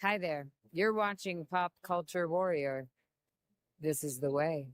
Hi there. You're watching Pop Culture Warrior. This is the way.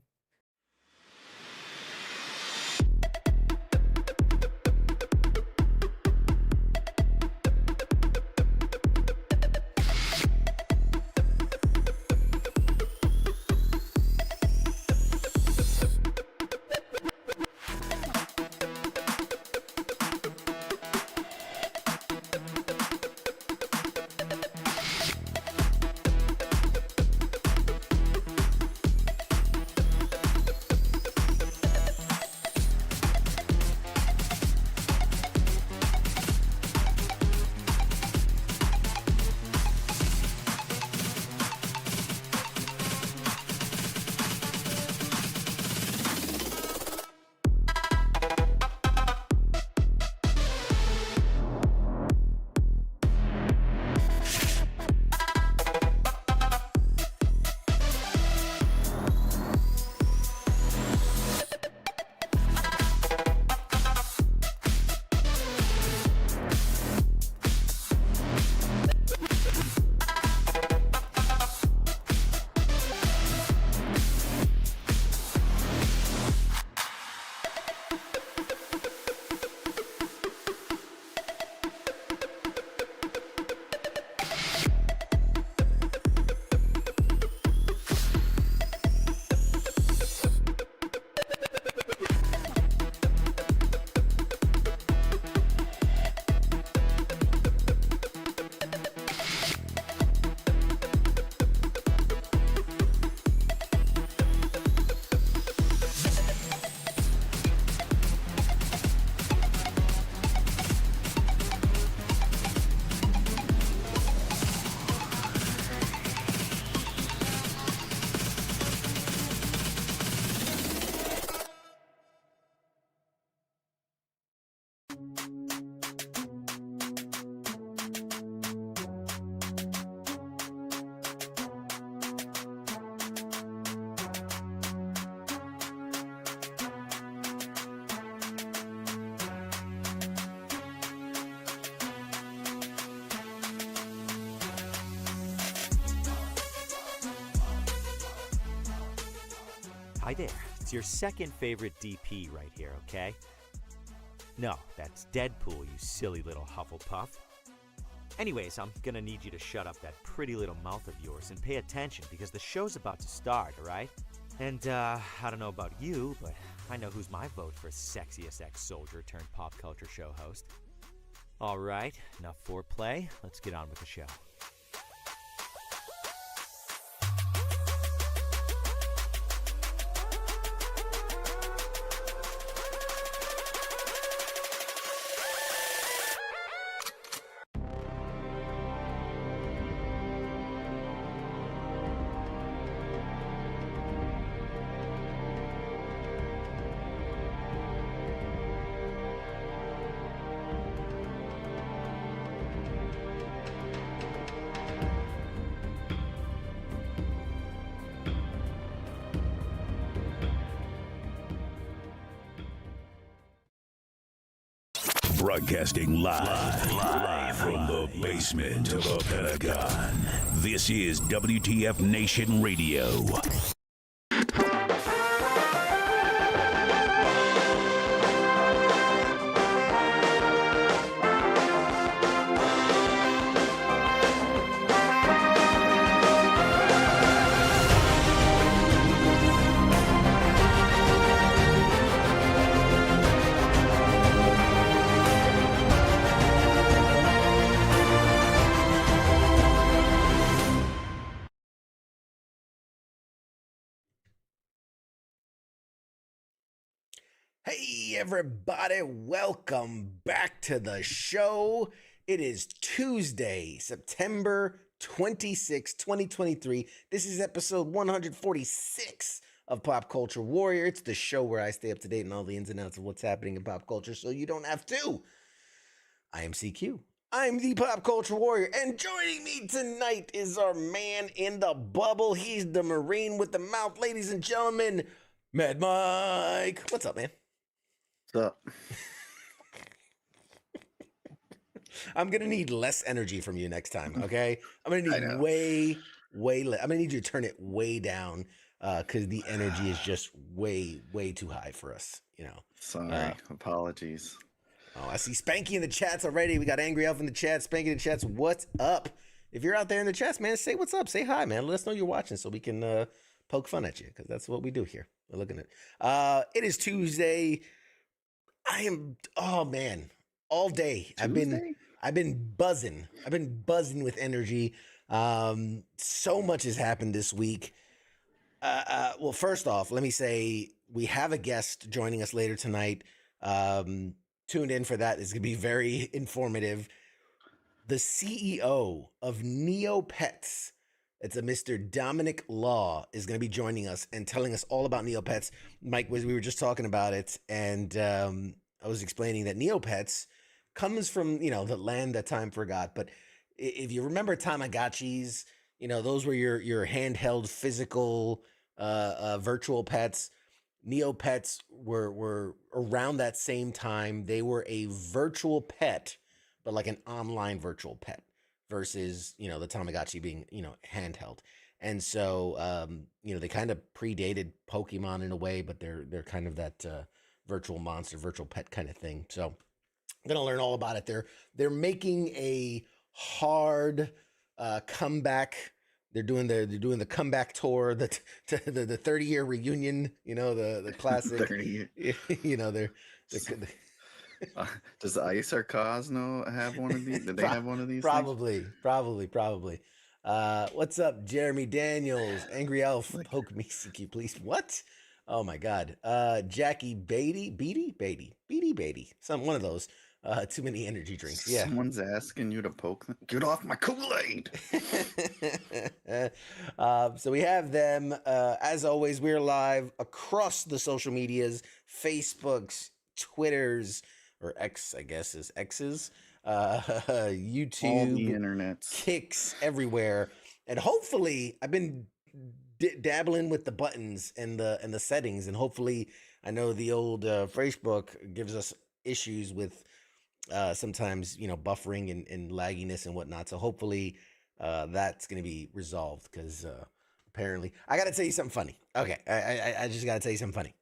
Hi there. It's your second favorite DP right here, okay? No, that's Deadpool, you silly little Hufflepuff. Anyways, I'm gonna need you to shut up that pretty little mouth of yours and pay attention because the show's about to start, alright? And, I don't know about you, but I know who's my vote for sexiest ex-soldier turned pop culture show host. Alright, enough foreplay. Let's get on with the show. Broadcasting live from the basement of a Pentagon. This is WTF Nation Radio. Hey everybody, welcome back to the show. It is Tuesday, September 26, 2023. This is episode 146 of Pop Culture Warrior. It's the show where I stay up to date on all the ins and outs of what's happening in pop culture so you don't have to. I am CQ. I'm the Pop Culture Warrior, and joining me tonight is our man in the bubble. He's the Marine with the mouth, ladies and gentlemen, Mad Mike. What's up, man? What's up? I'm gonna need less energy from you next time. Okay, I'm gonna I need know. way less. I'm gonna need you to turn it way down because the energy is just way too high for us. Sorry, apologies. Oh, I see Spanky in the chats already. We got Angry Elf in the chat. Spanky in the chats. What's up? If you're out there in the chats, man, say what's up. Say hi, man. Let us know you're watching so we can poke fun at you because that's what we do here. We're looking at. It is Tuesday. Oh man, all day. Tuesday? I've been buzzing. I've been buzzing with energy. So much has happened this week. Well, first off, let me say we have a guest joining us later tonight. Tuned in for that. It's going to be very informative. The CEO of Neopets, it's a Mr. Dominic Law, is going to be joining us and telling us all about Neopets. Mike, we were just talking about it, and I was explaining that Neopets comes from, the land that time forgot. But if you remember Tamagotchis, those were your handheld physical virtual pets. Neopets were around that same time. They were a virtual pet, but like an online virtual pet versus, the Tamagotchi being, handheld. And so, they kind of predated Pokemon in a way, but they're kind of that virtual monster, virtual pet kind of thing. So I'm going to learn all about it. They're making a hard comeback. They're doing the comeback tour, the 30-year reunion, the classic. 30 they're Does Ice or Cosno have one of these? Did they have one of these? Probably. What's up, Jeremy Daniels? Angry Elf, poke me, CQ, please. What? Oh my God. Jackie Beatty. One of those. Too many energy drinks. Yeah. Someone's asking you to poke them. Get off my Kool-Aid. So we have them. As always, we're live across the social medias, Facebooks, Twitters, or X, I guess is X's, YouTube, all the internets, Kicks, everywhere. And hopefully I've been dabbling with the buttons and the settings, and hopefully I know the old Facebook gives us issues with sometimes buffering and lagginess and whatnot. So hopefully that's going to be resolved because apparently I got to tell you something funny. Okay, I just got to tell you something funny.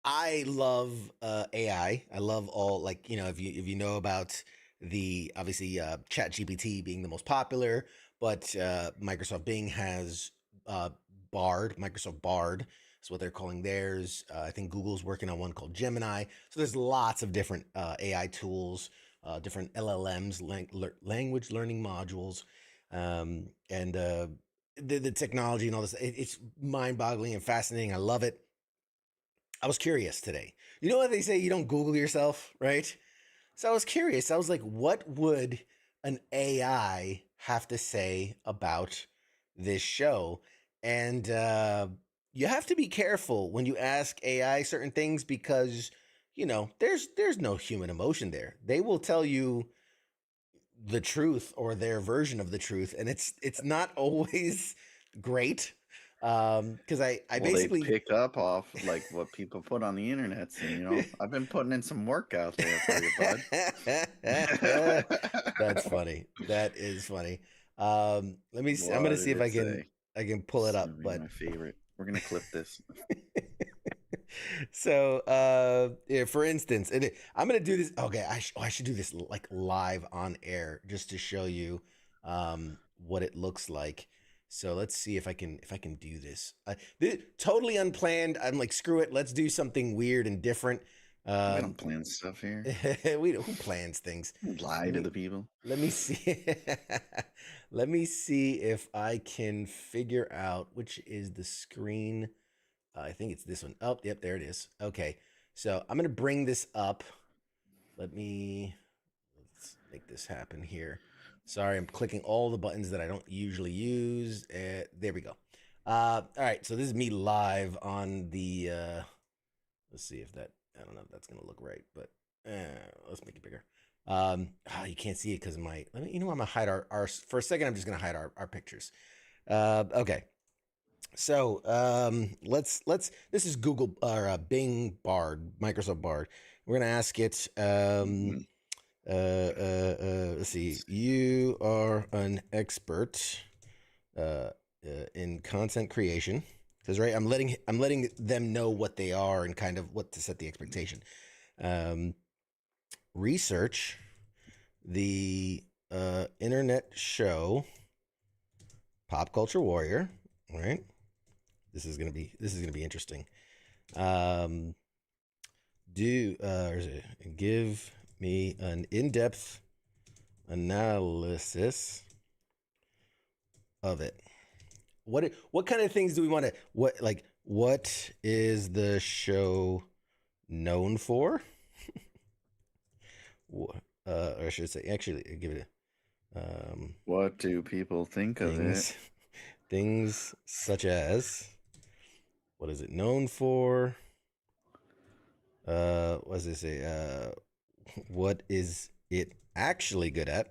I love AI. I love all, if you know about the obviously ChatGPT being the most popular, but Microsoft Bing has Microsoft Bard is what they're calling theirs. I think Google's working on one called Gemini. So there's lots of different AI tools, different LLMs, language learning modules, and the technology and all this. It's mind-boggling and fascinating. I love it. I was curious today. You know what they say? You don't Google yourself, right? So I was curious. I was like, what would an AI have to say about this show? And you have to be careful when you ask AI certain things because, there's no human emotion there. They will tell you the truth or their version of the truth, and it's not always great. Because I basically they pick up off like what people put on the internet. So, I've been putting in some work out there for you, bud. That's funny. That is funny. Let me see. I'm gonna see if I can pull it up. But my favorite. We're gonna clip this. So for instance, I'm gonna do this. Okay, I should do this like live on air just to show you what it looks like. So let's see if I can do this. Totally unplanned. I'm like, screw it. Let's do something weird and different. We don't plan stuff here. Who plans things? Lie to the people. Let me see. Let me see if I can figure out which is the screen. I think it's this one. Oh, yep, there it is. Okay, so I'm gonna bring this up. Let's make this happen here. Sorry, I'm clicking all the buttons that I don't usually use. There we go. All right, so this is me live on the. Let's see if that. I don't know if that's gonna look right, but let's make it bigger. You can't see it because of my. I'm gonna hide our. For a second, I'm just gonna hide our pictures. Okay. So let's. This is Google or Bing Bard, Microsoft Bard. We're gonna ask it. Let's see. You are an expert in content creation. Because right, I'm letting them know what they are and kind of what to set the expectation. Research the internet show Pop Culture Warrior. All right. This is gonna be interesting. Give me an in-depth analysis of it. What kind of things do we want to what is the show known for? Or I should say, actually, give it what do people think of it? Things such as, what is it known for? What does it say? What is it actually good at?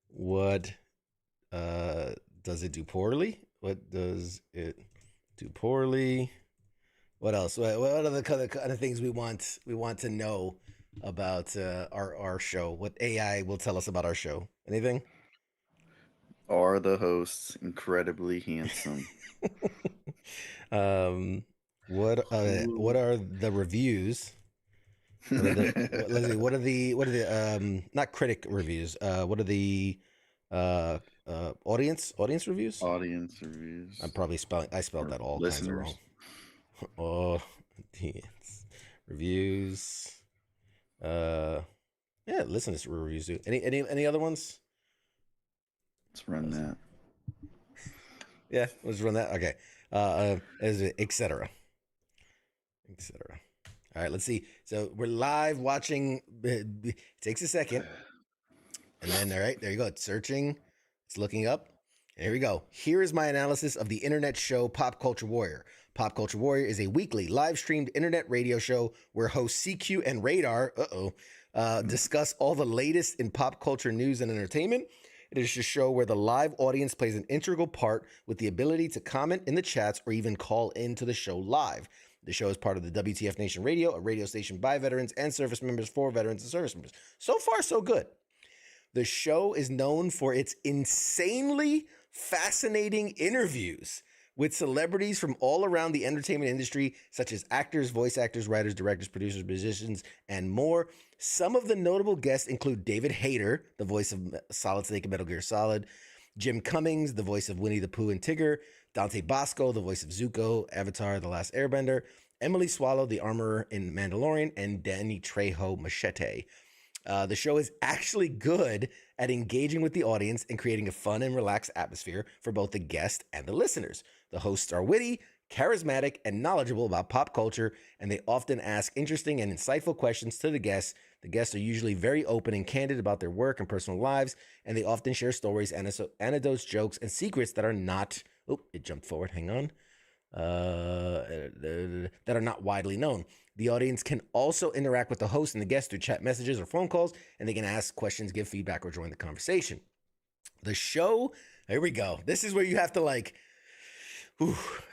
What does it do poorly? What does it do poorly? What else? What are the kind of things we want to know about our show? What AI will tell us about our show? Anything? Are the hosts incredibly handsome? What are the reviews? What are the not critic reviews? What are the audience reviews? Audience reviews. I spelled that all listeners. kinds of wrong. Audience reviews. Yeah, listeners reviews. Any other ones? Let's run that. Yeah, let's run that. Okay. Etc. All right, let's see. So we're live watching. It takes a second. And then, all right, there you go. It's searching. It's looking up. And here we go. Here is my analysis of the internet show Pop Culture Warrior. Pop Culture Warrior is a weekly live-streamed internet radio show where hosts CQ and Radar discuss all the latest in pop culture news and entertainment. It is a show where the live audience plays an integral part with the ability to comment in the chats or even call into the show live. The show is part of the WTF Nation Radio, a radio station by veterans and service members for veterans and service members. So far, so good. The show is known for its insanely fascinating interviews with celebrities from all around the entertainment industry, such as actors, voice actors, writers, directors, producers, musicians, and more. Some of the notable guests include David Hayter, the voice of Solid Snake and Metal Gear Solid, Jim Cummings, the voice of Winnie the Pooh and Tigger, Dante Bosco, the voice of Zuko, Avatar, The Last Airbender, Emily Swallow, the armorer in Mandalorian, and Danny Trejo, Machete. The show is actually good at engaging with the audience and creating a fun and relaxed atmosphere for both the guest and the listeners. The hosts are witty, charismatic, and knowledgeable about pop culture, and they often ask interesting and insightful questions to the guests. The guests are usually very open and candid about their work and personal lives, and they often share stories, anecdotes, jokes, and secrets that are not... Oh, it jumped forward. Hang on. That are not widely known. The audience can also interact with the host and the guests through chat messages or phone calls, and they can ask questions, give feedback, or join the conversation. The show, here we go. This is where you have to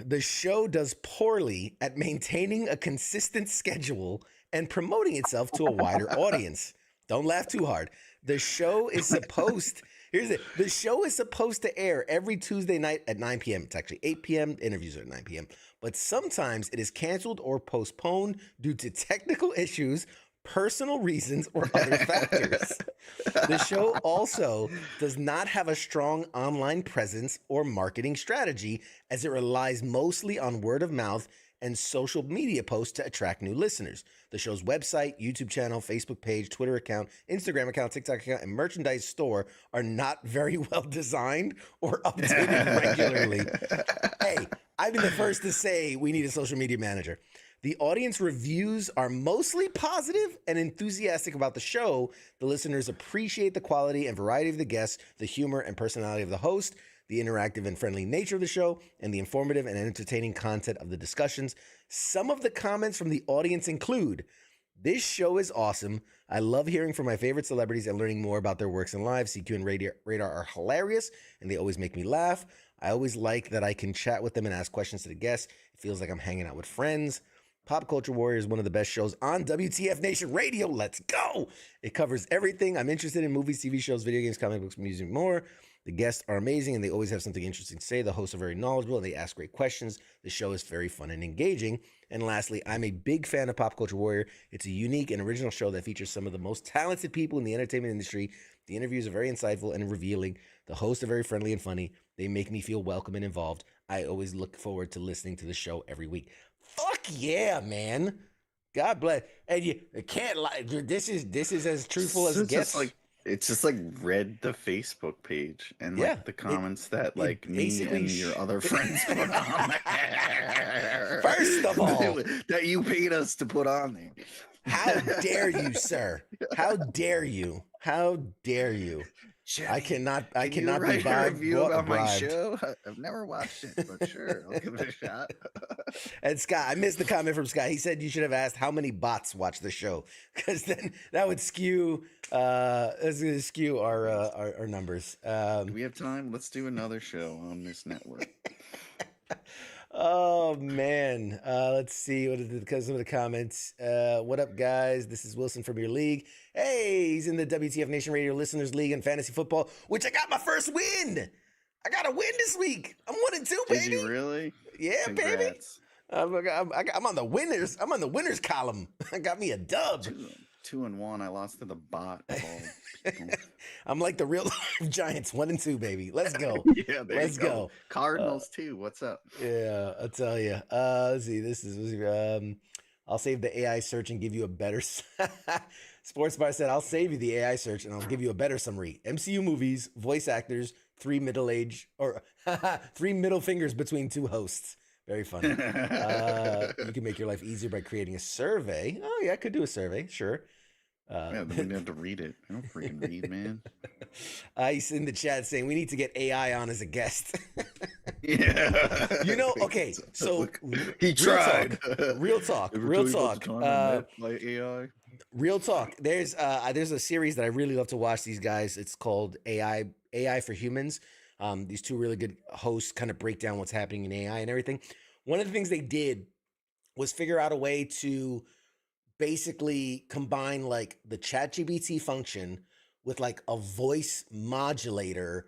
the show does poorly at maintaining a consistent schedule and promoting itself to a wider audience. Don't laugh too hard. The show is supposed... The show is supposed to air every Tuesday night at 9 p.m. It's actually 8 p.m. The interviews are at 9 p.m. But sometimes it is canceled or postponed due to technical issues, personal reasons, or other factors. The show also does not have a strong online presence or marketing strategy, as it relies mostly on word of mouth and social media posts to attract new listeners. The show's website, YouTube channel, Facebook page, Twitter account, Instagram account, TikTok account, and merchandise store are not very well designed or updated regularly. Hey, I've been the first to say we need a social media manager. The audience reviews are mostly positive and enthusiastic about the show. The listeners appreciate the quality and variety of the guests, the humor and personality of the host, the interactive and friendly nature of the show, and the informative and entertaining content of the discussions. Some of the comments from the audience include, "This show is awesome. I love hearing from my favorite celebrities and learning more about their works and lives. CQ and Radar are hilarious, and they always make me laugh. I always like that I can chat with them and ask questions to the guests. It feels like I'm hanging out with friends. Pop Culture Warrior is one of the best shows on WTF Nation Radio. Let's go. It covers everything I'm interested in: movies, TV shows, video games, comic books, music, and more. The guests are amazing, and they always have something interesting to say. The hosts are very knowledgeable, and they ask great questions. The show is very fun and engaging. And lastly, I'm a big fan of Pop Culture Warrior. It's a unique and original show that features some of the most talented people in the entertainment industry. The interviews are very insightful and revealing. The hosts are very friendly and funny. They make me feel welcome and involved. I always look forward to listening to the show every week. Fuck yeah, man. God bless. And you can't lie. This is as truthful as it gets. It's just like read the Facebook page and like the comments that like me and your other friends put on there. First of all, that you paid us to put on there. How dare you, sir? How dare you? How dare you? I cannot be write a review about my bribed. show. I've never watched it, but sure, I'll give it a shot. And Scott, I missed the comment from Scott. He said you should have asked how many bots watch the show, because then that would skew our numbers. Do we have time? Let's do another show on this network. Oh man, let's see what is because of the comments. What up, guys? This is Wilson from your league. Hey, he's in the WTF Nation Radio Listeners League in fantasy football, which I got my first win. I got a win this week. I'm 1-2, baby. Did you really? Yeah, Congrats. baby. I'm on the winners. I'm on the winners column. I got me a dub. 2-1. I lost to the bot of all people. I'm like the real life Giants, 1-2, baby. Let's go. Yeah, let's go. Cardinals too. What's up? Yeah, I'll tell you. Let's see. This is I'll save the AI search and give you a better. Sports Bar said, "I'll save you the AI search and I'll give you a better summary. MCU movies, voice actors, 3 middle fingers between 2 hosts." Very funny. You can make your life easier by creating a survey. Oh yeah, I could do a survey. Sure. Yeah, we didn't have to read it. I don't freaking read, man. Ice in the chat saying we need to get AI on as a guest. Yeah. You know, okay, so he tried. Real talk. Real talk. Like AI. Real talk. There's a series that I really love to watch. These guys. It's called AI for Humans. These 2 really good hosts kind of break down what's happening in AI and everything. One of the things they did was figure out a way to basically combine like the ChatGPT function with like a voice modulator,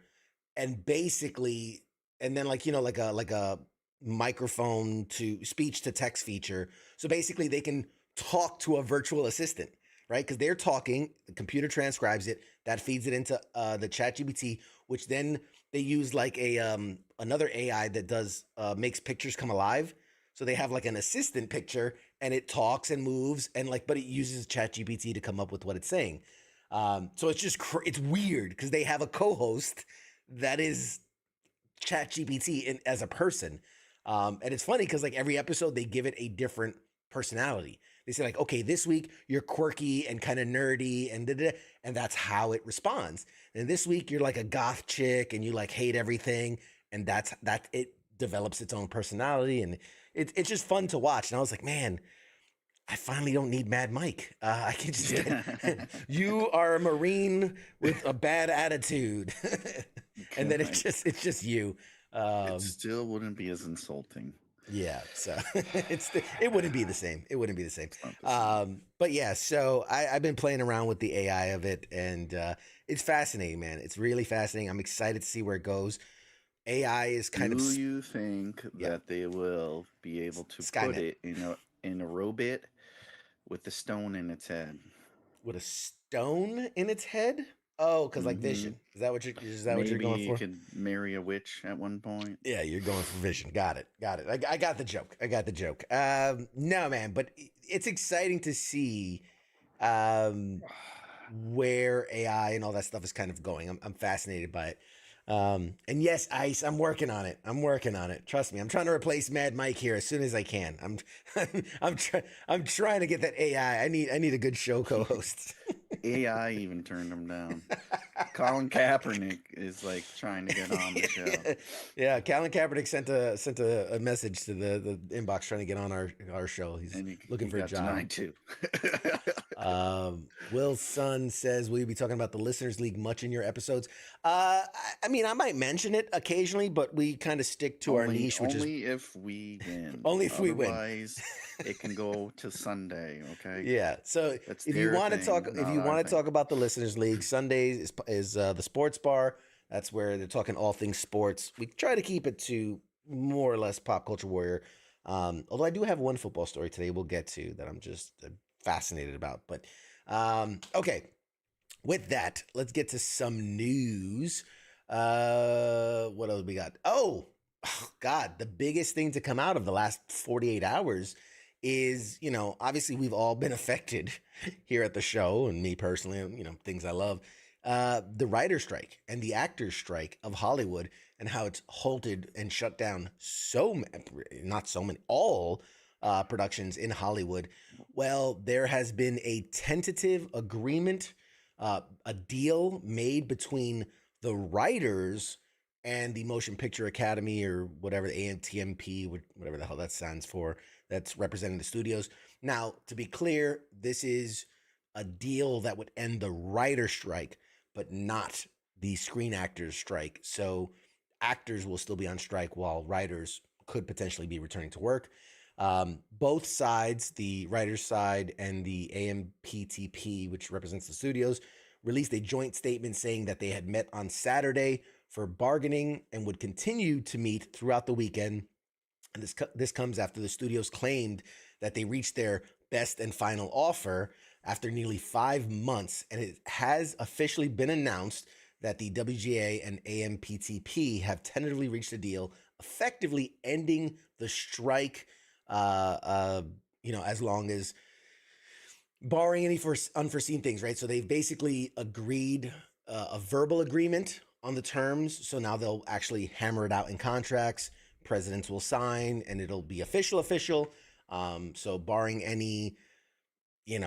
and then like, you know, like a microphone to speech to text feature. So basically they can talk to a virtual assistant, right? Because they're talking, the computer transcribes it, that feeds it into the ChatGPT, which then they use like another AI that does makes pictures come alive. So they have like an assistant picture, and it talks and moves, and like, but it uses ChatGPT to come up with what it's saying. So it's just it's weird because they have a co-host that is ChatGPT as a person, and it's funny because like every episode they give it a different personality. They say like, okay, this week you're quirky and kind of nerdy and and that's how it responds. And this week you're like a goth chick and you like hate everything, and that it develops its own personality, and it's just fun to watch. And I was like, man, I finally don't need Mad Mike. I can just you are a Marine with a bad attitude, and then it's just you. It still wouldn't be as insulting. Yeah, so it wouldn't be the same. It wouldn't be the same. But yeah, so I've been playing around with the AI of it, and it's fascinating, man. It's really fascinating. I'm excited to see where it goes. AI is kind of. Do you think that they will be able to put it in a robot with a stone in its head? With a stone in its head? Oh, because like vision. Is that what you're going for? Maybe you could marry a witch at one point. Yeah, you're going for vision. Got it. I got the joke. No, man, but it's exciting to see where AI and all that stuff is kind of going. I'm fascinated by it. And yes, Ice, I'm working on it. Trust me. I'm trying to replace Mad Mike here as soon as I can. I'm trying to get that AI. I need a good show co-host. AI even turned him down. Colin Kaepernick is like trying to get on the show. Yeah, Colin Kaepernick sent a message to the inbox trying to get on our show. He's looking for a job denied too. Will's son says, will you be talking about the Listeners League much in your episodes? I mean, I might mention it occasionally, but we kind of stick to our niche, which is only if we win. Only if we win. Otherwise, it can go to Sunday. Okay. Yeah. So That's if you their want to thing, talk, if not you our want to thing. talk about the Listeners League, Sundays is the sports bar. That's where they're talking all things sports. We try to keep it to more or less pop culture warrior. Although I do have one football story today we'll get to that I'm just fascinated about. But okay, with that, let's get to some news. What else we got? Oh, God, the biggest thing to come out of the last 48 hours is, obviously we've all been affected here at the show, and me personally, things I love. The writer's strike and the actors' strike of Hollywood, and how it's halted and shut down all productions in Hollywood. Well, there has been a tentative agreement, a deal made between the writers and the Motion Picture Academy, or whatever, the AMTMP, whatever the hell that stands for, that's representing the studios. Now, to be clear, this is a deal that would end the writer's strike, but not the screen actors strike. So actors will still be on strike while writers could potentially be returning to work. Both sides, the writers' side and the AMPTP, which represents the studios, released a joint statement saying that they had met on Saturday for bargaining and would continue to meet throughout the weekend. And this comes after the studios claimed that they reached their best and final offer after nearly 5 months, and it has officially been announced that the WGA and AMPTP have tentatively reached a deal, effectively ending the strike, as long as, barring any unforeseen things, right? So they've basically agreed a verbal agreement on the terms, so now they'll actually hammer it out in contracts. Presidents will sign, and it'll be official. So barring any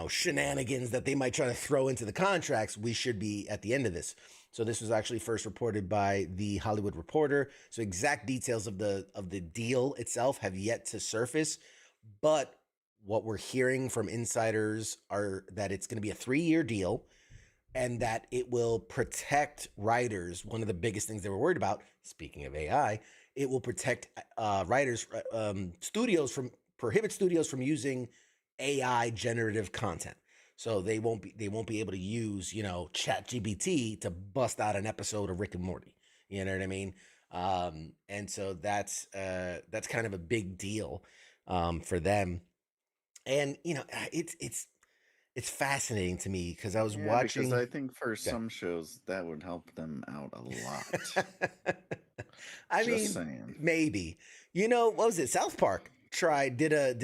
shenanigans that they might try to throw into the contracts, we should be at the end of this. So this was actually first reported by the Hollywood Reporter. So exact details of the deal itself have yet to surface, but what we're hearing from insiders are that it's going to be a 3-year deal, and that it will protect writers. One of the biggest things they were worried about, speaking of AI, it will protect writers, prohibit studios from using AI generative content. So they won't be able to use, ChatGPT to bust out an episode of Rick and Morty. You know what I mean? And so that's kind of a big deal for them. And it's fascinating to me because I was watching. Because I think for some shows that would help them out a lot. I mean, saying. Maybe. What was it? South Park did a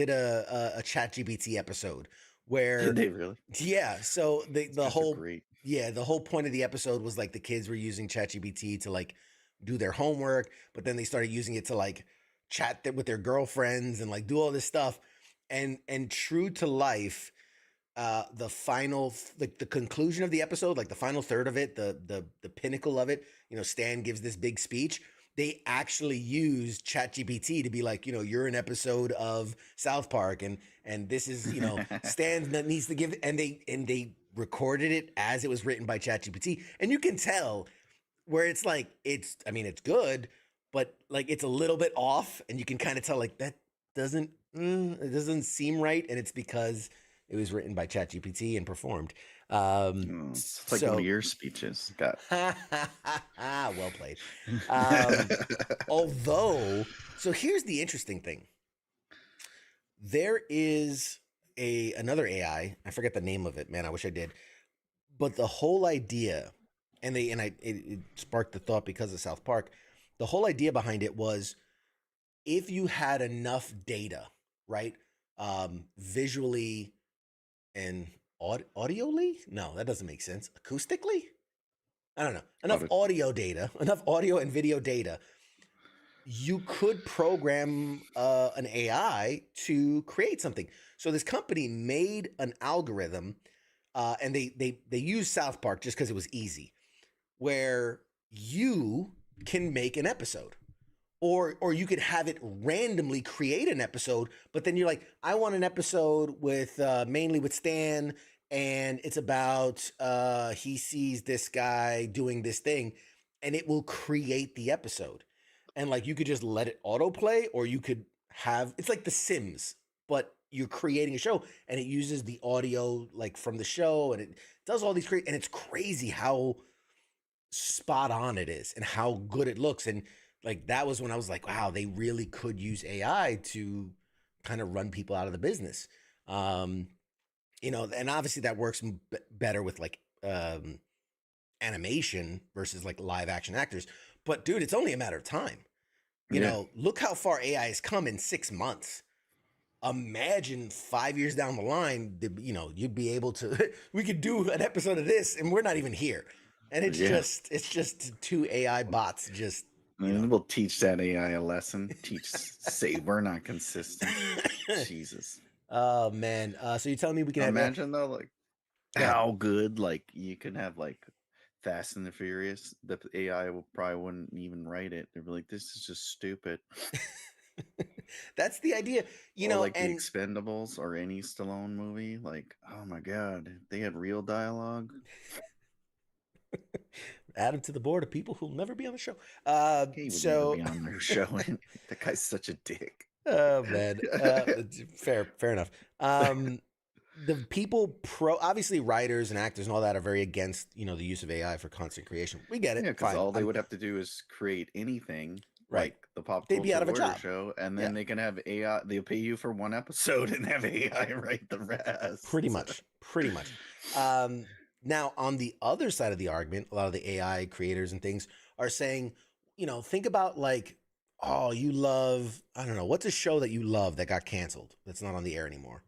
ChatGPT episode where Did they really? Yeah. So the whole point of the episode was like the kids were using ChatGPT to like do their homework, but then they started using it to like chat with their girlfriends and like do all this stuff. And true to life, the final, like the conclusion of the episode, like the final third of it, the pinnacle of it, Stan gives this big speech. They actually used ChatGPT to be like, you're an episode of South Park, and this is, Stan that needs to give, and they recorded it as it was written by ChatGPT, and you can tell where it's like it's good, but like it's a little bit off, and you can kind of tell like that it doesn't seem right, and it's because it was written by ChatGPT and performed. It's like one of your speeches. Well played. Although, so here's the interesting thing. There is another AI. I forget the name of it, man. I wish I did. But the whole idea, it sparked the thought because of South Park. The whole idea behind it was if you had enough data, right, visually and audioly? No, that doesn't make sense. Acoustically? I don't know. Enough audio and video data. You could program an AI to create something. So this company made an algorithm, and they used South Park just because it was easy, where you can make an episode. Or you could have it randomly create an episode, but then you're like, I want an episode with mainly with Stan and it's about he sees this guy doing this thing, and it will create the episode. And like you could just let it autoplay, or you could have it's like The Sims, but you're creating a show and it uses the audio like from the show, and it does all these great, and it's crazy how spot on it is and how good it looks. And like that was when I was like, wow, they really could use AI to kind of run people out of the business. You know, and obviously that works better with like animation versus like live action actors. But dude, it's only a matter of time. You know, look how far AI has come in 6 months. Imagine 5 years down the line, you know, you'd be able to, we could do an episode of this and we're not even here. And it's just two AI bots just, you know. We'll teach that AI a lesson. Say we're not consistent. Jesus. Oh man. So you're telling me we can imagine though, like how good, like you can have like Fast and the Furious. The AI probably wouldn't even write it. They'd be like, "This is just stupid." That's the idea, you know. Like and the Expendables or any Stallone movie. Like, oh my god, they had real dialogue. Add him to the board of people who'll never be on the show. He would never be on their show. That guy's such a dick. Oh man, fair enough. The people obviously writers and actors and all that are very against, you know, the use of AI for content creation. We get it. Yeah, because all they would have to do is create anything, right? Like the Pop They'd be out of a job show, and then they can have AI. They'll pay you for one episode and have AI write the rest. Pretty much. Now, on the other side of the argument, a lot of the AI creators and things are saying, you know, think about like, oh, you love, I don't know, what's a show that you love that got canceled that's not on the air anymore?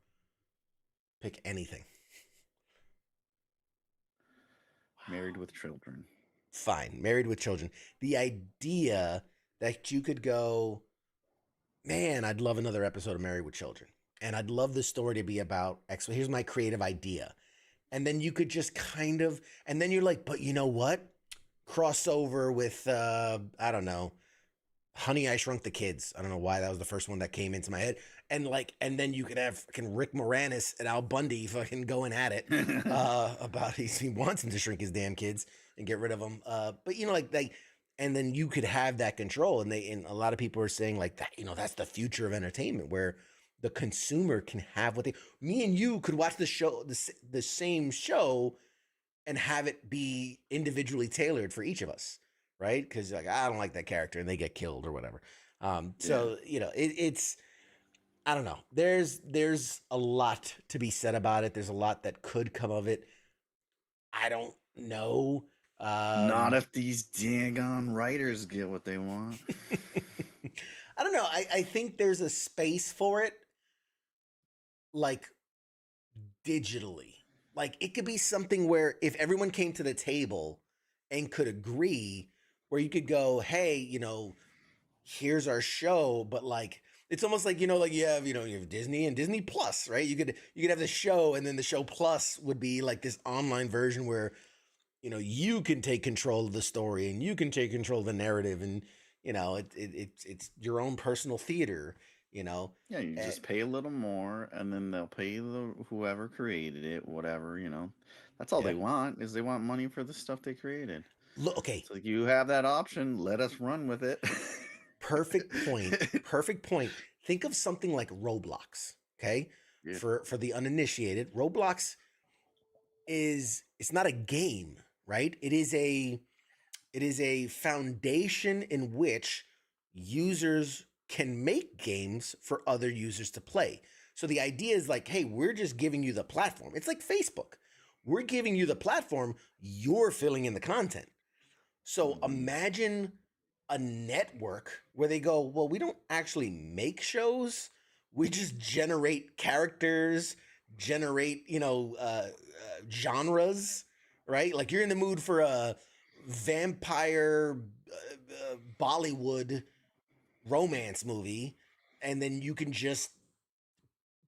Pick anything. Married with Children. Fine. Married with Children. The idea that you could go, man, I'd love another episode of Married with Children. And I'd love the story to be about X. Here's my creative idea. And then you could just kind of, and then you're like, but you know what? Crossover with, I don't know, Honey, I Shrunk the Kids. I don't know why that was the first one that came into my head. And like, and then you could have fucking Rick Moranis and Al Bundy fucking going at it about he wants him to shrink his damn kids and get rid of them. But you know, like, and then you could have that control. And a lot of people are saying like that, you know, that's the future of entertainment where the consumer can have what me and you could watch the show, the same show, and have it be individually tailored for each of us. Right. Cause like, I don't like that character and they get killed or whatever. So, you know, it's, I don't know. There's a lot to be said about it. There's a lot that could come of it. I don't know. Not if these daggone writers get what they want. I don't know. I think there's a space for it, like digitally. Like it could be something where if everyone came to the table and could agree, where you could go, hey, you know, here's our show, but like it's almost like, you know, like you have Disney and Disney Plus, right? You could have the show, and then the show plus would be like this online version where, you know, you can take control of the story and you can take control of the narrative, and you know, it's your own personal theater, you know. Yeah, you just pay a little more, and then they'll pay whoever created it, whatever, you know. That's all they want, is they want money for the stuff they created. Look, okay. So you have that option. Let us run with it. Perfect point. Think of something like Roblox, okay? Yeah. For the uninitiated, Roblox it's not a game, right? It is a foundation in which users can make games for other users to play. So the idea is like, hey, we're just giving you the platform. It's like Facebook. We're giving you the platform, you're filling in the content. So imagine a network where they go, well, we don't actually make shows. We just generate characters, generate, you know, genres, right? Like you're in the mood for a vampire Bollywood romance movie, and then you can just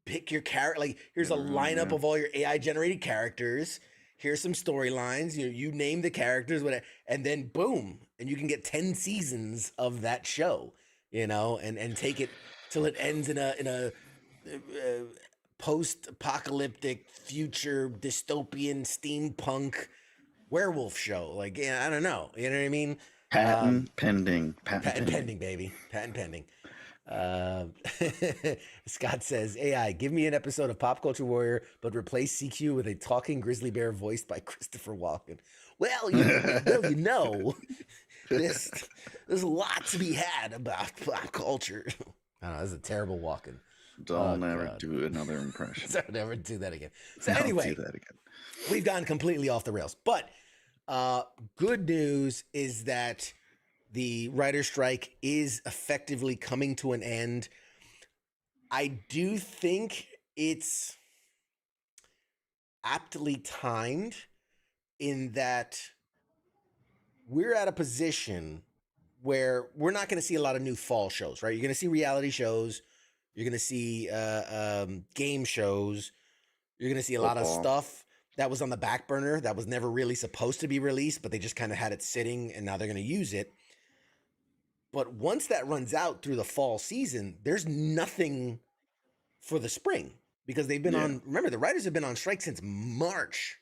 pick your character. Like here's a lineup of all your AI generated characters. Here's some storylines. You name the characters, whatever, and then boom, and you can get 10 seasons of that show, you know, and take it till it ends in a post-apocalyptic future dystopian steampunk werewolf show. Like, yeah, I don't know. You know what I mean? Patent pending. Patent pending, baby. Patent pending. Scott says, AI, give me an episode of Pop Culture Warrior, but replace CQ with a talking grizzly bear voiced by Christopher Walken. Well, there's a lot to be had about pop culture. I don't know, this is a terrible Walken. I'll never do another impression. So never do that again. So I'll anyway, do that again. We've gone completely off the rails. But good news is that the writer's strike is effectively coming to an end. I do think it's aptly timed in that we're at a position where we're not going to see a lot of new fall shows, right? You're going to see reality shows. You're going to see game shows. You're going to see a lot of stuff that was on the back burner that was never really supposed to be released, but they just kind of had it sitting and now they're going to use it. But once that runs out through the fall season, there's nothing for the spring because they've been on, remember, the writers have been on strike since March.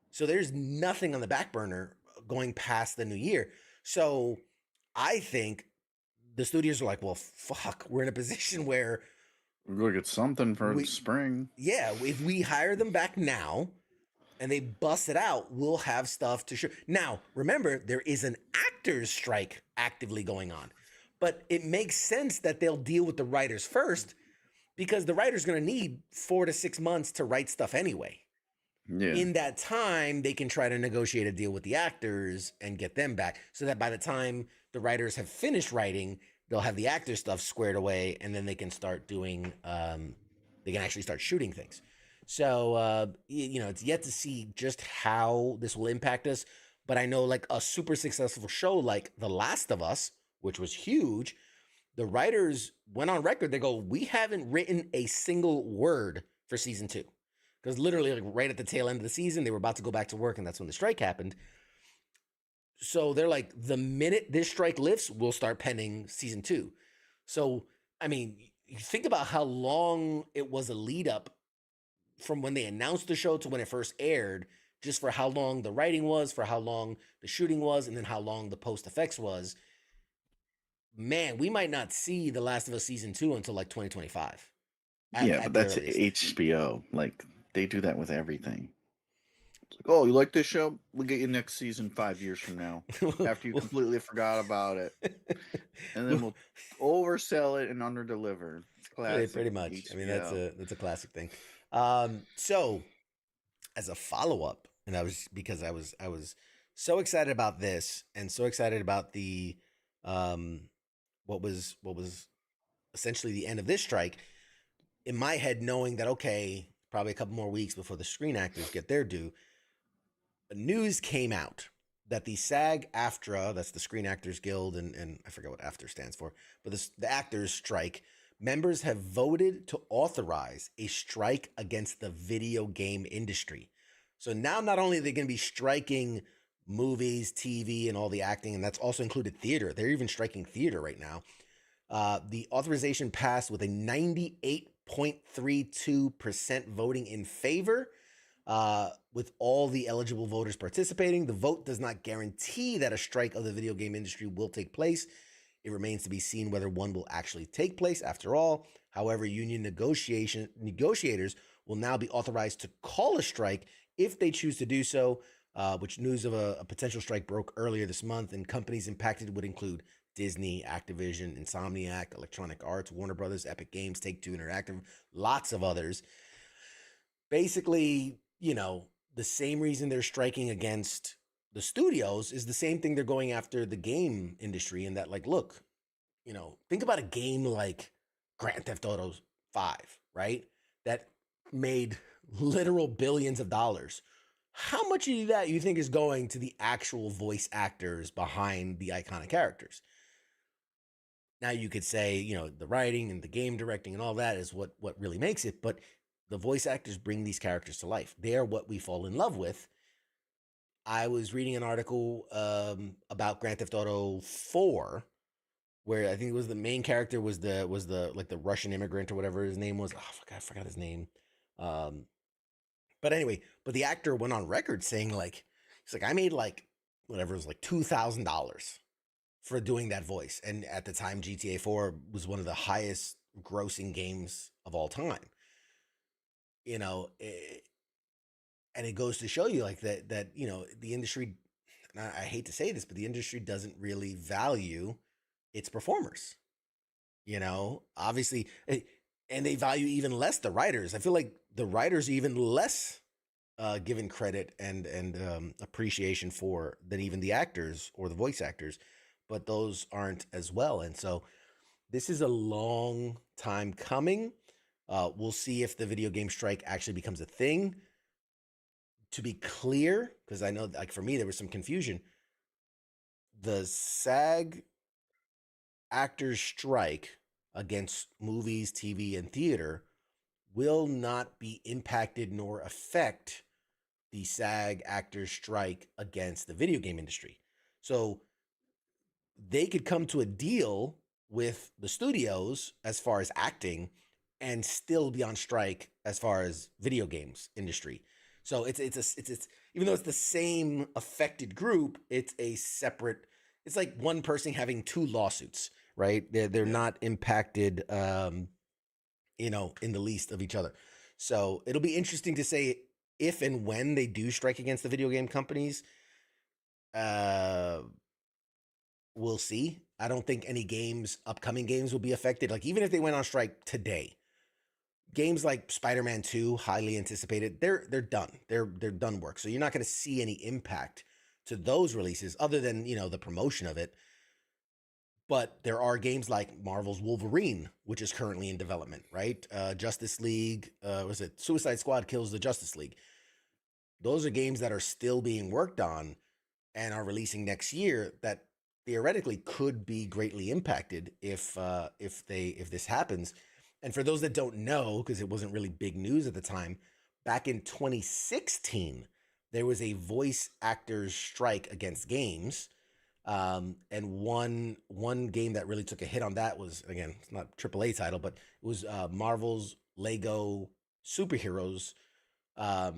So there's nothing on the back burner going past the new year. So I think the studios are like, well, fuck, we're in a position where Look at something for spring. Yeah, if we hire them back now and they bust it out, we'll have stuff to show. Now, remember, there is an actors' strike actively going on, but it makes sense that they'll deal with the writers first because the writer's going to need 4 to 6 months to write stuff anyway. Yeah. In that time, they can try to negotiate a deal with the actors and get them back so that by the time the writers have finished writing, they'll have the actor stuff squared away and then they can start doing, they can actually start shooting things. So, it's yet to see just how this will impact us. But I know like a super successful show like The Last of Us, which was huge, the writers went on record. They go, we haven't written a single word for season 2. Because literally like right at the tail end of the season, they were about to go back to work and that's when the strike happened. So they're like, the minute this strike lifts, we'll start penning season 2. So, I mean, you think about how long it was a lead up from when they announced the show to when it first aired, just for how long the writing was, for how long the shooting was, and then how long the post effects was. Man, we might not see The Last of Us season 2 until like 2025. But that's HBO. Like, they do that with everything. It's like, oh, you like this show? We'll get you next season 5 years from now, after you completely forgot about it. And then we'll oversell it and underdeliver. It's classic. Pretty much. HBO. I mean, that's a classic thing. So as a follow-up, and I was so excited about this and so excited about the what was essentially the end of this strike, in my head knowing that, okay, probably a couple more weeks before the Screen Actors get their due, news came out that the SAG-AFTRA, that's the Screen Actors Guild, and I forget what AFTRA stands for, but the actors strike, members have voted to authorize a strike against the video game industry. So now not only are they going to be striking movies, TV, and all the acting, and that's also included theater. They're even striking theater right now. The authorization passed with a 98.32% voting in favor, with all the eligible voters participating. The vote does not guarantee that a strike of the video game industry will take place. It remains to be seen whether one will actually take place after all. However, union negotiators will now be authorized to call a strike if they choose to do so, which news of a potential strike broke earlier this month, and companies impacted would include Disney, Activision, Insomniac, Electronic Arts, Warner Brothers, Epic Games, Take-Two Interactive, lots of others. Basically, the same reason they're striking against the studios is the same thing they're going after the game industry, in that, like, look, think about a game like Grand Theft Auto 5, right? That made literal billions of dollars. How much of that you think is going to the actual voice actors behind the iconic characters? Now you could say, the writing and the game directing and all that is what really makes it, but the voice actors bring these characters to life. They are what we fall in love with. I was reading an article about Grand Theft Auto 4, where I think it was the main character was the like the Russian immigrant or whatever his name was. Oh, I forgot his name. Um, but anyway, but the actor went on record saying like he's like I made like whatever it was like $2,000 for doing that voice, and at the time GTA 4 was one of the highest grossing games of all time. You know, and it goes to show you like that you know the industry. And I hate to say this, but the industry doesn't really value its performers. You know, obviously, and they value even less the writers. I feel like the writers are even less given credit and appreciation for than even the actors or the voice actors, but those aren't as well. And so this is a long time coming. We'll see if the video game strike actually becomes a thing. To be clear, because I know, like for me, there was some confusion. The SAG actors strike against movies, TV, and theater will not be impacted nor affect the SAG actors strike against the video game industry. So they could come to a deal with the studios as far as acting and still be on strike as far as video games industry. So it's even though it's the same affected group, it's a separate. It's like one person having two lawsuits, right? They're not impacted, you know, in the least of each other. So it'll be interesting to say if and when they do strike against the video game companies. We'll see. I don't think any upcoming games will be affected. Like even if they went on strike today, games like Spider-Man 2, highly anticipated, they're done. They're done work. So you're not going to see any impact to those releases other than, you know, the promotion of it. But there are games like Marvel's Wolverine, which is currently in development, right? Justice League, was it Suicide Squad Kills the Justice League? Those are games that are still being worked on and are releasing next year that theoretically could be greatly impacted if this happens. And for those that don't know, because it wasn't really big news at the time, back in 2016, there was a voice actors strike against games. And one game that really took a hit on that was, again, it's not AAA title, but it was Marvel's Lego Superheroes,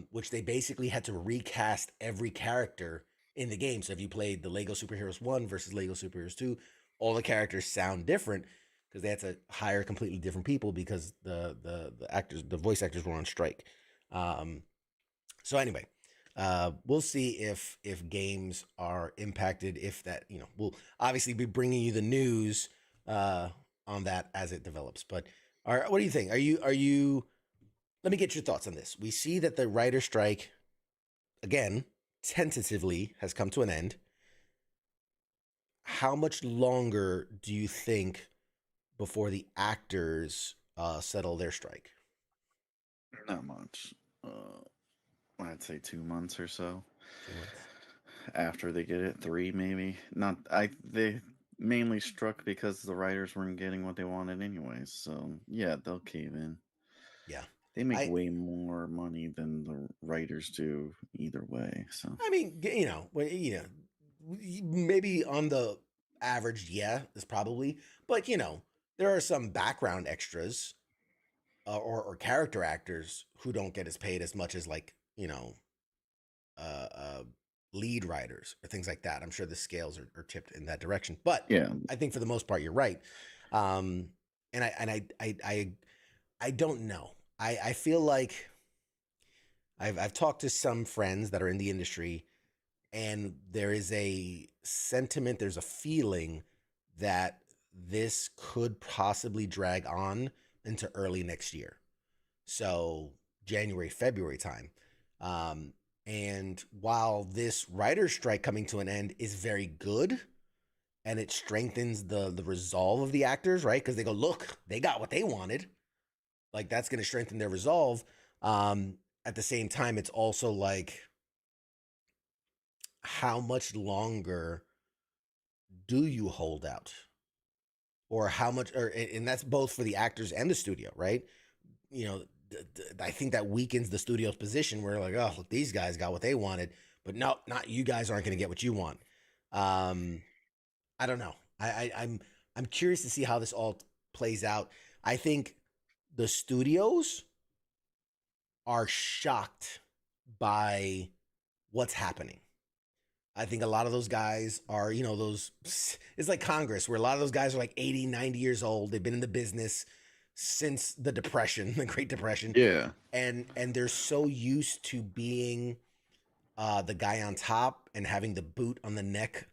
which they basically had to recast every character in the game. So if you played the Lego Superheroes 1 versus Lego Superheroes 2, all the characters sound different because they had to hire completely different people because the voice actors were on strike. So anyway, we'll see if games are impacted. If that, you know, we'll obviously be bringing you the news on that as it develops. But all right, what do you think? Are you? Let me get your thoughts on this. We see that the writer strike, again, tentatively has come to an end. How much longer do you think before the actors settle their strike? Not much. I'd say 2 months or so. 2 months. After they get it, 3 maybe. Not they mainly struck because the writers weren't getting what they wanted anyways. So yeah, they'll cave in. Yeah. They make way more money than the writers do either way. So I mean, you know, maybe on the average, yeah, is probably, but you know, there are some background extras or character actors who don't get as paid as much as like, you know, lead writers or things like that. I'm sure the scales are tipped in that direction, but yeah, I think for the most part, you're right. And I don't know. I feel like I've talked to some friends that are in the industry, and there is a sentiment, there's a feeling that this could possibly drag on into early next year. So January, February time. And while this writer's strike coming to an end is very good and it strengthens the resolve of the actors, right? Because they go, look, they got what they wanted. Like that's going to strengthen their resolve. At the same time, it's also like, how much longer do you hold out? Or how much, and that's both for the actors and the studio, right? You know, I think that weakens the studio's position where like, oh, look, these guys got what they wanted, but no, not you guys aren't going to get what you want. I don't know. I'm I'm curious to see how this all plays out. I think the studios are shocked by what's happening. I think a lot of those guys are, it's like Congress, where a lot of those guys are like 80, 90 years old. They've been in the business since the Depression, the Great Depression. Yeah. And they're so used to being the guy on top and having the boot on the neck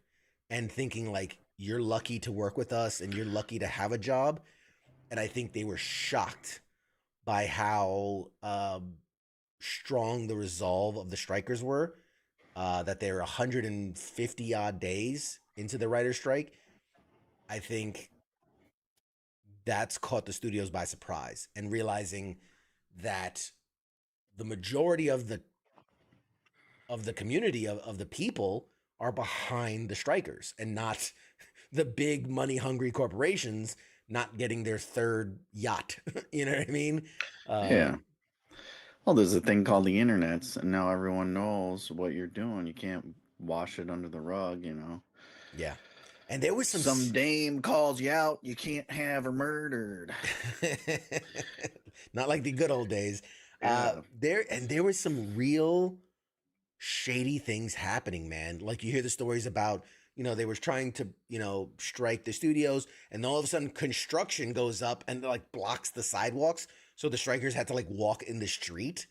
and thinking like, you're lucky to work with us and you're lucky to have a job. And I think they were shocked by how strong the resolve of the strikers were, that they're 150 odd days into the writer's strike. I think that's caught the studios by surprise, and realizing that the majority of the community of the people are behind the strikers, and not the big money hungry corporations not getting their third yacht. You know what I mean? Yeah. Well, there's a thing called the internet, and now everyone knows what you're doing. You can't wash it under the rug, Yeah. And there was some dame calls you out, you can't have her murdered. Not like the good old days. Yeah. There was some real shady things happening, man. Like, you hear the stories about, they were trying to, strike the studios, and all of a sudden construction goes up and like blocks the sidewalks. So the strikers had to like walk in the street.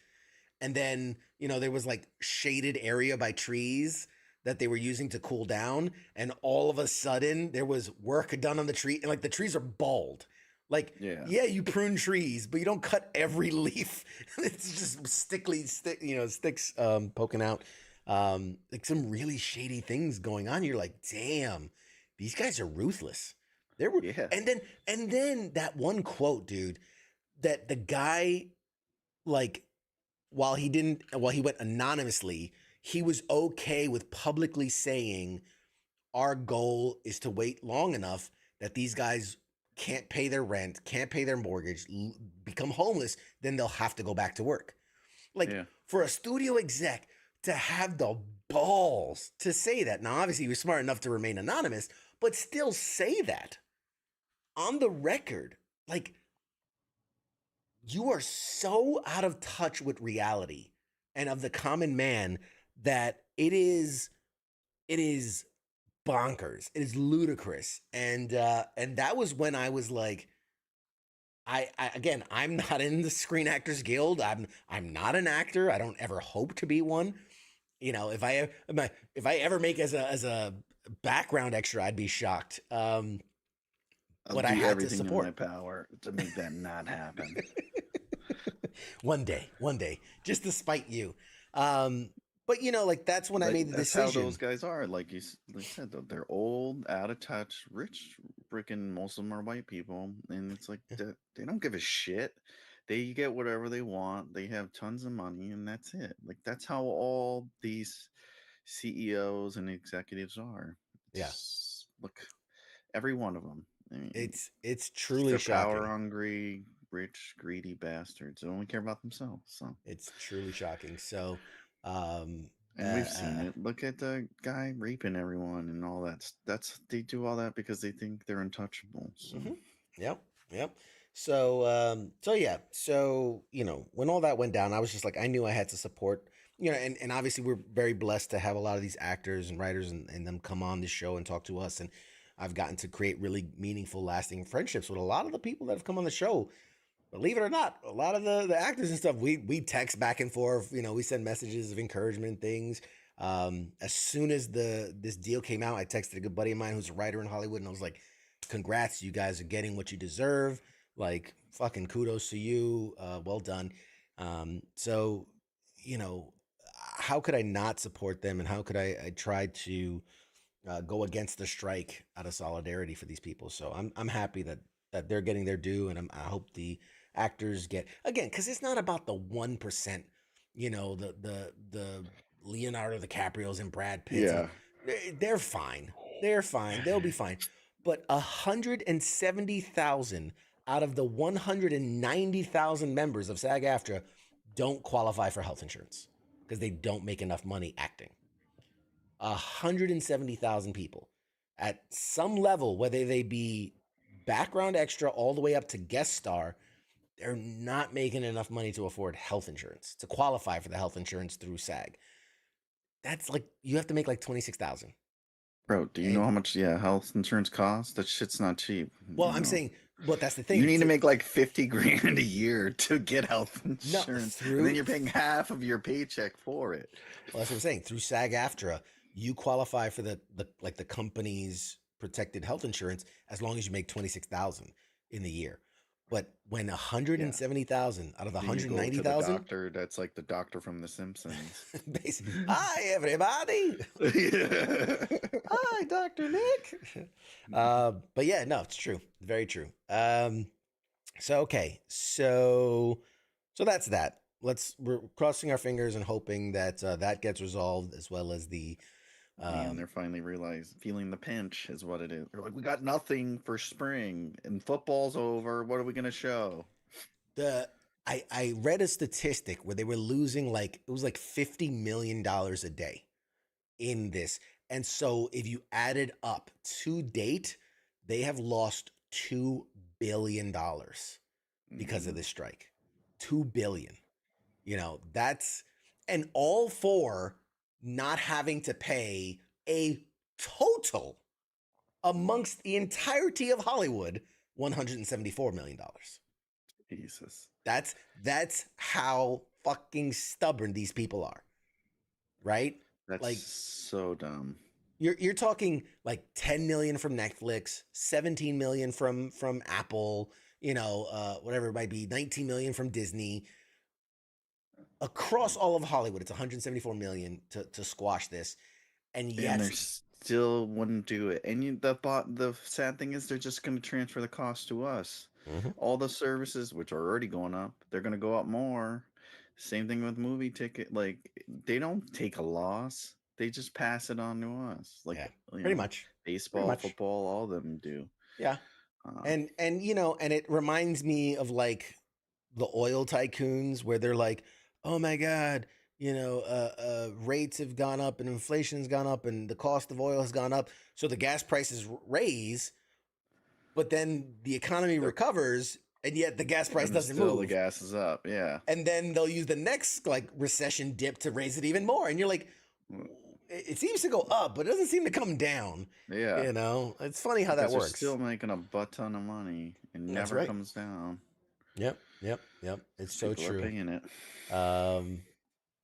And then, there was like shaded area by trees that they were using to cool down. And all of a sudden there was work done on the tree, and like the trees are bald. Like, yeah, you prune trees, but you don't cut every leaf. It's just sticks poking out. Like some really shady things going on. You're like, damn, these guys are ruthless. And then that one quote, dude, that the guy, like, while he went anonymously, he was okay with publicly saying, our goal is to wait long enough that these guys can't pay their rent, can't pay their mortgage, become homeless, then they'll have to go back to work. Like, for a studio exec to have the balls to say that. Now, obviously, he was smart enough to remain anonymous, but still say that on the record. Like, you are so out of touch with reality and of the common man that it is bonkers. It is ludicrous. And that was when I was like, I'm not in the Screen Actors Guild. I'm not an actor. I don't ever hope to be one. If I ever make as a background extra, I'd be shocked. What I had to support in my power to make that not happen. One day, just to spite you. But like, that's when I made the decision. That's how those guys are. Like you said, though, they're old, out of touch, rich. Freaking most of them are white people, and it's like they don't give a shit. They get whatever they want. They have tons of money, and that's it. Like, that's how all these CEOs and executives are. Look, every one of them. I mean, it's truly shocking. Power hungry, rich, greedy bastards. They only care about themselves. So it's truly shocking. So, and we've seen it. Look at the guy raping everyone and all that. They do all that because they think they're untouchable. So. Yep. So, when all that went down, I was just like, I knew I had to support, and obviously we're very blessed to have a lot of these actors and writers and them come on this show and talk to us. And I've gotten to create really meaningful, lasting friendships with a lot of the people that have come on the show. Believe it or not, a lot of the actors and stuff, we text back and forth. We send messages of encouragement, things. As soon as this deal came out, I texted a good buddy of mine who's a writer in Hollywood, and I was like, congrats, you guys are getting what you deserve. Like, fucking kudos to you. Well done. So, how could I not support them, and how could I try to go against the strike out of solidarity for these people? So I'm happy that they're getting their due, and I hope the actors get, again, because it's not about the 1%, the Leonardo DiCaprio's and Brad Pitt. Yeah, they're fine. They'll be fine. But 170,000 out of the 190,000 members of SAG-AFTRA don't qualify for health insurance because they don't make enough money acting. 170,000 people at some level, whether they be background extra all the way up to guest star, they're not making enough money to afford health insurance, to qualify for the health insurance through SAG. That's like, you have to make like 26,000. Bro, do you know how much health insurance costs? That shit's not cheap. Well, I'm saying, but that's the thing. You need to make like 50 grand a year to get health insurance. No, and then you're paying half of your paycheck for it. Well, that's what I'm saying. Through SAG-AFTRA, you qualify for the company's protected health insurance as long as you make 26,000 in the year. But when 170,000 out of the 190,000, doctor, that's like the doctor from The Simpsons. Basically, hi everybody. Hi, Dr. Nick. But yeah, no, it's true. Very true. So that's that. We're crossing our fingers and hoping that that gets resolved, as well as the and they're finally feeling the pinch is what it is. They're like, we got nothing for spring and football's over. What are we going to show? I read a statistic where they were losing it was like $50 million a day in this. And so if you added up to date, they have lost $2 billion because of this strike. $2 billion. And all for not having to pay a total amongst the entirety of Hollywood, $174 million. Jesus. That's how fucking stubborn these people are. Right? That's so dumb. You're talking like 10 million from Netflix, 17 million from Apple, whatever it might be, 19 million from Disney. Across all of Hollywood, it's 174 million to squash this, and yet they still wouldn't do it. And the sad thing is, they're just going to transfer the cost to us. Mm-hmm. All the services, which are already going up, they're going to go up more. Same thing with movie ticket. Like, they don't take a loss; they just pass it on to us. Pretty much. Baseball, football, all of them do. Yeah, and it reminds me of like the oil tycoons, where they're like, oh my God, rates have gone up and inflation's gone up and the cost of oil has gone up. So the gas prices raise, but then the economy recovers, and yet the gas price doesn't move. The gas is up, yeah. And then they'll use the next recession dip to raise it even more. And you're like, it seems to go up, but it doesn't seem to come down. Yeah. It's funny how that works. They're still making a butt ton of money and never comes down. Yep. It's so true. People are paying it.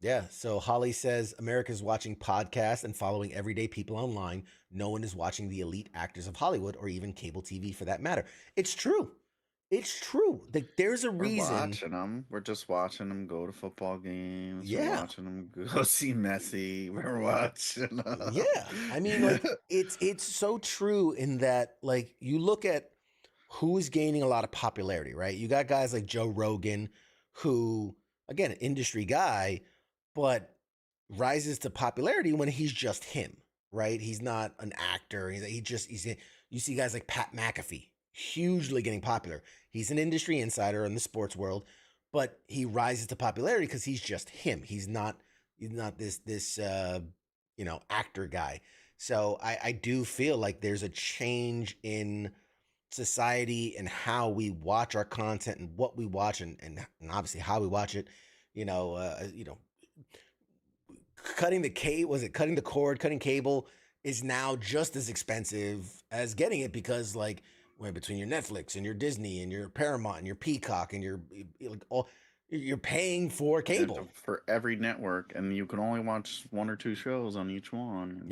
Yeah. So Holly says America's watching podcasts and following everyday people online. No one is watching the elite actors of Hollywood or even cable TV for that matter. It's true. Like, there's a reason. We're watching them. We're just watching them go to football games. Yeah. We're watching them go see Messi. We're watching them. Yeah. I mean, it's so true in that, you look at who is gaining a lot of popularity, right? You got guys like Joe Rogan, who, again, an industry guy, but rises to popularity when he's just him, right? He's not an actor. You see guys like Pat McAfee, hugely getting popular. He's an industry insider in the sports world, but he rises to popularity because he's just him. He's not this actor guy. So I do feel like there's a change in society and how we watch our content and what we watch and obviously how we watch it. Cutting the cord, cutting cable is now just as expensive as getting it, because between your Netflix and your Disney and your Paramount and your Peacock and you're paying for cable for every network, and you can only watch one or two shows on each one.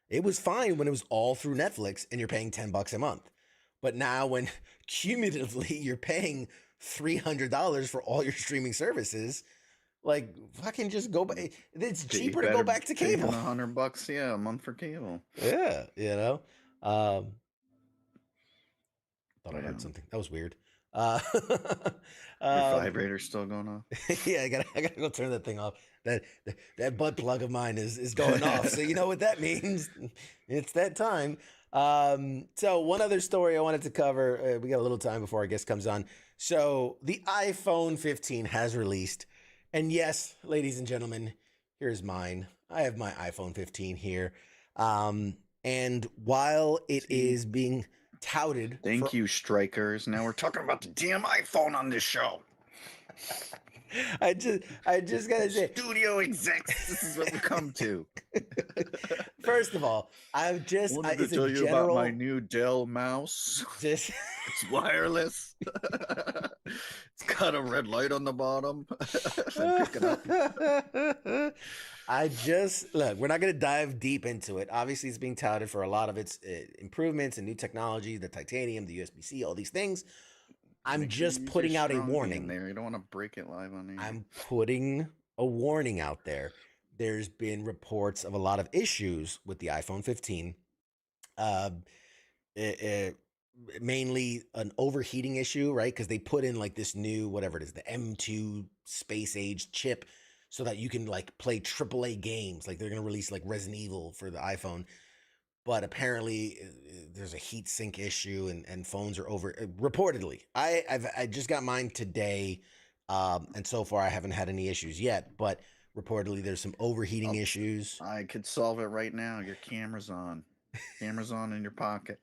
It was fine when it was all through Netflix and you're paying $10 a month. But now when cumulatively you're paying $300 for all your streaming services, fucking just go back. It's cheaper to go back to cable. $100, a month for cable. Yeah, thought I heard something. That was weird. Your vibrator's still going off? Yeah, I gotta go turn that thing off. That butt plug of mine is going off. So you know what that means. It's that time. So one other story I wanted to cover. We got a little time before our guest comes on. So the iPhone 15 has released. And yes, ladies and gentlemen, here's mine. I have my iPhone 15 here. And while it is being... touted. Thank you, strikers. Now we're talking about the damn iPhone on this show. I just gotta say, studio execs. This is what we come to. First of all, wanted to it's tell a you general. about my new Dell mouse. Just It's wireless. It's got a red light on the bottom. Pick it up. I just look. We're not gonna dive deep into it. Obviously, it's being touted for a lot of its improvements and new technology, the titanium, the USB-C, all these things. I'm just putting out a warning. There, you don't want to break it live on air. I'm putting a warning out there. There's been reports of a lot of issues with the iPhone 15. Mainly an overheating issue, right? Because they put in like this new, whatever it is, the M2 space age chip, so that you can like play AAA games. Like they're gonna release like Resident Evil for the iPhone. But apparently there's a heat sink issue and phones are over reportedly. I just got mine today. And so far I haven't had any issues yet, but reportedly there's some overheating issues. I could solve it right now. Your camera's on. Camera's on in your pocket.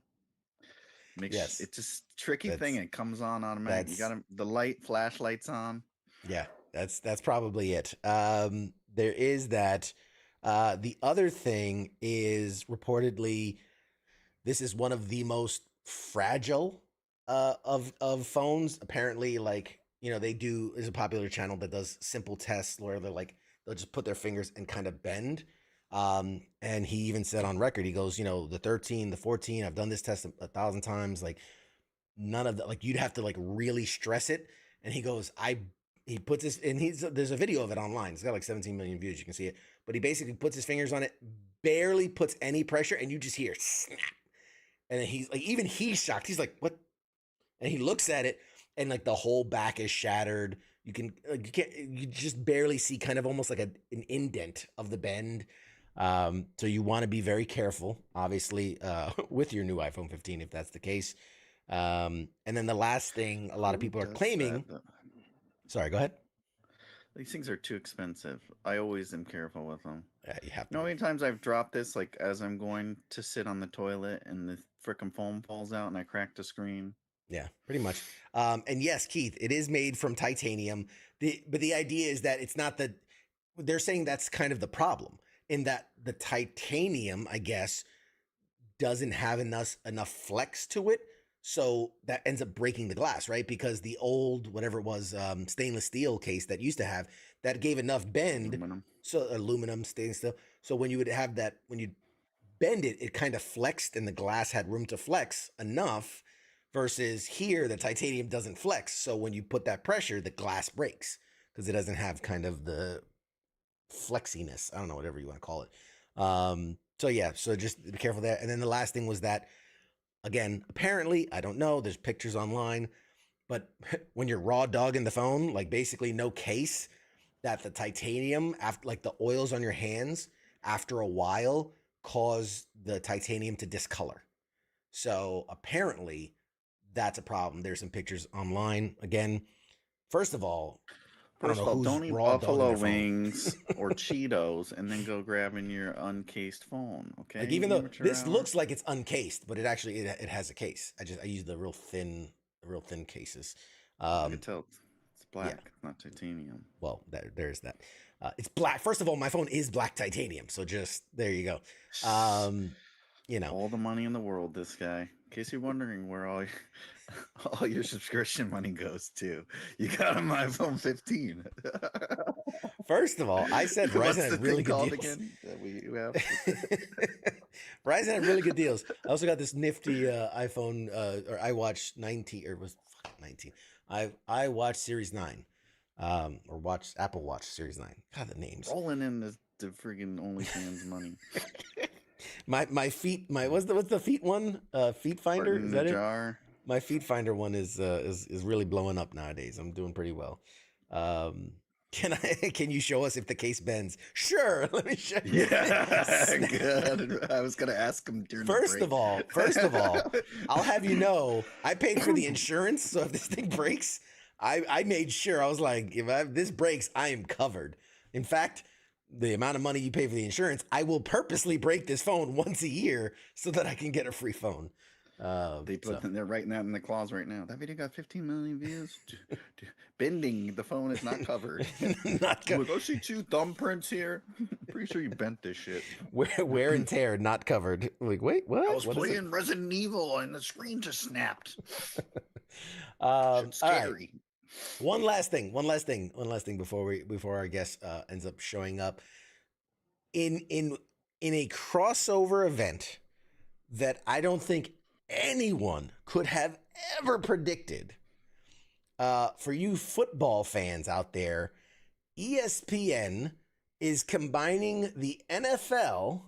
It's just a tricky thing. It comes on automatic. You got the flashlight's on. Yeah, that's probably it. There is that. The other thing is reportedly, this is one of the most fragile of phones. Apparently, like, you know, there's a popular channel that does simple tests where they'll just put their fingers and kind of bend. And he even said on record, he goes, you know, the 13, the 14, I've done this test 1,000 times. Like none of that, like you'd have to like really stress it. And he goes, he puts this, and there's a video of it online. It's got like 17 million views. You can see it, but he basically puts his fingers on it, barely puts any pressure, and you just hear snap. And then he's like, even he's shocked. He's like, what? And he looks at it, and like the whole back is shattered. You just barely see kind of almost like an indent of the bend. So you want to be very careful, obviously, with your new iPhone 15, if that's the case. And then the last thing a lot of people are claiming. Sorry, go ahead. These things are too expensive. I always am careful with them. Yeah, you have to. You know how many times I've dropped this, like as I'm going to sit on the toilet and the frickin' foam falls out and I crack the screen? Yeah, pretty much. And yes, Keith, it is made from titanium. But the idea is that it's not that they're saying that's kind of the problem, in that the titanium, I guess, doesn't have enough flex to it. So that ends up breaking the glass, right? Because the old, whatever it was, stainless steel case that used to have, that gave enough bend. Aluminum, stainless steel. So when you would have that, when you bend it, it kind of flexed and the glass had room to flex enough, versus here, the titanium doesn't flex. So when you put that pressure, the glass breaks because it doesn't have kind of the flexiness. I don't know, whatever you want to call it. So yeah, so just be careful there. And then the last thing was that, again, apparently, I don't know, there's pictures online, but when you're raw dogging the phone, like basically no case, that the titanium, after like the oils on your hands, after a while, cause the titanium to discolor. So apparently that's a problem. There's some pictures online. Again, first of all, don't eat buffalo wings or Cheetos and then go grabbing your uncased phone. Okay. Like, even though this looks like it's uncased, but it actually it has a case. I use the real thin cases. I can tell it's black, not titanium. Well, there's that. It's black. First of all, my phone is black titanium, so just there you go. You know, all the money in the world, this guy. In case you're wondering where all your subscription money goes to, you got an iPhone 15. First of all, I said Verizon had really good deals. Again that we have? Verizon had really good deals. I also got this nifty iPhone or iWatch 19, or was 19. iWatch Series 9, or Apple Watch Series 9. God, the names. Rolling in the freaking OnlyFans money. My feet, what's the feet one? Feet Finder, is that it? Jar. My Feet Finder one is really blowing up nowadays. I'm doing pretty well. Can you show us if the case bends? Sure, let me show you. Yeah, good. I was gonna ask him during First the break. First of all, I'll have you know, I paid for the insurance, so if this thing breaks, I made sure. I was like, if this breaks, I am covered. In fact, the amount of money you pay for the insurance, I will purposely break this phone once a year so that I can get a free phone. They're writing that in the clause right now. That video got 15 million views. Bending the phone is not covered. Not covered. I see 2 thumbprints here. Pretty sure you bent this shit. Wear and tear not covered. Like, wait, what? I was playing Resident Evil and the screen just snapped. Scary. All right. One last thing before our guest ends up showing up in a crossover event that I don't think anyone could have ever predicted. For you football fans out there, ESPN is combining the NFL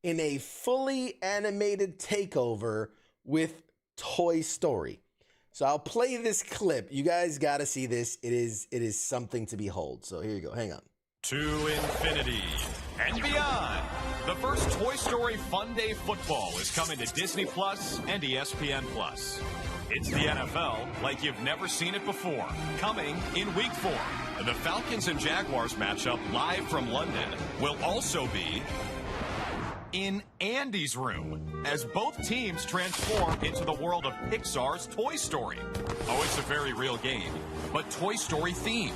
in a fully animated takeover with Toy Story. So I'll play this clip. You guys got to see this. It is something to behold. So here you go. Hang on. To infinity and beyond. The first Toy Story Fun Day Football is coming to Disney Plus and ESPN Plus. It's the NFL like you've never seen it before. Coming in Week 4. The Falcons and Jaguars matchup live from London will also be in Andy's room as both teams transform into the world of Pixar's Toy Story. Oh, it's a very real game, but Toy Story themed.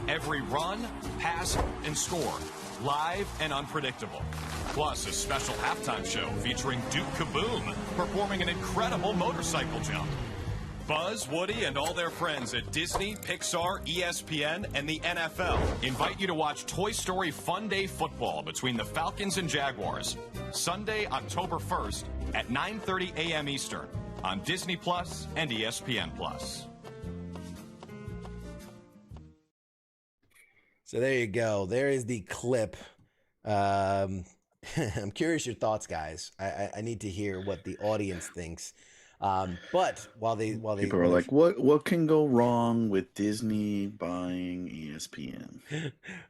Every run, pass, and score, live and unpredictable. Plus a special halftime show featuring Duke Kaboom performing an incredible motorcycle jump. Buzz, Woody, and all their friends at Disney, Pixar, ESPN, and the NFL invite you to watch Toy Story Fun Day Football between the Falcons and Jaguars, Sunday, October 1st at 9:30 a.m. Eastern on Disney Plus and ESPN Plus. So there you go. There is the clip. I'm curious your thoughts, guys. I need to hear what the audience thinks. But while people are like, what can go wrong with Disney buying ESPN?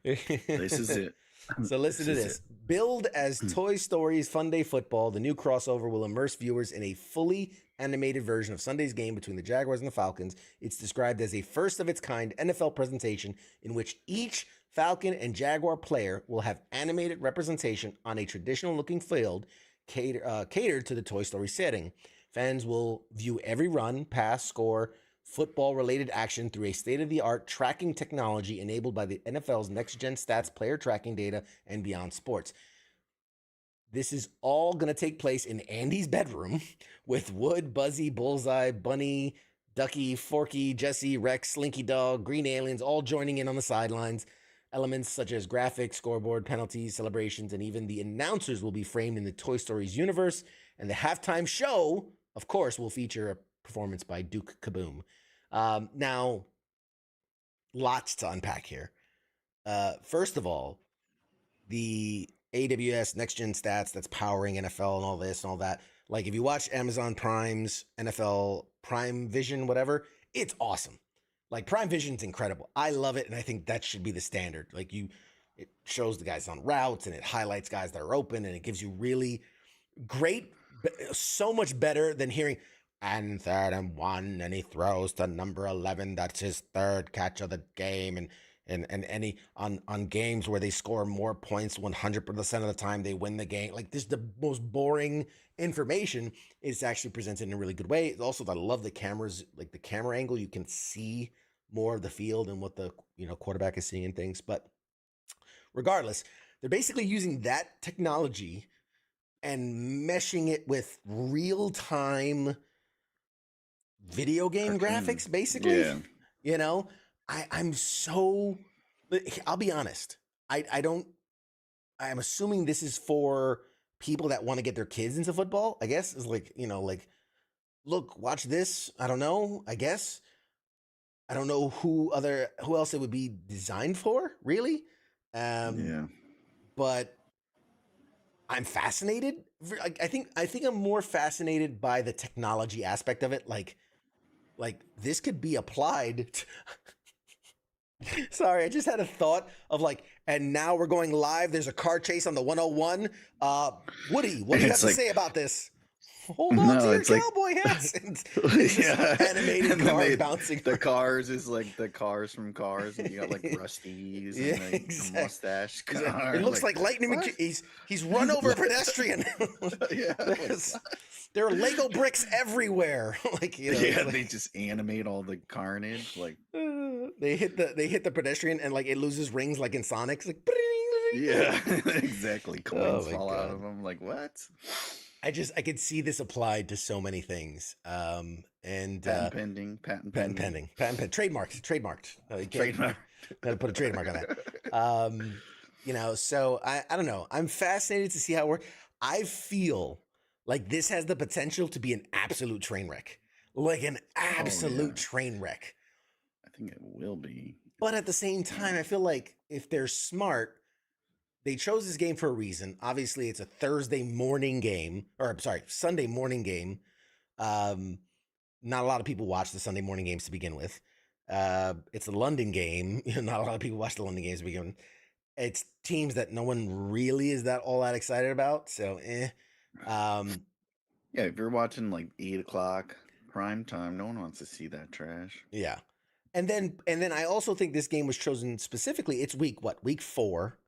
This is it. So listen to this. Billed as Toy Story's Fun Day Football, the new crossover will immerse viewers in a fully animated version of Sunday's game between the Jaguars and the Falcons. It's described as a first-of-its-kind NFL presentation in which each Falcon and Jaguar player will have animated representation on a traditional-looking field catered to the Toy Story setting. Fans will view every run, pass, score, football-related action through a state-of-the-art tracking technology enabled by the NFL's next-gen stats, player tracking data, and Beyond Sports. This is all going to take place in Andy's bedroom with Wood, Buzzy, Bullseye, Bunny, Ducky, Forky, Jesse, Rex, Slinky Dog, Green Aliens, all joining in on the sidelines. Elements such as graphics, scoreboard, penalties, celebrations, and even the announcers will be framed in the Toy Story's universe. And the halftime show, of course, will feature a performance by Duke Kaboom. Now, lots to unpack here. First of all, the AWS Next Gen Stats that's powering NFL and all this and all that. Like, if you watch Amazon Prime's NFL Prime Vision, whatever, it's awesome. Like, Prime Vision's incredible. I love it, and I think that should be the standard. Like, it shows the guys on routes, and it highlights guys that are open, and it gives you really great, so much better than hearing, and 3rd and 1, and he throws to number 11. That's his 3rd catch of the game, and any on games where they score more points 100% of the time they win the game. Like, this is the most boring information. It's actually presented in a really good way. Also, I love the cameras, like the camera angle. You can see more of the field and what the quarterback is seeing and things. But regardless, they're basically using that technology and meshing it with real-time video game graphics, basically. Yeah. I'll be honest. I'm assuming this is for people that want to get their kids into football, I guess. Is like, look, watch this. I don't know, I guess. I don't know who else it would be designed for, really. But I'm fascinated. I think I'm more fascinated by the technology aspect of it. Like this could be applied to Sorry, I just had a thought of like, and now we're going live. There's a car chase on the 101. Woody, what do you have to say about this? Hold on to your it's like cowboy hats. And it's just animated and then car bouncing. The cars is like the cars from Cars, and you got like Rusty's and the exactly. mustache He's car. like, it looks like Lightning McQueen. He's run over a pedestrian. Yeah, there are Lego bricks everywhere. Like, you know, yeah, like, they just animate all the carnage. Like they hit the pedestrian and like it loses rings like in Sonic. It's like, yeah, exactly. Coins my fall out God. of them. Like what? I could see this applied to so many things. And Patent pending. trademarked. Trademark. Got to put a trademark on that. You know, so I don't know. I'm fascinated to see how it works. I feel like this has the potential to be an absolute train wreck, like an absolute train wreck. I think it will be. But at the same time, I feel like if they're smart, they chose this game for a reason. Obviously, it's a Thursday morning game, or I'm sorry, Sunday morning game. Not a lot of people watch the Sunday morning games to begin with. It's a London game. Not a lot of people watch the London games to begin with. It's teams that no one really is all that excited about. So, yeah, if you're watching like 8:00 prime time, no one wants to see that trash. Yeah, and then I also think this game was chosen specifically. It's week 4,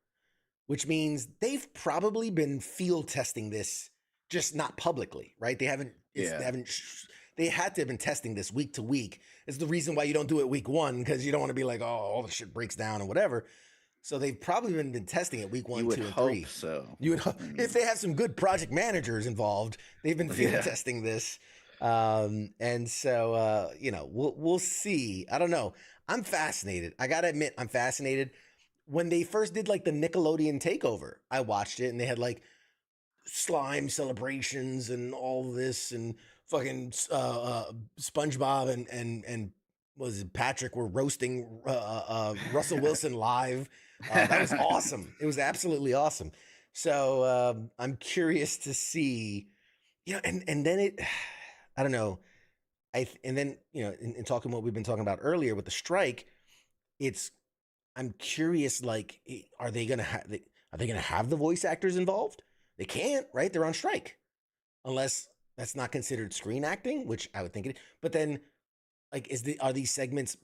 which means they've probably been field testing this, just not publicly, right? They haven't. They had to have been testing this week to week. It's the reason why you don't do it week 1, because you don't want to be like, oh, all the shit breaks down and whatever. So they've probably been testing it week 1, 2, and 3. So you would hope if they have some good project managers involved, they've been field testing this. And so you know, we'll see. I don't know. I'm fascinated. I gotta admit, I'm fascinated. When they first did like the Nickelodeon takeover, I watched it and they had like slime celebrations and all this and fucking SpongeBob and was it Patrick were roasting Russell Wilson live. That was awesome. It was absolutely awesome. So I'm curious to see, you know, and then it, I don't know. And then, you know, in talking what we've been talking about earlier with the strike, I'm curious, like, are they going to have the voice actors involved? They can't, right? They're on strike. Unless that's not considered screen acting, which I would think it is. But then, like, are these segments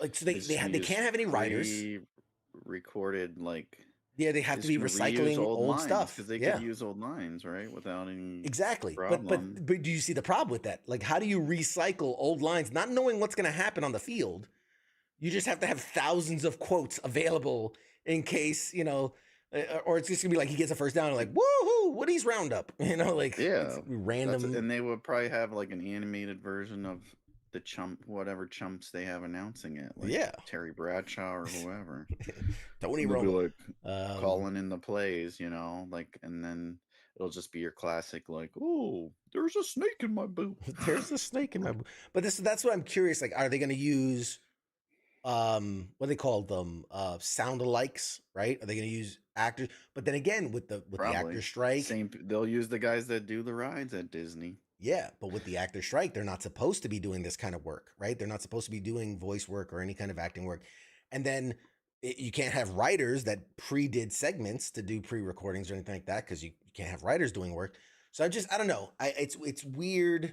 like, so they can't have any writers. Recorded, like, yeah, they have to be recycling old stuff because they could use old lines, right, without any problem. But do you see the problem with that? Like, how do you recycle old lines, not knowing what's going to happen on the field? You just have to have thousands of quotes available in case, you know, or it's just gonna be like he gets a first down and like, woohoo, Woody's roundup, you know, like random. And they would probably have like an animated version of the whatever chumps they have announcing it, like Terry Bradshaw or whoever. Tony Romo, like calling in the plays, you know, like, and then it'll just be your classic, like, oh, there's a snake in my boot. There's a snake in my boot. But that's what I'm curious. Like, are they going to use what they call them, sound alikes, right? Are they going to use actors? But then again, with the actor strike, they'll use the guys that do the rides at Disney. Yeah, but with the actor strike, they're not supposed to be doing this kind of work, right? They're not supposed to be doing voice work or any kind of acting work. And then you can't have writers that did segments to do pre-recordings or anything like that, because you can't have writers doing work. So I don't know. It's weird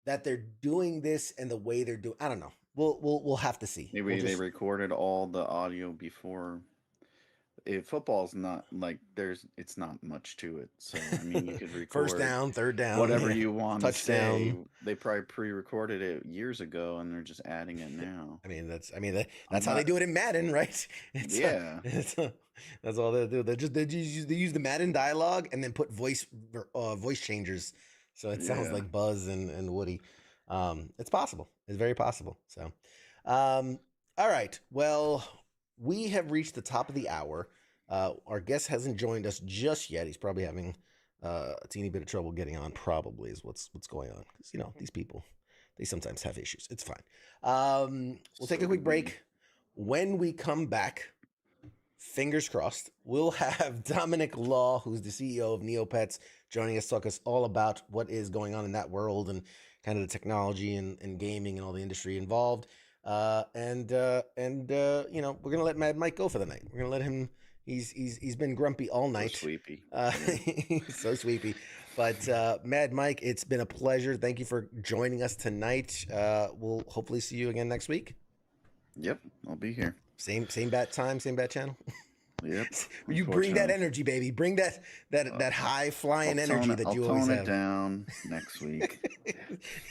that they're doing this and the way they're doing. I don't know. We'll have to see. Maybe they recorded all the audio before. Football's not like it's not much to it. So I mean, you could record first down, third down, whatever you want. Touchdown. To say. They probably pre-recorded it years ago, and they're just adding it now. That's how they do it in Madden, right? That's all they do. They use the Madden dialogue and then put voice changers, so it sounds like Buzz and Woody. It's possible. It's very possible. So, all right. Well, we have reached the top of the hour. Our guest hasn't joined us just yet. He's probably having a teeny bit of trouble getting on, probably is what's going on. Because, you know, these people, they sometimes have issues. It's fine. We'll take a quick break. When we come back, fingers crossed, we'll have Dominic Law, who's the CEO of Neopets, joining us, talk us all about what is going on in that world and kind of the technology and gaming and all the industry involved. You know, we're going to let Mad Mike go for the night. We're going to let him, He's been grumpy all night. So sleepy. So sleepy. But Mad Mike, it's been a pleasure. Thank you for joining us tonight. We'll hopefully see you again next week. Yep, I'll be here. Same bat time, same bat channel. Yep. You bring that energy, baby. Bring that high flying energy that you always have. I'll tone it down next week.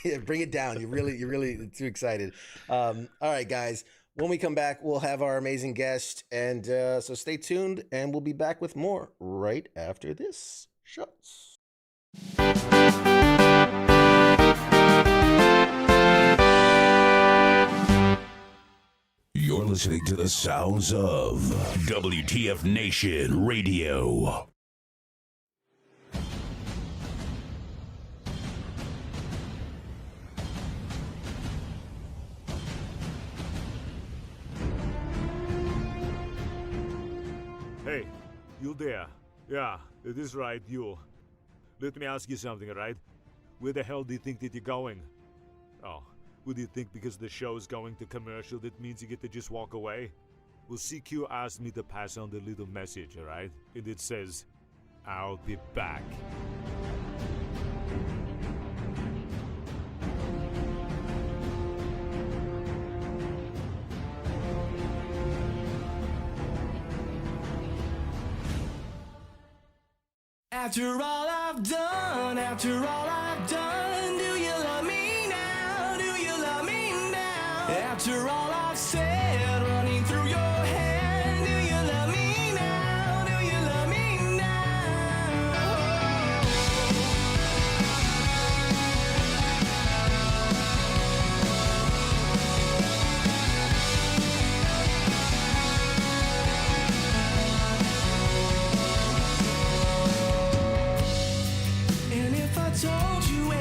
Yeah, bring it down. You're really too excited. All right, guys. When we come back, we'll have our amazing guest, and so stay tuned, and we'll be back with more right after this. Shots. You're listening to the sounds of WTF Nation Radio. Hey, you there? Yeah, it is right, you. Let me ask you something, alright? Where the hell do you think that you're going? Oh, would you think because the show is going to commercial that means you get to just walk away? Well, CQ asked me to pass on the little message, alright? And it says, I'll be back. After all I've done, do you love me now? Do you love me now? After all I've said, running through your head, do you love me now? Do you love me told you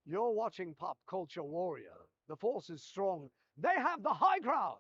You're watching Pop Culture Warrior. The force is strong. They have the high ground.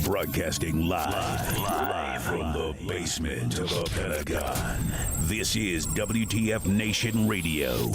Broadcasting live from the basement of the Pentagon. This is WTF Nation Radio.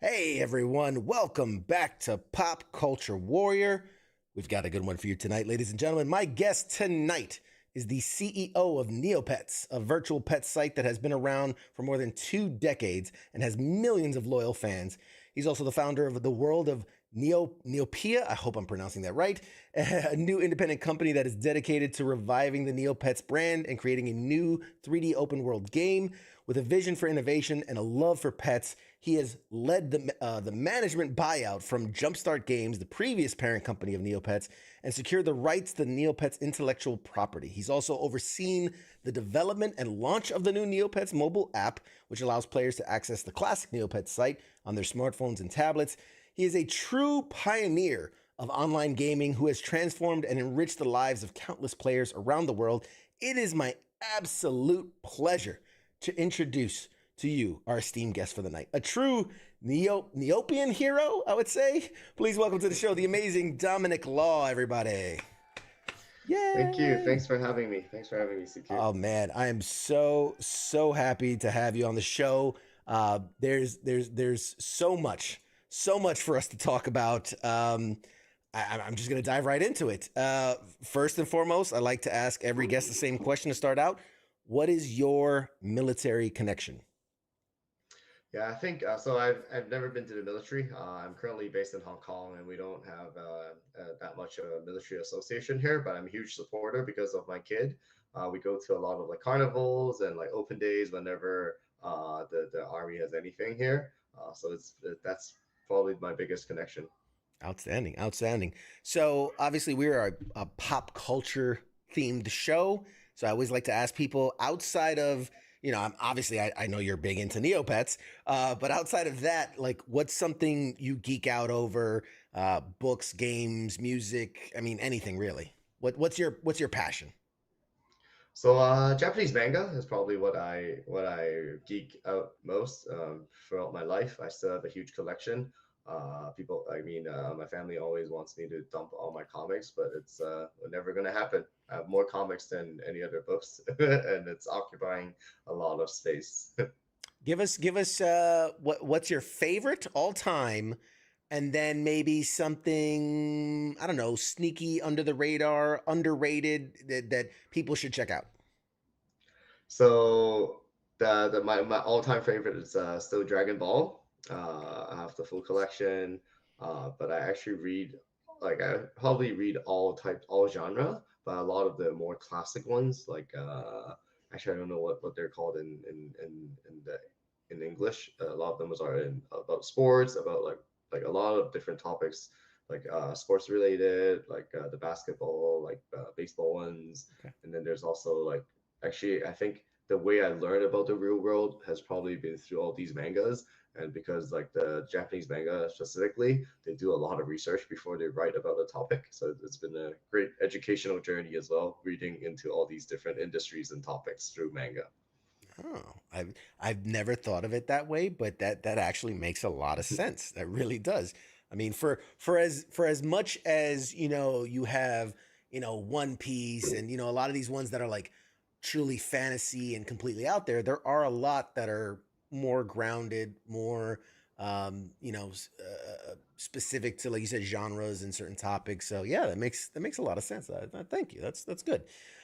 Hey everyone, welcome back to Pop Culture Warrior. We've got a good one for you tonight, ladies and gentlemen. My guest tonight is the CEO of Neopets, a virtual pet site that has been around for more than 2 decades and has millions of loyal fans. He's also the founder of the World of Neopets, I hope I'm pronouncing that right, a new independent company that is dedicated to reviving the Neopets brand and creating a new 3D open world game. With a vision for innovation and a love for pets, he has led the management buyout from Jumpstart Games, the previous parent company of Neopets, and secured the rights to the Neopets intellectual property. He's also overseen the development and launch of the new Neopets mobile app, which allows players to access the classic Neopets site on their smartphones and tablets. He is a true pioneer of online gaming who has transformed and enriched the lives of countless players around the world. It is my absolute pleasure to introduce to you our esteemed guest for the night, a true Neopian hero, I would say. Please welcome to the show the amazing Dominic Law, everybody. Yay! Thank you. Thanks for having me. CQ. Oh man, I am so happy to have you on the show. There's so much for us to talk about. I'm just going to dive right into it. First and foremost, I like to ask every guest the same question to start out. What is your military connection? Yeah, I think so. I've never been to the military. I'm currently based in Hong Kong, and we don't have that much of a military association here. But I'm a huge supporter because of my kid. We go to a lot of like carnivals and like open days whenever the army has anything here. So that's probably my biggest connection. Outstanding. So obviously we are a pop culture themed show. So I always like to ask people outside of, I know you're big into Neopets, but outside of that, like what's something you geek out over, books, games, music, anything really. What's your passion? So Japanese manga is probably what I geek out most throughout my life. I still have a huge collection. My family always wants me to dump all my comics, but it's never going to happen. I have more comics than any other books, and it's occupying a lot of space. Give us what's your favorite all time, and then maybe something, I don't know, sneaky, under the radar, underrated that people should check out. So my all-time favorite is still Dragon Ball. I have the full collection, but I actually I probably read all genre, but a lot of the more classic ones, actually I don't know what they're called in English. A lot of them are about sports, about like a lot of different topics, like sports related, like the basketball, like baseball ones, okay. And then there's also I think the way I learned about the real world has probably been through all these mangas. And because the Japanese manga specifically, they do a lot of research before they write about a topic. So it's been a great educational journey as well, reading into all these different industries and topics through manga. Oh, I've never thought of it that way, but that actually makes a lot of sense. That really does. I mean, for as much as you have One Piece and a lot of these ones that are like truly fantasy and completely out there, there are a lot that are more grounded, more specific to, like you said, genres and certain topics. So yeah, that makes a lot of sense. Thank you. That's good.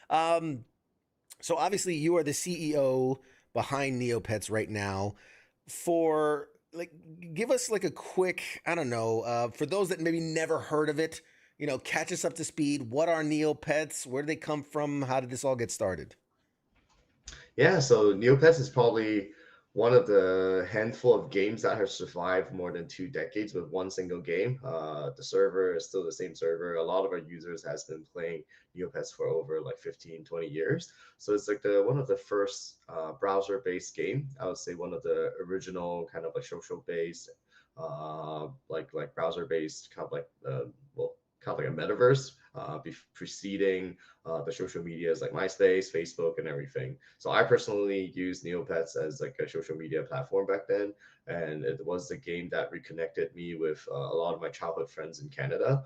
Um, so obviously you are the CEO behind Neopets right now. For like, give us like a quick, I don't know, for those that maybe never heard of it, catch us up to speed. What are Neopets? Where do they come from? How did this all get started? Yeah, so Neopets is probably one of the handful of games that have survived more than 2 decades with one single game. The server is still the same server. A lot of our users has been playing Neopets for over like 15, 20 years. So it's like the one of the first browser-based game. I would say one of the original kind of like social-based, like browser-based kind of like well, kind of like a metaverse. Preceding the social medias like MySpace, Facebook, and everything. So I personally used Neopets as like a social media platform back then, and it was the game that reconnected me with a lot of my childhood friends in Canada.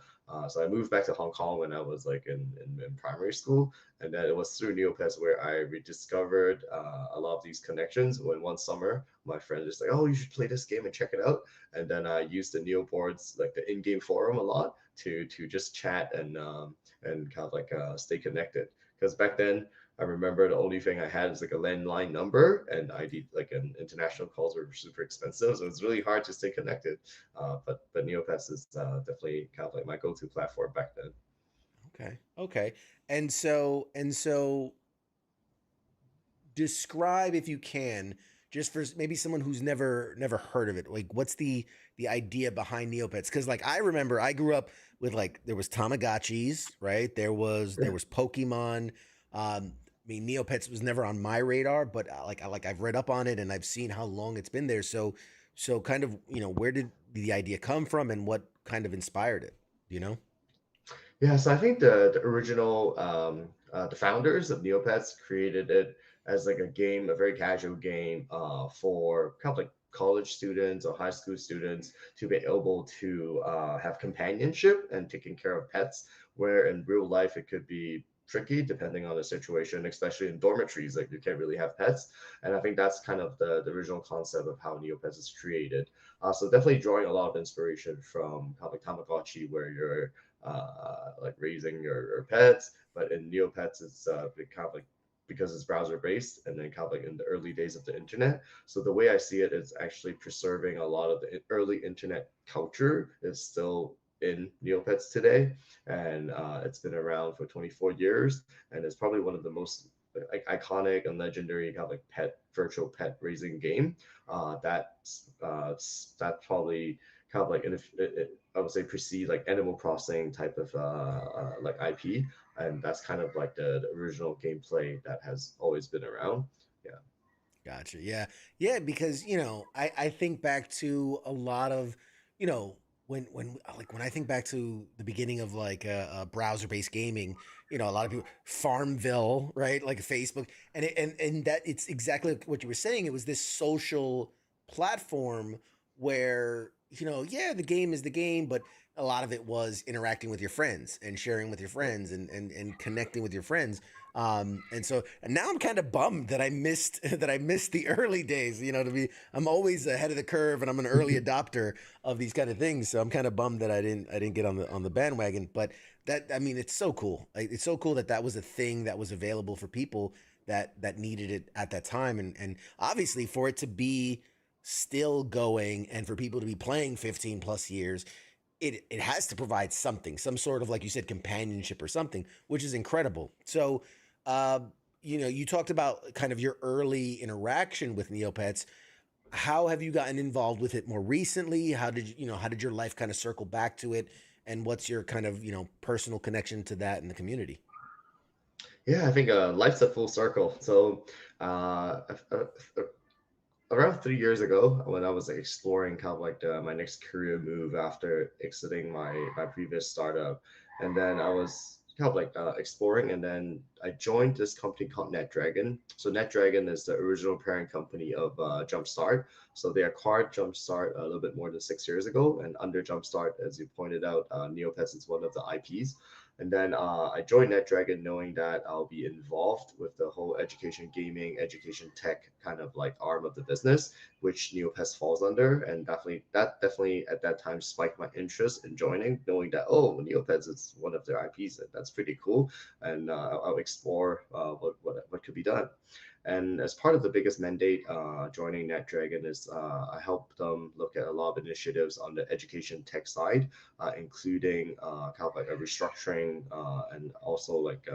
So I moved back to Hong Kong when I was like in primary school, and then it was through Neopets where I rediscovered a lot of these connections. When one summer my friend just like, "Oh, you should play this game and check it out," and then I used the Neo boards, like the in-game forum, a lot to just chat and kind of like stay connected. Because back then, I remember the only thing I had was like a landline number, and ID like an international calls were super expensive, so it's really hard to stay connected. But Neopets is definitely kind of like my go-to platform back then. Okay. Okay. And so describe, if you can, just for maybe someone who's never heard of it, like what's the idea behind Neopets? Because like I remember I grew up with, like, there was Tamagotchis, right? There was Pokemon. I mean, Neopets was never on my radar, but like I've read up on it and I've seen how long it's been there. So kind of, where did the idea come from and what kind of inspired it? Do you know? Yeah, so I think the original the founders of Neopets created it as like a game, a very casual game for kind of like college students or high school students to be able to have companionship and taking care of pets, where in real life it could be tricky depending on the situation, especially in dormitories, like you can't really have pets. And I think that's kind of the original concept of how Neopets is created. So definitely drawing a lot of inspiration from kind of like Tamagotchi, where you're like raising your pets. But in Neopets, it's kind of like, because it's browser based and then kind of like in the early days of the internet. So the way I see it is actually preserving a lot of the early internet culture is still in Neopets today, and it's been around for 24 years, and it's probably one of the most like iconic and legendary kind of like virtual pet raising game. That probably kind of like I would say precede like Animal Crossing type of like IP, and that's kind of like the original gameplay that has always been around. Yeah. Gotcha. Yeah. Yeah. Because, I think back to a lot of, when I think back to the beginning of like browser based gaming, a lot of people, Farmville, right? Like Facebook. And that it's exactly what you were saying. It was this social platform where, yeah, the game is the game, but a lot of it was interacting with your friends and sharing with your friends and connecting with your friends. And now I'm kind of bummed that I missed that I missed the early days. I'm always ahead of the curve, and I'm an early adopter of these kind of things. So I'm kind of bummed that I didn't get on the bandwagon. But I mean, it's so cool. Like, it's so cool that that was a thing that was available for people that needed it at that time, and obviously for it to be still going and for people to be playing 15 plus years, it has to provide something, some sort of, like you said, companionship or something, which is incredible. So, uh, you talked about kind of your early interaction with Neopets. How have you gotten involved with it more recently? How did your life kind of circle back to it? And what's your kind of, personal connection to that in the community? Yeah, I think life's a full circle. So around 3 years ago, when I was like, exploring kind of like my next career move after exiting my previous startup, and then I was kind of like exploring, and then I joined this company called NetDragon. So NetDragon is the original parent company of Jumpstart. So they acquired Jumpstart a little bit more than 6 years ago, and under Jumpstart, as you pointed out, Neopets is one of the IPs. And then I joined NetDragon knowing that I'll be involved with the whole education gaming, education tech kind of like arm of the business, which Neopets falls under. And definitely at that time spiked my interest in joining, knowing that, oh, Neopets is one of their IPs. That's pretty cool. And I'll explore what could be done. And as part of the biggest mandate, joining NetDragon is I help them look at a lot of initiatives on the education tech side, including kind of like a restructuring and also like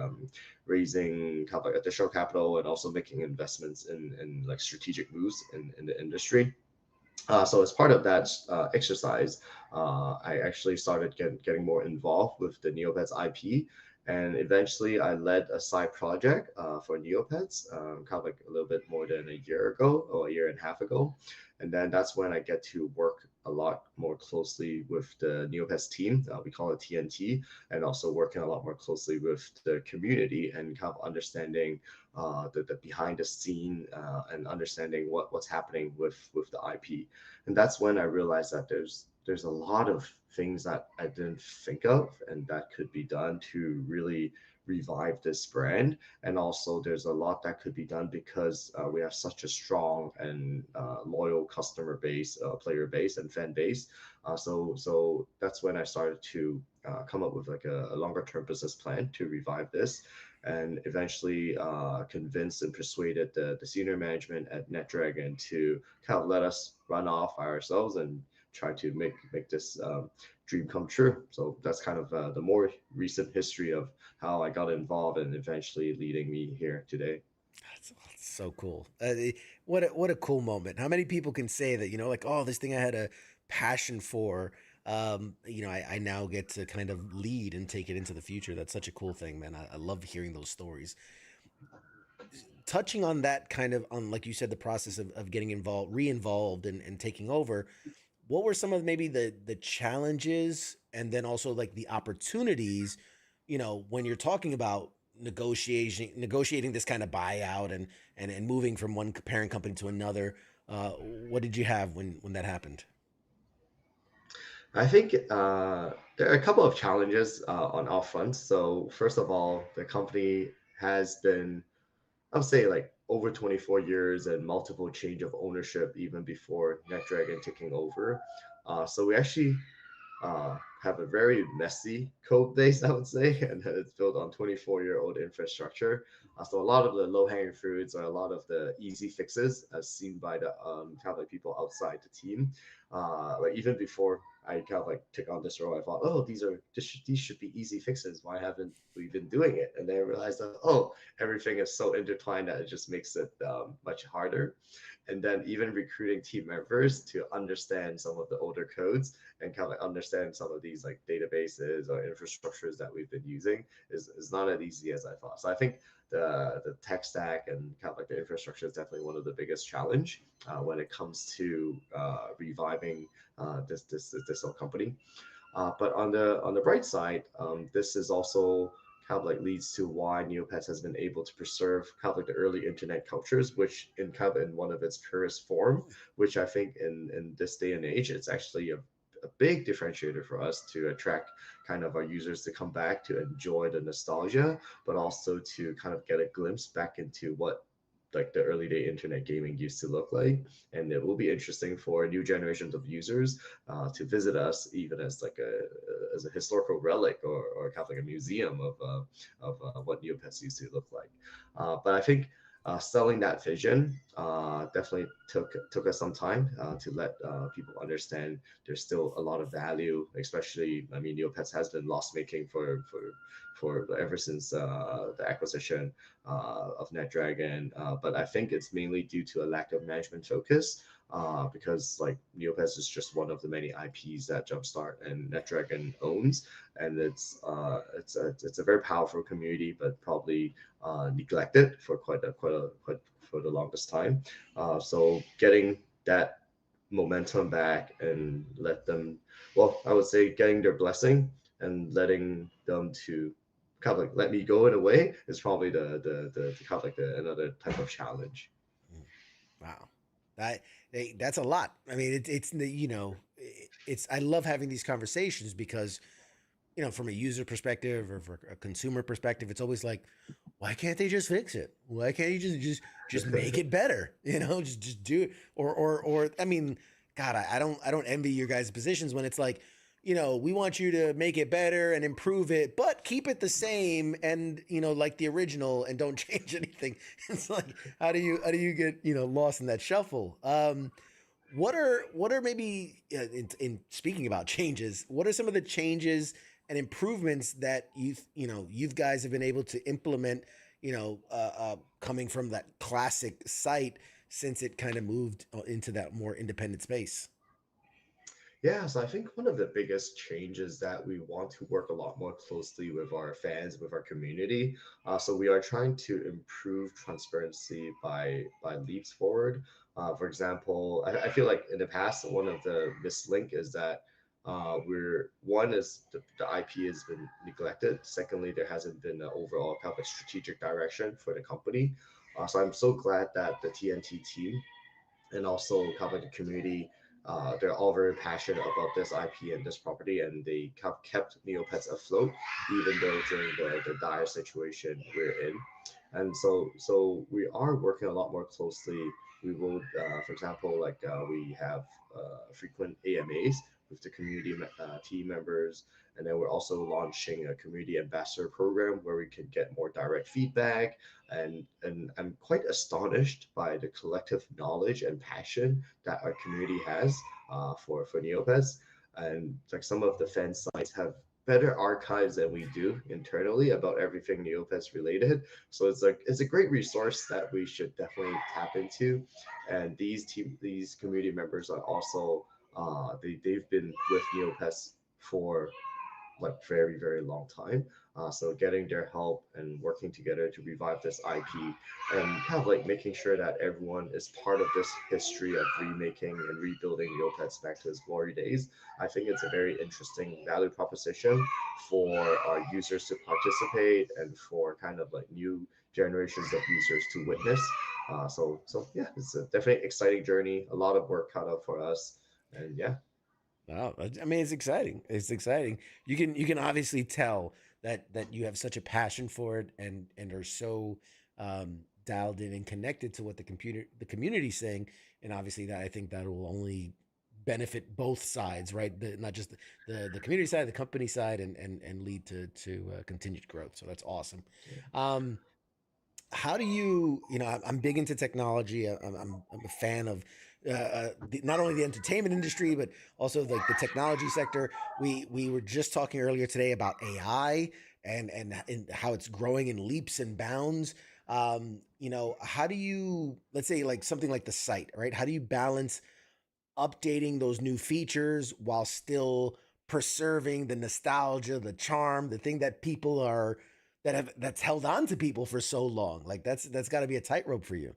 raising kind of like additional capital and also making investments in like strategic moves in the industry. So as part of that exercise, I actually started getting more involved with the Neopets IP, and eventually I led a side project for Neopets, kind of like a little bit more than a year ago or a year and a half ago, and then that's when I get to work a lot more closely with the Neopets team. We call it TNT, and also working a lot more closely with the community and kind of understanding the behind the scene and understanding what's happening with the IP. And that's when I realized that there's a lot of things that I didn't think of and that could be done to really revive this brand. And also there's a lot that could be done because we have such a strong and loyal customer base, player base, and fan base. So that's when I started to come up with like a longer term business plan to revive this, and eventually convinced and persuaded the senior management at NetDragon to kind of let us run off by ourselves and try to make this dream come true. So that's kind of the more recent history of how I got involved and eventually leading me here today. That's so cool. What a cool moment. How many people can say that, like, oh, this thing I had a passion for, I now get to kind of lead and take it into the future. That's such a cool thing, man. I love hearing those stories. Touching on that kind of on, like you said, the process of getting involved, re-involved and taking over, what were some of maybe the challenges and then also like the opportunities, when you're talking about negotiating this kind of buyout and moving from one parent company to another? What did you have when that happened? I think there are a couple of challenges on all fronts. So first of all, the company has been, I would say, like over 24 years and multiple change of ownership even before NetDragon taking over. So we actually have a very messy code base, I would say, and that it's built on 24-year-old infrastructure. So a lot of the low-hanging fruits are a lot of the easy fixes, as seen by the kind of like people outside the team. Like even before I kind of like took on this role, I thought, oh, these should be easy fixes. Why haven't we been doing it? And then I realized that, oh, everything is so intertwined that it just makes it much harder. And then even recruiting team members to understand some of the older codes and kind of like understand some of these like databases or infrastructures that we've been using is not as easy as I thought. So I think the tech stack and kind of like the infrastructure is definitely one of the biggest challenge when it comes to reviving this whole company. But on the bright side, this is also kind of like leads to why Neopets has been able to preserve kind of like the early internet cultures, which in kind of in one of its purest form, which I think in this day and age, it's actually a big differentiator for us to attract kind of our users to come back to enjoy the nostalgia, but also to kind of get a glimpse back into what like the early day internet gaming used to look like. And it will be interesting for new generations of users to visit us even as like as a historical relic or kind of like a museum of what Neopets used to look like. But I think selling that vision definitely took us some time to let people understand there's still a lot of value, especially, I mean, Neopets has been loss making for ever since the acquisition of NetDragon, but I think it's mainly due to a lack of management focus. Because like Neopets is just one of the many IPs that Jumpstart and NetDragon owns, and it's a very powerful community, but probably neglected for quite for the longest time. So getting that momentum back and let them, well, I would say getting their blessing and letting them to kind of like let me go in a way is probably the kind of like another type of challenge. Wow, that that's a lot. I mean, it's it's I love having these conversations because from a user perspective or for a consumer perspective, it's always like, why can't they just fix it? Why can't you just make it better? Just do it. Or I mean, God, I don't envy your guys' positions when it's like, we want you to make it better and improve it, but keep it the same and like the original and don't change anything. It's like, how do you get lost in that shuffle? What are maybe in speaking about changes? What are some of the changes and improvements that you guys have been able to implement? Coming from that classic site since it kind of moved into that more independent space. Yeah, so I think one of the biggest changes that we want to work a lot more closely with our fans, with our community. So we are trying to improve transparency by leaps forward. For example, I feel like in the past, one of the mislink is that we're one is the IP has been neglected. Secondly, there hasn't been an overall kind of a strategic direction for the company. So I'm so glad that the TNT team and also kind of like the community. They're all very passionate about this IP and this property, and they have kept Neopets afloat, even though during the dire situation we're in. And so we are working a lot more closely. We will, for example, like we have frequent AMAs with the community team members, and then we're also launching a community ambassador program where we can get more direct feedback and I'm quite astonished by the collective knowledge and passion that our community has for Neopets. And like some of the fan sites have better archives than we do internally about everything Neopets related. So it's a great resource that we should definitely tap into. And these community members are also they've been with Neopets for like very long time. So getting their help and working together to revive this IP and kind of like making sure that everyone is part of this history of remaking and rebuilding Neopets back to its glory days. I think it's a very interesting value proposition for our users to participate and for kind of like new generations of users to witness. So yeah, it's a definitely exciting journey. A lot of work cut out for us, and yeah. Wow, I mean, it's exciting. It's exciting. You can obviously tell that you have such a passion for it and are so dialed in and connected to what the community's saying, and obviously that I think that will only benefit both sides, right? Not just the community side, the company side, and lead to continued growth. So that's awesome. Um, how do I'm big into technology. I'm a fan of not only the entertainment industry but also like the technology sector. We were just talking earlier today about AI and how it's growing in leaps and bounds. How do you, let's say, like something like the site, right? How do you balance updating those new features while still preserving the nostalgia, the charm, the thing that people are that's held on to people for so long? Like that's got to be a tightrope for you.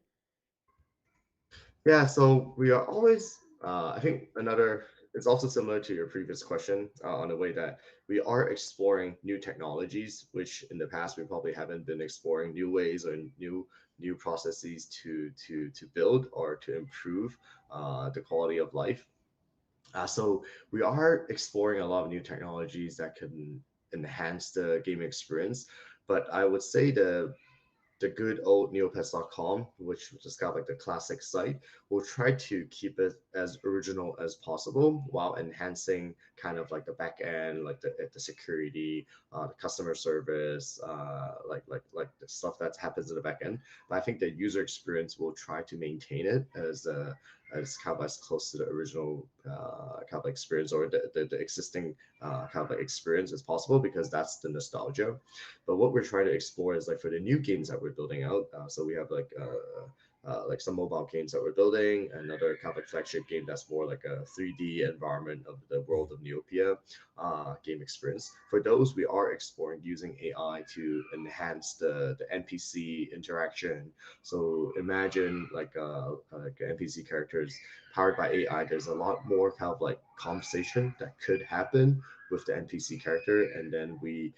Yeah, so we are always, I think it's also similar to your previous question on the way that we are exploring new technologies, which in the past we probably haven't been exploring new ways or new processes to build or to improve the quality of life. So we are exploring a lot of new technologies that can enhance the gaming experience. But I would say the good old neopets.com, which just got like the classic site, will try to keep it as original as possible while enhancing kind of like the back end, like the security, the customer service, like the stuff that happens in the back end. But I think the user experience will try to maintain it as kind of as close to the original kind of experience or the existing kind of like experience as possible because that's the nostalgia. But what we're trying to explore is like for the new games that we're building out. So we have like some mobile games that we're building, another kind of like flagship game that's more like a 3D environment of the world of Neopia game experience. For those, we are exploring using AI to enhance the NPC interaction. So imagine like NPC characters powered by AI. There's a lot more kind of like conversation that could happen with the NPC character, and then we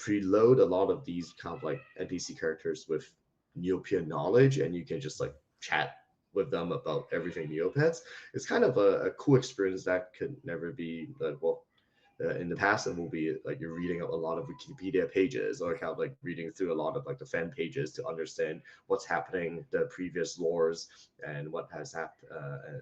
preload a lot of these kind of like NPC characters with Neopian knowledge, and you can just like chat with them about everything Neopets. It's kind of a cool experience that could never be in the past. It will be like you're reading a lot of Wikipedia pages, or kind of like reading through a lot of like the fan pages to understand what's happening, the previous lores, and what has happened,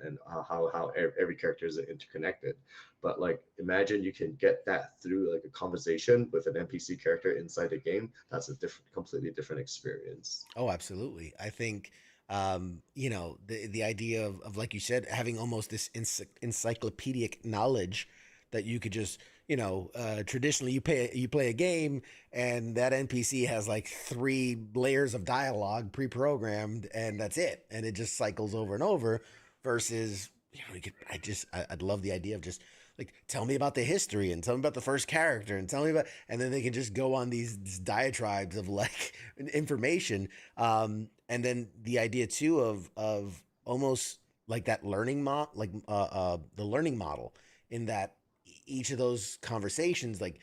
and how every character is interconnected. But like, imagine you can get that through like a conversation with an NPC character inside the game. That's a completely different experience. Oh, absolutely. I think the idea of like you said, having almost this encyclopedic knowledge that you could just traditionally you play a game and that NPC has like 3 layers of dialogue pre-programmed and that's it, and it just cycles over and over. Versus I'd love the idea of just like, tell me about the history and tell me about the first character and tell me about, and then they can just go on these diatribes of like information. And then the idea too of almost like that the learning model, in that each of those conversations, like,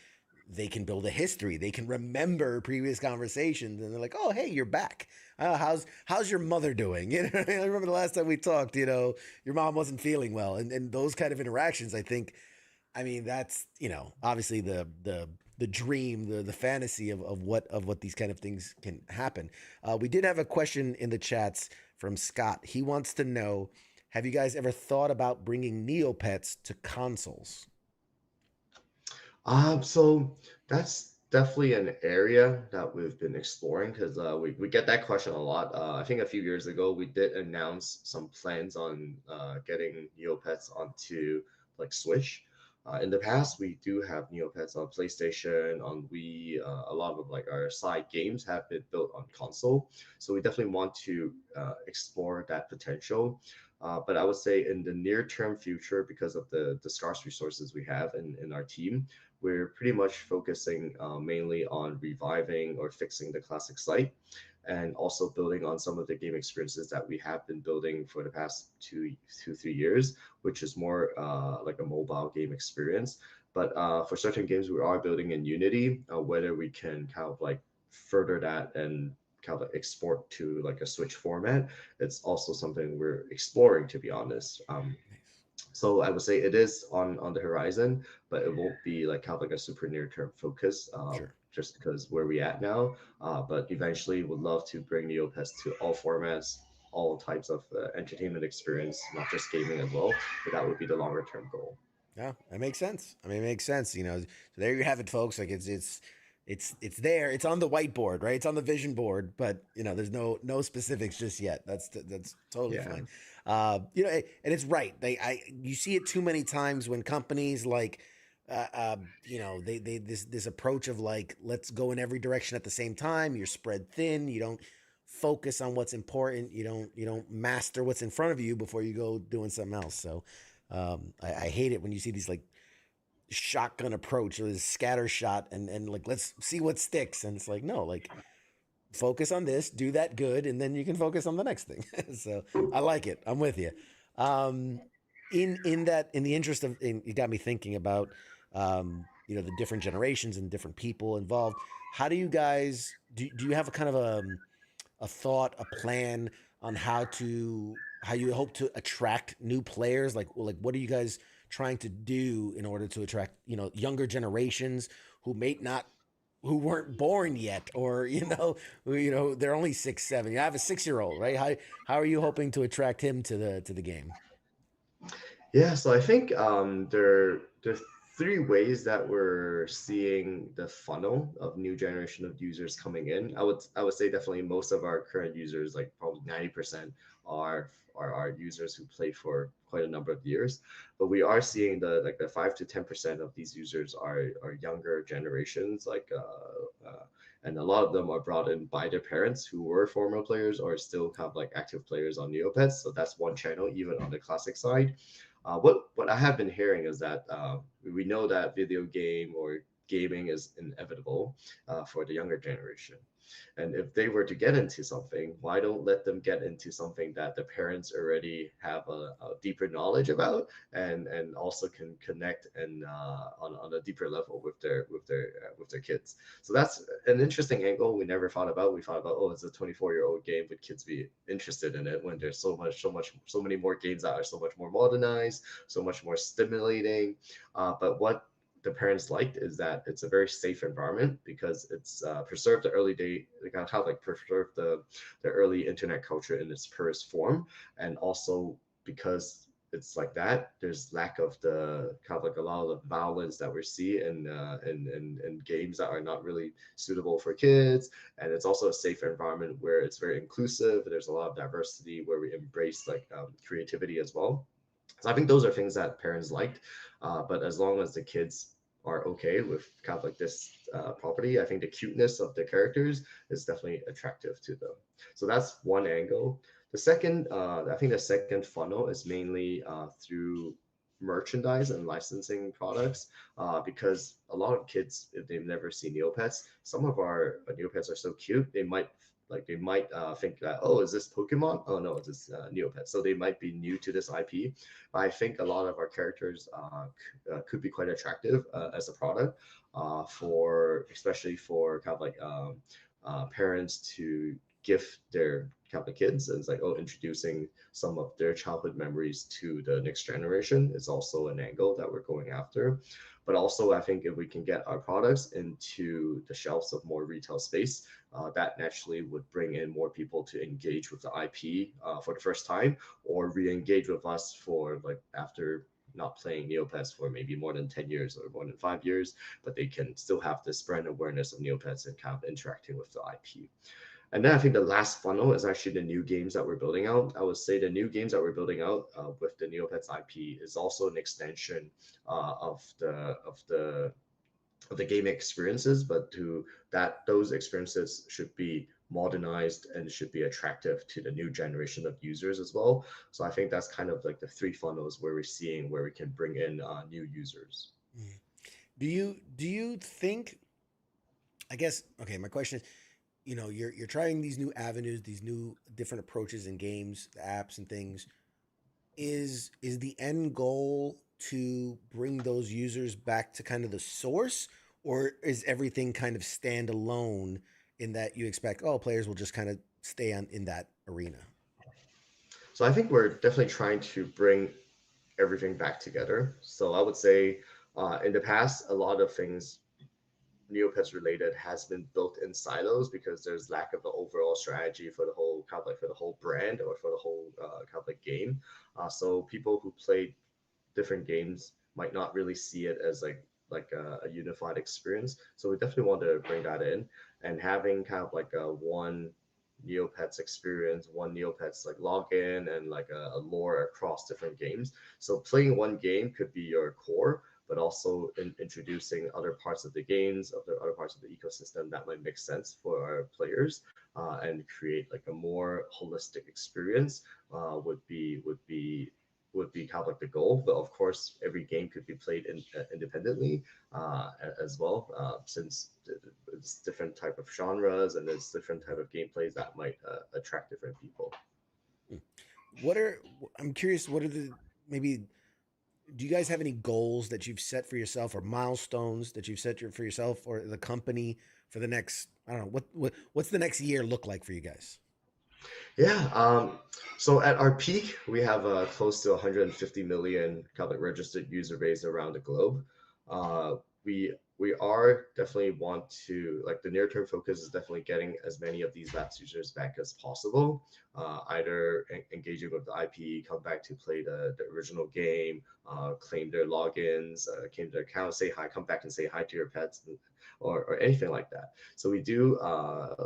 they can build a history, they can remember previous conversations, and they're like, oh, hey, you're back. How's your mother doing? I remember the last time we talked, your mom wasn't feeling well, and those kind of interactions. I think, I mean, that's obviously the dream, the fantasy of what these kind of things can happen. We did have a question in the chats from Scott. He wants to know, have you guys ever thought about bringing Neopets to consoles? So that's definitely an area that we've been exploring, because we get that question a lot. I think a few years ago we did announce some plans on getting Neopets onto like Switch. In the past, we do have Neopets on PlayStation, on Wii. A lot of like our side games have been built on console, so we definitely want to explore that potential. But I would say in the near term future, because of the scarce resources we have in our team, we're pretty much focusing mainly on reviving or fixing the classic site, and also building on some of the game experiences that we have been building for the past 3 years, which is more like a mobile game experience. But for certain games, we are building in Unity, whether we can kind of like further that and kind of export to like a Switch format. It's also something we're exploring, to be honest. So I would say it is on the horizon, but it won't be like kind of like a super near term focus, Sure. just because where we at now. But eventually, would love to bring Neopets to all formats, all types of entertainment experience, not just gaming as well. But that would be the longer term goal. Yeah, that makes sense. I mean, it makes sense. So there you have it, folks. Like, it's there. It's on the whiteboard, right? It's on the vision board, but there's no specifics just yet. That's totally Yeah. fine. And it's right. You see it too many times when companies like, they this approach of like, let's go in every direction at the same time. You're spread thin. You don't focus on what's important. You don't master what's in front of you before you go doing something else. So, I hate it when you see these like shotgun approach or this scatter shot and like, let's see what sticks. And it's like, no, like, focus on this, do that good, and then you can focus on the next thing. So I like it. I'm with you. In the interest of, you got me thinking about, the different generations and different people involved. How do you guys, do you have a kind of a thought, a plan on how you hope to attract new players? Like what are you guys trying to do in order to attract, younger generations who weren't born yet, or they're only 6, 7. You have a 6-year-old, right? How are you hoping to attract him to the game? Yeah, so I think there's 3 ways that we're seeing the funnel of new generation of users coming in. I would say definitely most of our current users, like probably 90%, are users who played for quite a number of years. But we are seeing the 5 to 10% of these users are younger generations, and a lot of them are brought in by their parents who were former players or still have like active players on Neopets. So that's one channel, even on the classic side. What I have been hearing is that we know that video game or gaming is inevitable for the younger generation. And if they were to get into something, why don't let them get into something that the parents already have a deeper knowledge about, and also can connect and on a deeper level with their kids. So that's an interesting angle we never thought about. We thought about, oh, it's a 24-year-old game, would kids be interested in it when there's so many more games that are so much more modernized, so much more stimulating. But what the parents liked is that it's a very safe environment because it's preserved the early day, they kind of like preserve the early internet culture in its purest form, and also because it's like that, there's lack of the kind of like a lot of the violence that we see in games that are not really suitable for kids, and it's also a safe environment where it's very inclusive. There's a lot of diversity where we embrace like creativity as well. So I think those are things that parents liked, but as long as the kids are okay with kind of like this property, I think the cuteness of the characters is definitely attractive to them. So that's one angle. The second, I think the second funnel is mainly through merchandise and licensing products, because a lot of kids, if they've never seen Neopets, some of our Neopets are so cute, they might think that, oh, is this Pokemon? Oh no, it's this Neopets. So they might be new to this IP. But I think a lot of our characters could be quite attractive as a product, for especially for kind of like parents to give their kind of kids. And it's like, oh, introducing some of their childhood memories to the next generation is also an angle that we're going after. But also, I think if we can get our products into the shelves of more retail space, that naturally would bring in more people to engage with the IP for the first time, or re-engage with us for like after not playing Neopets for maybe more than 10 years or more than 5 years, but they can still have this brand awareness of Neopets and kind of interacting with the IP. And then I think the last funnel is actually the new games that we're building out. I would say the new games that we're building out with the Neopets IP is also an extension of the game experiences, but to that those experiences should be modernized and should be attractive to the new generation of users as well. So I think that's kind of like the three funnels where we're seeing where we can bring in new users. Do you think? I guess okay. My question is, you're trying these new avenues, these new different approaches in games, the apps and things. Is the end goal to bring those users back to kind of the source, or is everything kind of standalone in that you expect, oh, players will just kind of stay on in that arena? So I think we're definitely trying to bring everything back together. So I would say in the past, a lot of things Neopets related has been built in silos because there's lack of the overall strategy for the whole kind of like for the whole brand or for the whole kind of like game. So people who played different games might not really see it as like a unified experience. So we definitely want to bring that in, and having kind of like a one Neopets experience, one Neopets like login, and like a lore across different games. So playing one game could be your core, but also introducing other parts of the games, of the other parts of the ecosystem that might make sense for our players, and create like a more holistic experience would be kind of like the goal. But of course, every game could be played independently as well, since it's different type of genres and there's different type of gameplays that might attract different people. What are I'm curious, what are the maybe do you guys have any goals that you've set for yourself, or milestones that you've set for yourself or the company for the next, I don't know, what's the next year look like for you guys? Yeah. So at our peak, we have close to 150 million kind of like registered user base around the globe. Uh, we are definitely want to like the near term focus is definitely getting as many of these lapsed users back as possible. Either engaging with the IP, come back to play the original game, claim their logins, claim their account, say hi, come back and say hi to your pets, or anything like that. So we do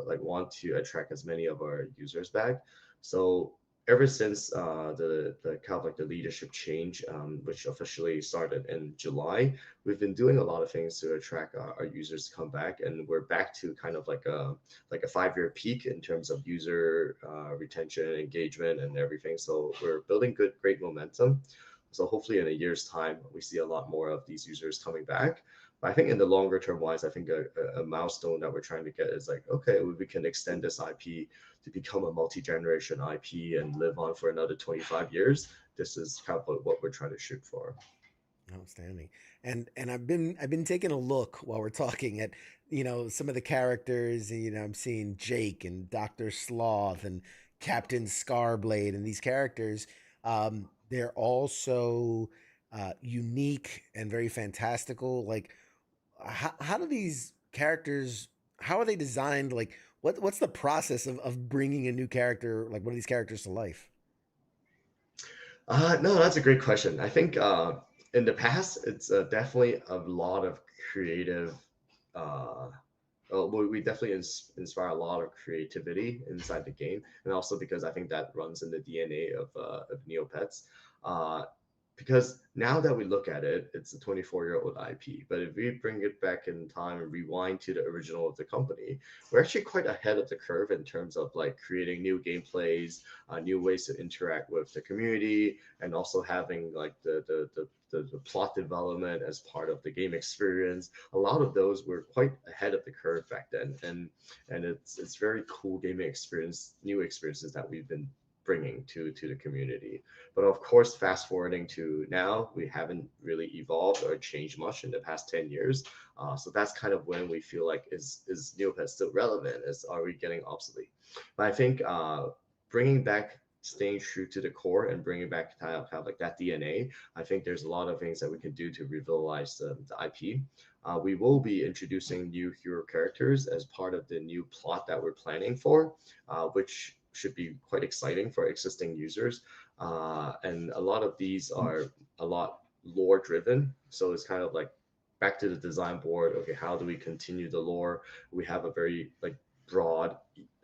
like want to attract as many of our users back. So ever since the kind of like the leadership change, which officially started in July, we've been doing a lot of things to attract our users to come back, and we're back to kind of like a 5-year peak in terms of user retention, engagement, and everything. So we're building great momentum. So hopefully in a year's time, we see a lot more of these users coming back. I think in the longer term wise, I think a milestone that we're trying to get is like, okay, we can extend this IP to become a multi-generation IP and live on for another 25 years. This is kind of what we're trying to shoot for. Outstanding. And I've been taking a look while we're talking at, some of the characters. I'm seeing Jake and Dr. Sloth and Captain Scarblade and these characters. They're also unique and very fantastical. Like, how do these characters? How are they designed? Like, what's the process of bringing a new character, like one of these characters, to life? No, that's a great question. I think in the past, it's definitely a lot of creative. Uh, we definitely inspire a lot of creativity inside the game, and also because I think that runs in the DNA of Neopets. Uh, because now that we look at it, it's a 24-year-old IP. But if we bring it back in time and rewind to the original of the company, we're actually quite ahead of the curve in terms of like creating new gameplays, new ways to interact with the community, and also having like the plot development as part of the game experience. A lot of those were quite ahead of the curve back then, and it's very cool gaming experience, new experiences that we've been bringing to the community. But of course, fast forwarding to now, we haven't really evolved or changed much in the past 10 years. So that's kind of when we feel like, is Neopets still relevant? Are we getting obsolete? But I think bringing back, staying true to the core and bringing back kind of like that DNA, I think there's a lot of things that we can do to revitalize the IP. We will be introducing new hero characters as part of the new plot that we're planning for, which should be quite exciting for existing users. And a lot of these are a lot lore driven. So it's kind of like back to the design board. Okay, how do we continue the lore? We have a very like broad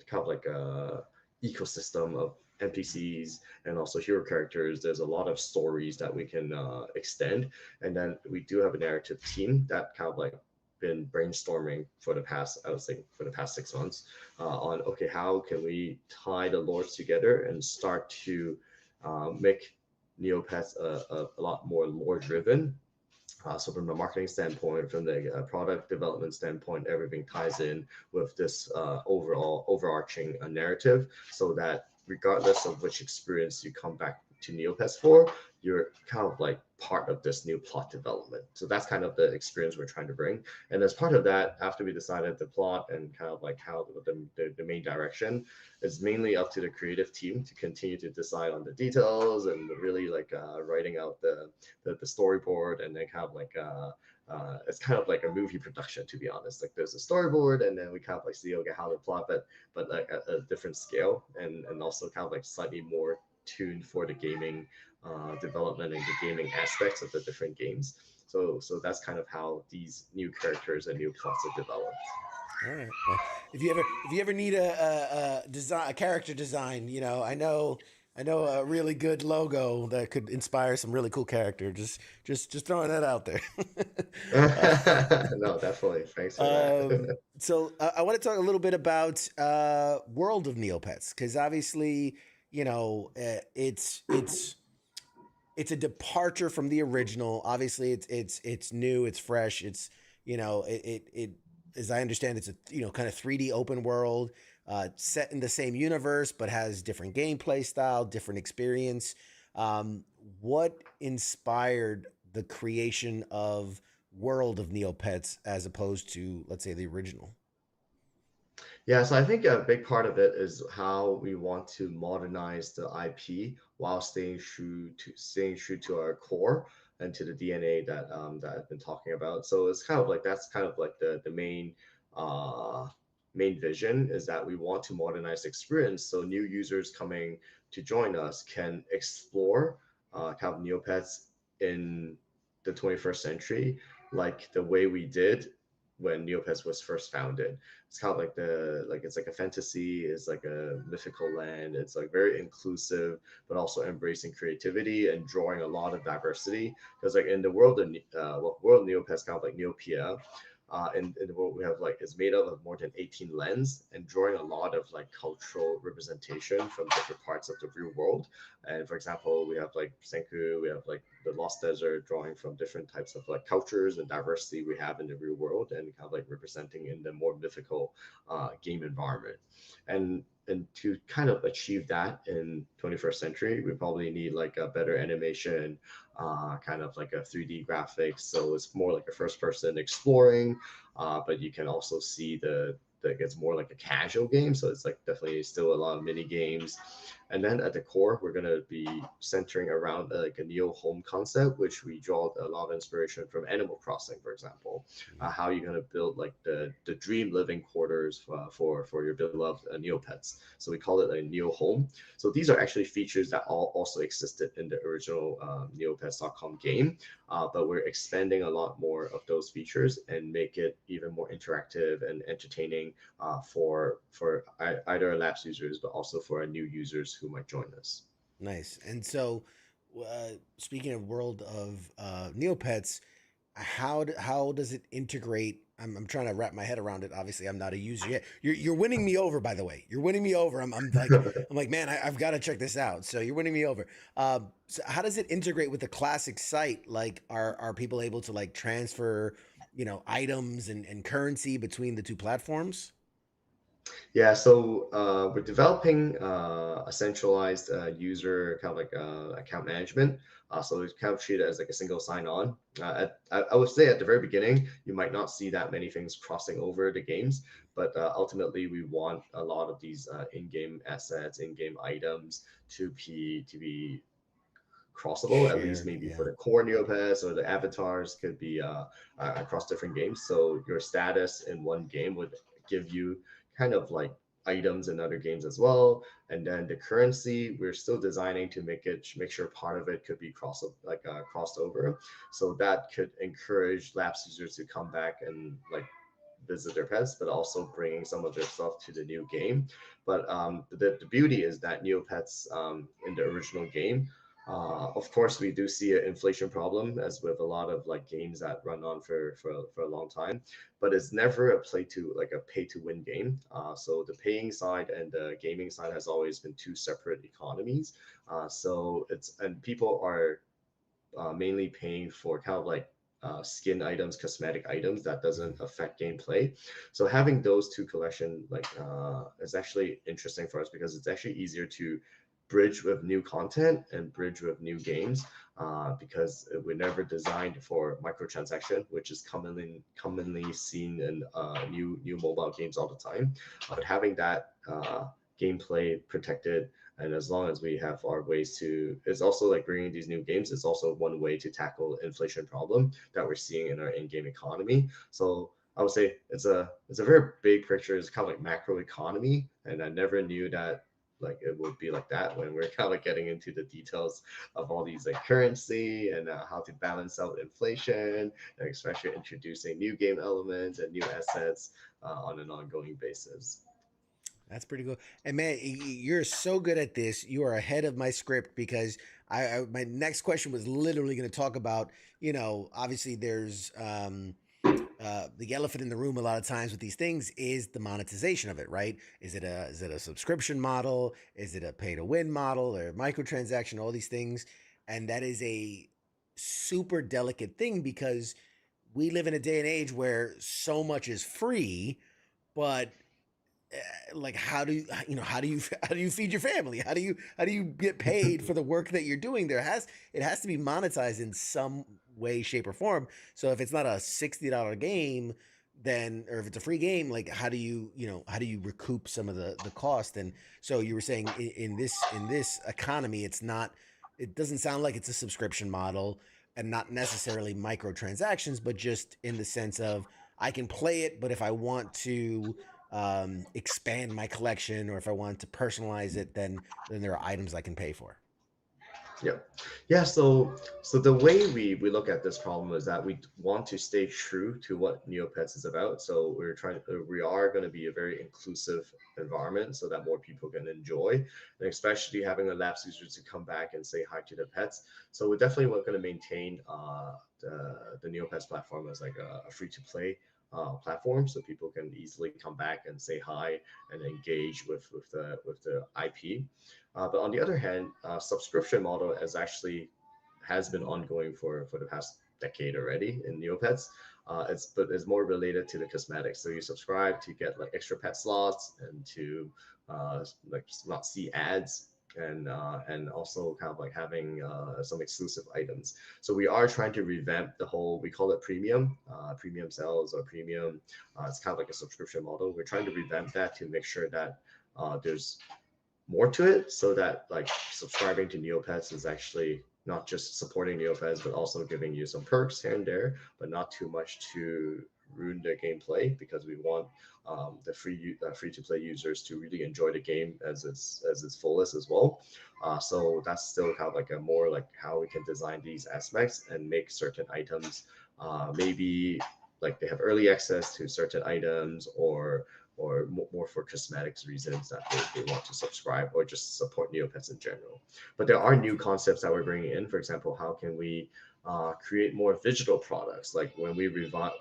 kind of like a ecosystem of NPCs and also hero characters. There's a lot of stories that we can extend, and then we do have a narrative team that kind of like been brainstorming for the past, I would say, for the past 6 months on okay, how can we tie the lores together and start to make Neopets a lot more lore driven. So from the marketing standpoint, from the product development standpoint, everything ties in with this overall overarching narrative, so that regardless of which experience you come back to Neopets for, you're kind of like part of this new plot development. So that's kind of the experience we're trying to bring. And as part of that, after we decided the plot and kind of like how the main direction, it's mainly up to the creative team to continue to decide on the details and really like writing out the storyboard, and then kind of like it's kind of like a movie production, to be honest. Like there's a storyboard, and then we kind of like see okay how to plot, but like at a different scale, and also kind of like slightly more tuned for the gaming development and the gaming aspects of the different games. So that's kind of how these new characters and new plots are developed. All right. Well, if you ever need a character design, I know a really good logo that could inspire some really cool character. Just throwing that out there. No, definitely. Thanks for that. So I want to talk a little bit about World of Neopets, because obviously, it's a departure from the original. Obviously, it's new, it's fresh. It's it as I understand, it's a kind of 3D open world, set in the same universe, but has different gameplay style, different experience. What inspired the creation of World of Neopets as opposed to, let's say, the original? Yeah, so I think a big part of it is how we want to modernize the IP while staying true to our core and to the DNA that I've been talking about. So it's kind of like that's kind of like the main vision, is that we want to modernize the experience so new users coming to join us can explore kind of Neopets in the 21st century, like the way we did when Neopets was first founded. It's kind of like it's like a fantasy, it's like a mythical land. It's like very inclusive, but also embracing creativity and drawing a lot of diversity. Because like in the world of Neopets, kind of like Neopia, in the world we have like is made up of more than 18 lens and drawing a lot of like cultural representation from different parts of the real world. And for example, we have like Senku, we have like the Lost Desert, drawing from different types of like cultures and diversity we have in the real world, and kind of like representing in the more mythical game environment. And to kind of achieve that in 21st century, we probably need like a better animation, kind of like a 3D graphics. So it's more like a first person exploring, but you can also see that gets more like a casual game. So it's like definitely still a lot of mini games. And then at the core, we're gonna be centering around like a neo home concept, which we draw a lot of inspiration from Animal Crossing, for example. How you're gonna build like the dream living quarters for your beloved Neopets. So we call it a neo home. So these are actually features that all also existed in the original Neopets.com game, but we're expanding a lot more of those features and make it even more interactive and entertaining for either lapsed users, but also for our new users who might join us. Nice. And so, speaking of world of Neopets, how does it integrate? I'm trying to wrap my head around it. Obviously, I'm not a user yet. You're winning me over, by the way. You're winning me over. I'm like, man, I've got to check this out. So you're winning me over. So how does it integrate with the classic site? Like, are people able to like transfer, items and currency between the two platforms? Yeah, so we're developing a centralized user kind of like account management. So we kind of treat it as like a single sign-on. I would say at the very beginning, you might not see that many things crossing over the games, but ultimately we want a lot of these in-game assets, in-game items to be crossable, at least Shared, maybe yeah. for the core Neopets, or the avatars could be across different games. So your status in one game would give you kind of like items in other games as well. And then the currency, we're still designing to make sure part of it could be crossed over. So that could encourage lapsed users to come back and like visit their pets, but also bringing some of their stuff to the new game. But the beauty is that Neopets in the original game, of course, we do see an inflation problem, as with a lot of like games that run on for a long time. But it's never a pay to win game. So the paying side and the gaming side has always been two separate economies. And people are mainly paying for kind of like skin items, cosmetic items that doesn't affect gameplay. So having those two collection is actually interesting for us, because it's actually easier to bridge with new content and bridge with new games, because we're never designed for microtransaction, which is commonly seen in new mobile games all the time. But having that gameplay protected, and as long as we have our ways to, it's also like bringing these new games, it's also one way to tackle the inflation problem that we're seeing in our in-game economy. So I would say it's a very big picture. It's kind of like macro economy, and I never knew that like it would be like that when we're kind of like getting into the details of all these like currency and how to balance out inflation, and especially introducing new game elements and new assets on an ongoing basis. That's pretty cool. And man, you're so good at this. You are ahead of my script, because my next question was literally going to talk about, obviously there's the elephant in the room a lot of times with these things is the monetization of it, right? Is it a subscription model? Is it a pay to win model or microtransaction? All these things, and that is a super delicate thing, because we live in a day and age where so much is free, but like how do you feed your family? How do you get paid for the work that you're doing? It has to be monetized in some way, shape, or form. So if it's not a $60 game, then, or if it's a free game, like how do you recoup some of the cost? And so you were saying in this economy, it doesn't sound like it's a subscription model, and not necessarily microtransactions, but just in the sense of I can play it, but if I want to expand my collection, or if I want to personalize it, then there are items I can pay for. Yeah, yeah. So the way we look at this problem is that we want to stay true to what Neopets is about. So we are going to be a very inclusive environment, so that more people can enjoy, and especially having a lapsed user to come back and say hi to their pets. So we're definitely going to maintain the Neopets platform as like a free to play platform, so people can easily come back and say hi and engage with the IP. But on the other hand, subscription model has been ongoing for the past decade already in Neopets. It's more related to the cosmetics. So you subscribe to get like extra pet slots and to like not see ads and also kind of like having some exclusive items. So we are trying to revamp the whole. We call it premium sales or premium. It's kind of like a subscription model. We're trying to revamp that to make sure that there's more to it, so that like subscribing to Neopets is actually not just supporting Neopets, but also giving you some perks here and there, but not too much to ruin the gameplay, because we want the free to play users to really enjoy the game as its fullest as well. So that's still kind of like a more like how we can design these aspects and make certain items maybe like they have early access to certain items, or more for cosmetics reasons that they want to subscribe or just support Neopets in general. But there are new concepts that we're bringing in. For example, how can we create more digital products? Like when we revamp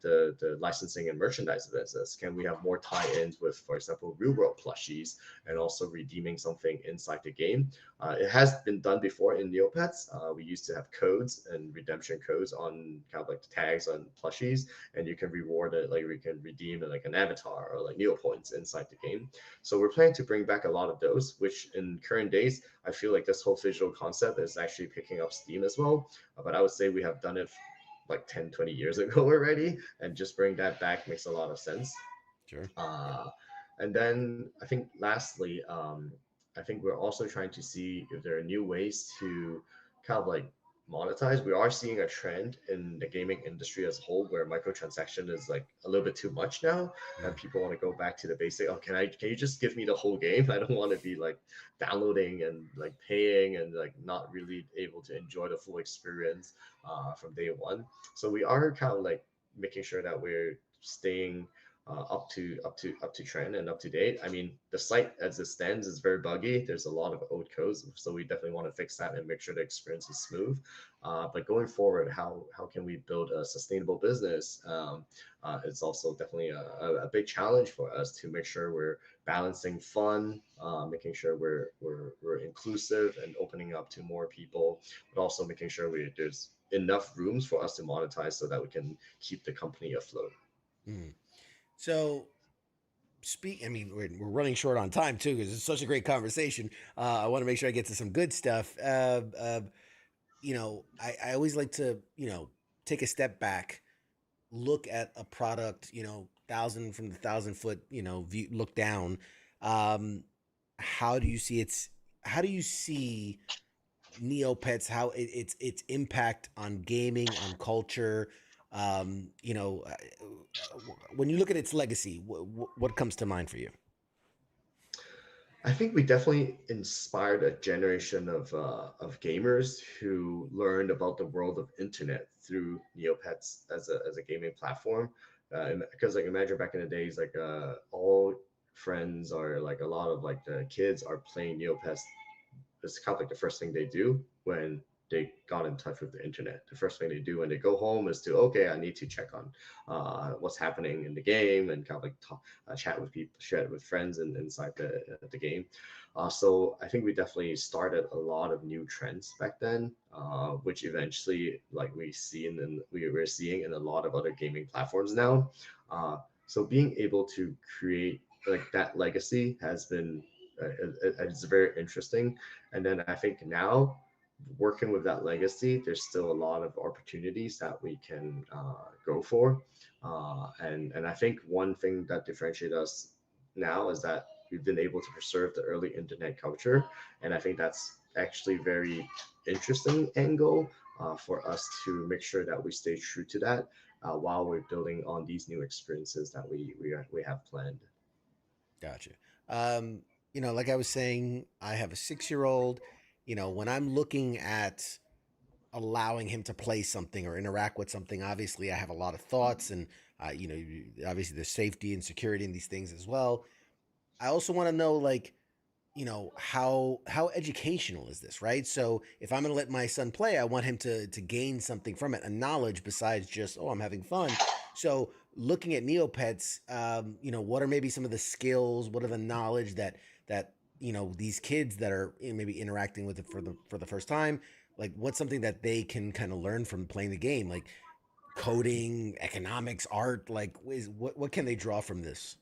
the licensing and merchandise business, can we have more tie-ins with, for example, real world plushies and also redeeming something inside the game? It has been done before in Neopets. We used to have codes and redemption codes on kind of like the tags on plushies, and you can reward it, like we can redeem it like an avatar or like Neopoints inside the game. So we're planning to bring back a lot of those, which in current days, I feel like this whole visual concept is actually picking up steam as well. But I would say we have done it like 10, 20 years ago already, and just bring that back makes a lot of sense. Sure. And then I think lastly, I think we're also trying to see if there are new ways to kind of like monetize. We are seeing a trend in the gaming industry as a whole where microtransaction is like a little bit too much now, and people want to go back to the basic. Oh, can you just give me the whole game? I don't want to be like downloading and like paying and like not really able to enjoy the full experience from day one. So we are kind of like making sure that we're staying up to trend and up to date. I mean, the site as it stands is very buggy. There's a lot of old codes, so we definitely want to fix that and make sure the experience is smooth. But going forward, how can we build a sustainable business? It's also definitely a big challenge for us to make sure we're balancing fun, making sure we're inclusive and opening up to more people, but also making sure there's enough rooms for us to monetize so that we can keep the company afloat. Mm. So, I mean, we're running short on time too because it's such a great conversation. I want to make sure I get to some good stuff. I always like to, take a step back, look at a product, thousand from the 1,000 foot, view, look down. How do you see how do you see Neopets, how its impact on gaming, on culture? When you look at its legacy, what comes to mind for you? I think we definitely inspired a generation of gamers who learned about the world of internet through Neopets as a gaming platform. Because like imagine back in the days, like all friends or like a lot of like the kids are playing Neopets. It's kind of like the first thing they do when they got in touch with the internet. The first thing they do when they go home is to, okay, I need to check on what's happening in the game and kind of like chat with people, chat with friends inside the game. So I think we definitely started a lot of new trends back then, which eventually like we're seeing in a lot of other gaming platforms now. So being able to create like that legacy has been it's very interesting. And then I think now working with that legacy, there's still a lot of opportunities that we can go for. And I think one thing that differentiates us now is that we've been able to preserve the early internet culture. And I think that's actually very interesting angle for us to make sure that we stay true to that while we're building on these new experiences that we have planned. Gotcha. Like I was saying, I have a 6-year-old. When I'm looking at allowing him to play something or interact with something, obviously I have a lot of thoughts, and obviously there's safety and security in these things as well. I also want to know, like, how educational is this, right? So if I'm going to let my son play, I want him to gain something from it, a knowledge besides just, oh, I'm having fun. So looking at Neopets, what are maybe some of the skills? What are the knowledge that these kids that are maybe interacting with it for the first time? Like, what's something that they can kind of learn from playing the game? Like coding, economics, art. Like, what can they draw from this?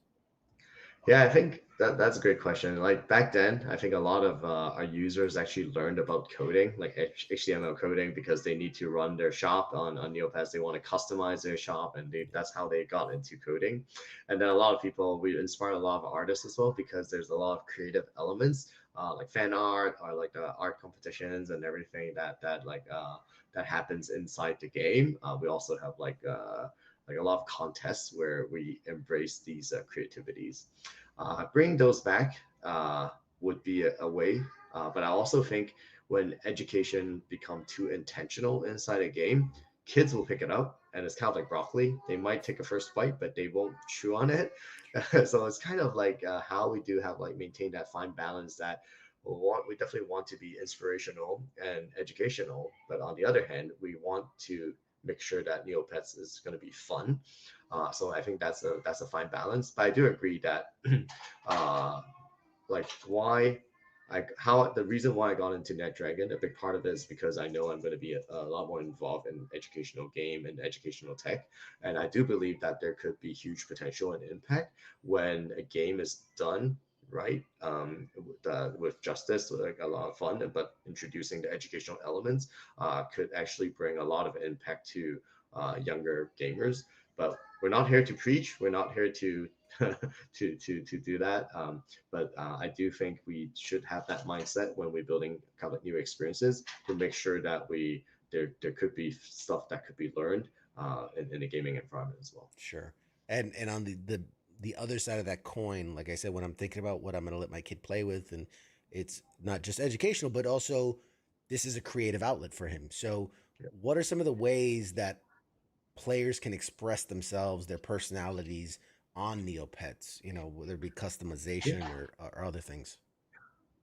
Yeah, I think that's a great question. Like back then, I think a lot of our users actually learned about coding, like HTML coding, because they need to run their shop on Neopets. They want to customize their shop, and that's how they got into coding. And then a lot of people, we inspired a lot of artists as well, because there's a lot of creative elements, like fan art or like art competitions and everything that happens inside the game. We also have like a lot of contests where we embrace these creativities. Bringing those back would be a way, but I also think when education become too intentional inside a game, kids will pick it up, and it's kind of like broccoli. They might take a first bite, but they won't chew on it. So it's kind of like how we do have like maintain that fine balance that we definitely want to be inspirational and educational, but on the other hand, we want to make sure that Neopets is going to be fun. So I think that's a fine balance. But I do agree that uh, like why how the reason why I got into NetDragon, a big part of it is because I know I'm going to be a lot more involved in educational game and educational tech, and I do believe that there could be huge potential and impact when a game is done right, with justice, with like a lot of fun, but introducing the educational elements could actually bring a lot of impact to younger gamers. But we're not here to preach. We're not here to to do that. But I do think we should have that mindset when we're building kind of new experiences to make sure that there could be stuff that could be learned in a gaming environment as well. Sure. And on the other side of that coin, like I said, when I'm thinking about what I'm going to let my kid play with, and it's not just educational, but also this is a creative outlet for him. So, Yeah. what are some of the ways that players can express themselves, their personalities on Neopets? Whether it be customization Yeah. or other things.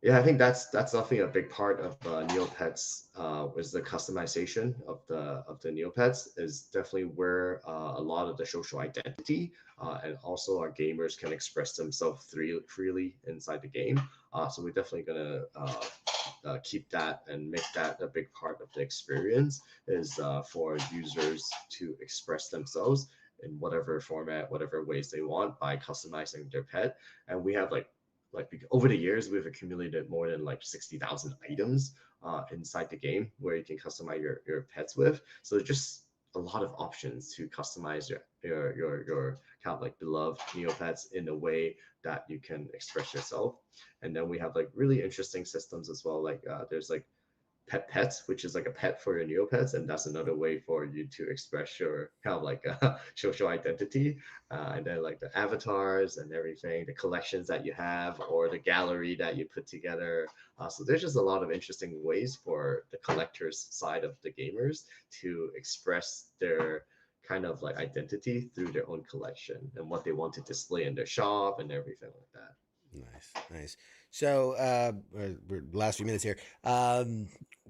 Yeah, I think that's definitely a big part of Neopets. Was the customization of the Neopets is definitely where a lot of the social identity and also our gamers can express themselves freely inside the game. So we're definitely gonna keep that and make that a big part of the experience. Is for users to express themselves in whatever format, whatever ways they want by customizing their pet. And we have over the years we've accumulated more than like 60,000 items inside the game where you can customize your pets with. So there's just a lot of options to customize your kind of like beloved Neopets in a way that you can express yourself. And then we have like really interesting systems as well. Like there's like pets, which is like a pet for your Neopets, and that's another way for you to express your kind of like social identity. And then like the avatars and everything, the collections that you have, or the gallery that you put together. So there's just a lot of interesting ways for the collectors side of the gamers to express their kind of like identity through their own collection and what they want to display in their shop and everything like that. Nice, nice. So, we're last few minutes here.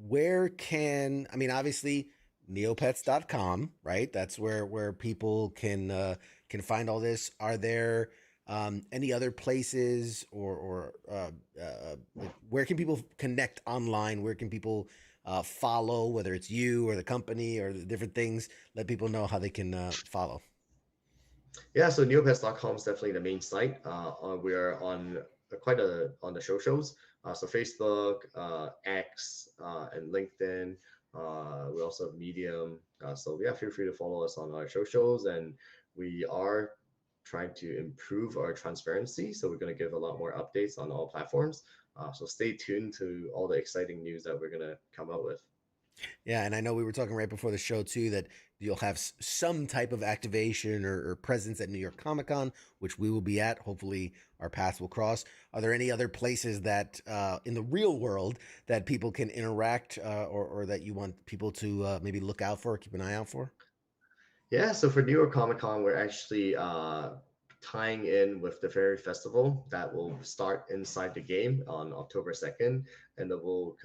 Where I mean, obviously, neopets.com, right? That's where people can find all this. Are there any other places like, where can people connect online? Where can people follow, whether it's you or the company or the different things? Let people know how they can follow. Yeah, so neopets.com is definitely the main site. We are on on the socials. So Facebook, X, and LinkedIn. We also have Medium. So yeah, feel free to follow us on our socials, and we are trying to improve our transparency. So we're going to give a lot more updates on all platforms. So stay tuned to all the exciting news that we're going to come out with. Yeah, and I know we were talking right before the show too that you'll have some type of activation or presence at New York Comic Con, which we will be at. Hopefully, our paths will cross. Are there any other places that in the real world that people can interact or that you want people to maybe look out for, keep an eye out for? Yeah, so for New York Comic Con, we're actually tying in with the Ferry Festival that will start inside the game on October 2nd, and it will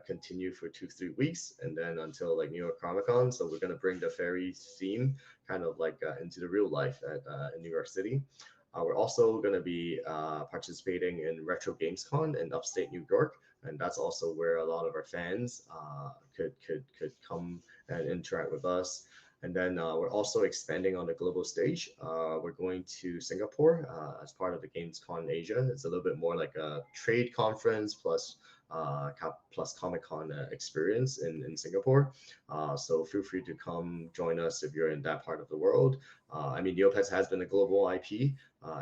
continue for 2-3 weeks, and then until like New York Comic Con. So we're gonna bring the Ferry theme kind of like into the real life in New York City. We're also going to be participating in Retro Games Con in upstate New York, and that's also where a lot of our fans could come and interact with us. And then we're also expanding on the global stage. We're going to Singapore as part of the Gamescom Asia. It's a little bit more like a trade conference plus Comic-Con experience in Singapore. So feel free to come join us if you're in that part of the world. I mean, Neopets has been a global IP,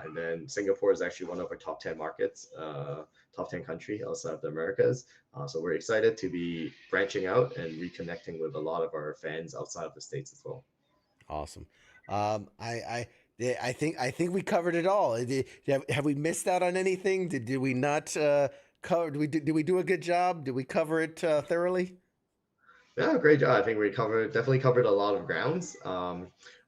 and then Singapore is actually one of our top 10 markets, top 10 country outside of the Americas. So we're excited to be branching out and reconnecting with a lot of our fans outside of the States as well. Awesome. I think we covered it all. Have we missed out on anything? Did we not cover? Did we do a good job? Did we cover it thoroughly? Yeah, great job. I think we definitely covered a lot of grounds.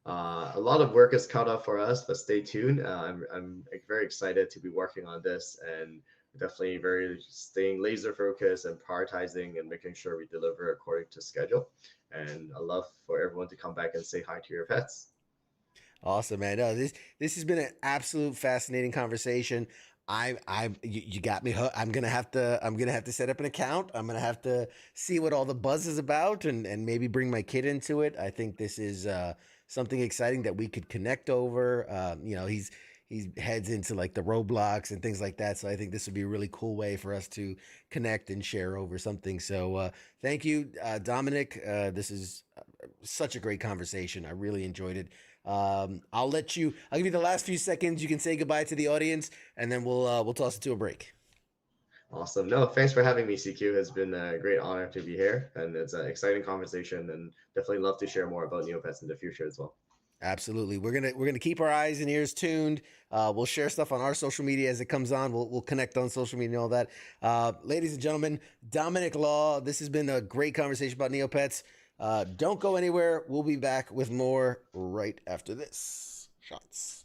A lot of work is cut up for us, but stay tuned. I'm very excited to be working on this, and definitely staying laser focused and prioritizing and making sure we deliver according to schedule. And I love for everyone to come back and say hi to your pets. Awesome, man. No, this has been an absolute fascinating conversation. You got me hooked. I'm gonna have to set up an account. I'm gonna have to see what all the buzz is about, and maybe bring my kid into it. I think this is something exciting that we could connect over. He heads into like the Roblox and things like that, so I think this would be a really cool way for us to connect and share over something. So thank you, Dominic. This is such a great conversation. I really enjoyed it. I'll give you the last few seconds. You can say goodbye to the audience, and then we'll toss it to a break. Awesome. No, thanks for having me, CQ. It's been a great honor to be here, and it's an exciting conversation, and definitely love to share more about Neopets in the future as well. Absolutely. We're gonna keep our eyes and ears tuned. We'll share stuff on our social media as it comes on. We'll connect on social media and all that. Ladies and gentlemen, Dominic Law. This has been a great conversation about Neopets. Don't go anywhere. We'll be back with more right after this. Shots.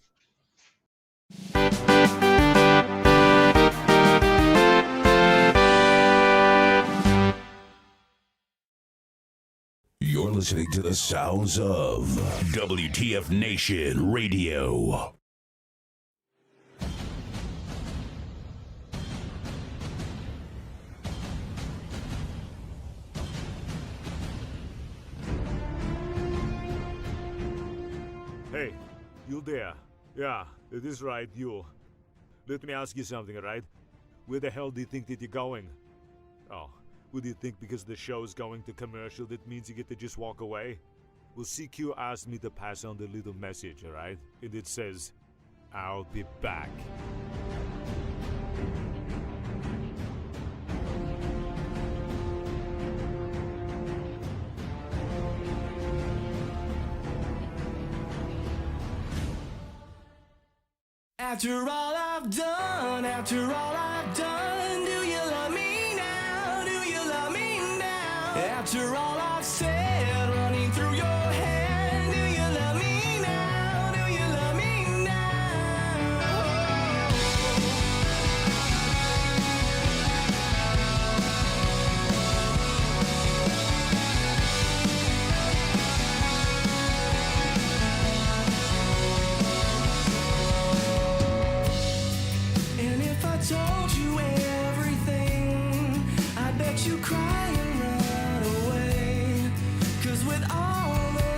You're listening to the sounds of WTF Nation Radio. Hey, you there? Yeah, it is right, you. Let me ask you something, right? Where the hell do you think that you're going? Oh, would you think because the show's going to commercial that means you get to just walk away? Well, CQ asked me to pass on the little message, alright? And it says, I'll be back. After all I've done, do you love me now? Do you love me now? After all I've said, running through your head, do you love me now? Do you love me now? And if I told you everything, I bet you cry and run away. 'Cause with all the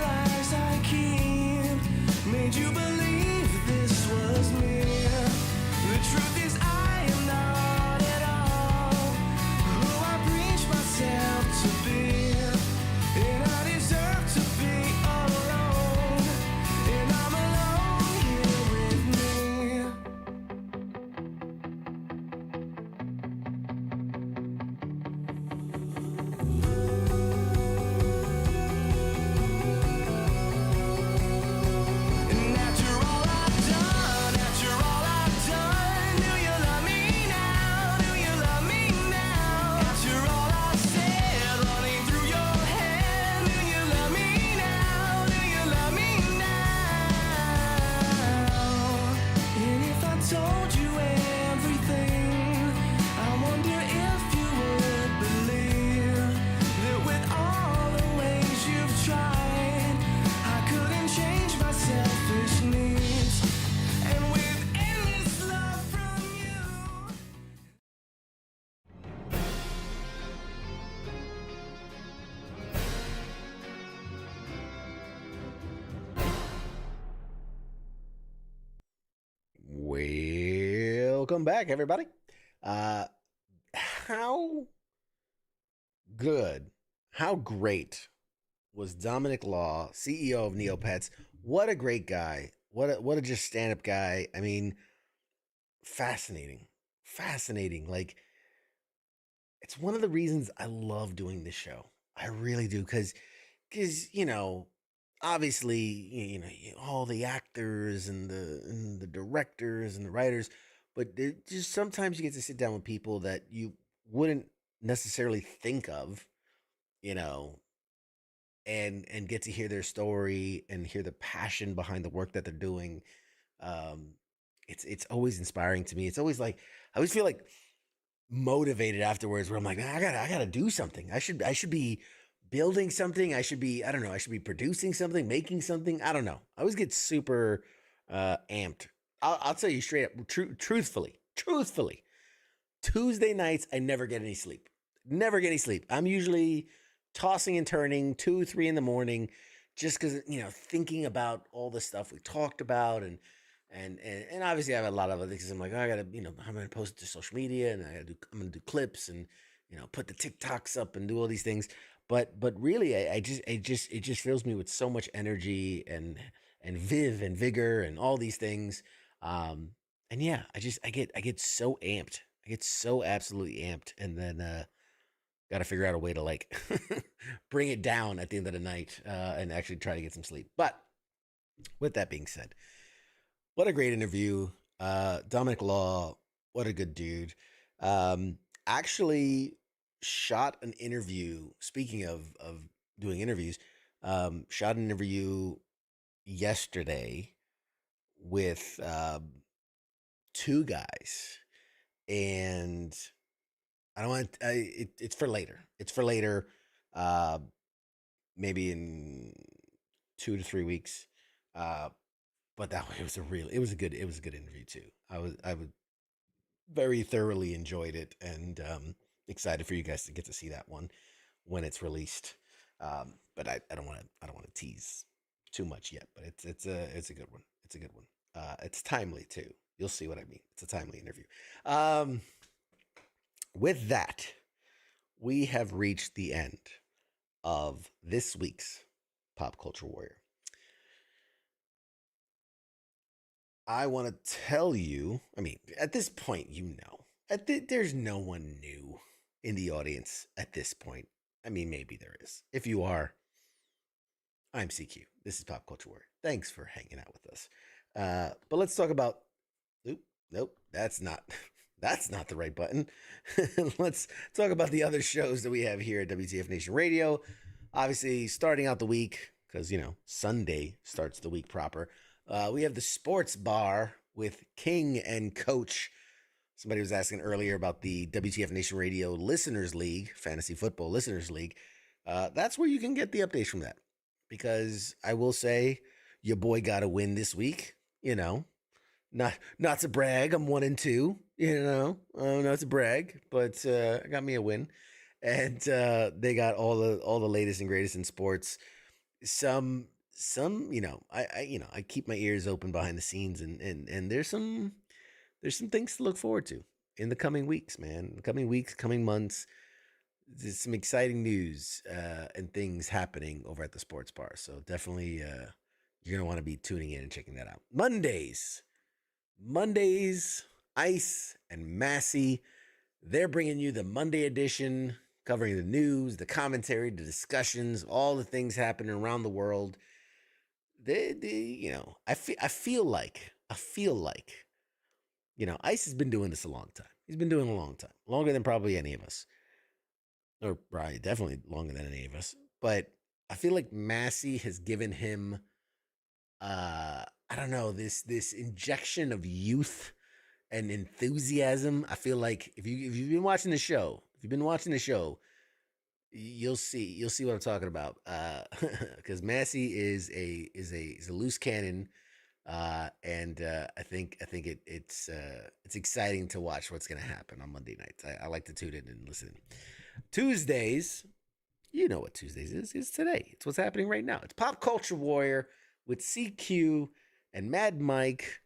Welcome back, everybody. How good, how great was Dominic Law, CEO of Neopets? What a great guy. What a just stand-up guy. I mean, fascinating. Like, it's one of the reasons I love doing this show. I really do, because obviously, all the actors and the directors and the writers, but just sometimes you get to sit down with people that you wouldn't necessarily think of, and get to hear their story and hear the passion behind the work that they're doing. It's always inspiring to me. It's always like I always feel like motivated afterwards, where I'm like, I gotta do something. I should be building something. I should be producing something, making something. I don't know. I always get super amped. I'll tell you straight up, truthfully, Tuesday nights, I never get any sleep. I'm usually tossing and turning 2, 3 in the morning, just because, thinking about all the stuff we talked about, and obviously I have a lot of other things. I'm like, I gotta, I'm gonna post it to social media, and I'm gonna do clips, and put the TikToks up and do all these things. But really, it just fills me with so much energy and viv and vigor and all these things. And yeah, I get so amped. I get so absolutely amped, and then got to figure out a way to like bring it down at the end of the night, and actually try to get some sleep. But with that being said, what a great interview. Dominic Law, what a good dude. Actually shot an interview, speaking of doing interviews, shot an interview yesterday with 2 guys, and I don't want it's for later. Maybe in 2 to 3 weeks. But that way it was a good interview too. I would very thoroughly enjoyed it, and excited for you guys to get to see that one when it's released. But I don't want to tease too much yet, but it's a good one. It's a good one. It's timely too. You'll see what I mean. It's a timely interview. With that, we have reached the end of this week's Pop Culture Warrior. I want to tell you, I mean, at this point, there's no one new in the audience at this point. I mean, maybe there is. If you are, I'm CQ. This is Pop Culture Warrior. Thanks for hanging out with us. But let's talk about, nope, that's not the right button. Let's talk about the other shows that we have here at WTF Nation Radio. Obviously, starting out the week, because, Sunday starts the week proper. We have the Sports Bar with King and Coach. Somebody was asking earlier about the WTF Nation Radio Listeners League, Fantasy Football Listeners League. That's where you can get the updates from that. Because I will say, your boy got a win this week. Not to brag, I'm 1-2. Not to brag, but I got me a win, and they got all the latest and greatest in sports. Some I keep my ears open behind the scenes, and there's some things to look forward to in the coming weeks, man. Coming months. There's some exciting news and things happening over at the Sports Bar. So definitely you're gonna want to be tuning in and checking that out. Mondays, Ice and Massey, they're bringing you the Monday edition, covering the news, the commentary, the discussions, all the things happening around the world. I feel like, Ice has been doing this a long time. He's been doing it a long time, longer than probably any of us, or probably definitely longer than any of us. But I feel like Massey has given him, I don't know, this injection of youth and enthusiasm. I feel like if you've been watching the show, you'll see what I'm talking about. Because Massey is a loose cannon, and I think it's exciting to watch what's gonna happen on Monday nights. I like to tune in and listen. Tuesdays, you know what Tuesdays is? It's today. It's what's happening right now. It's Pop Culture Warrior with CQ and Mad Mike.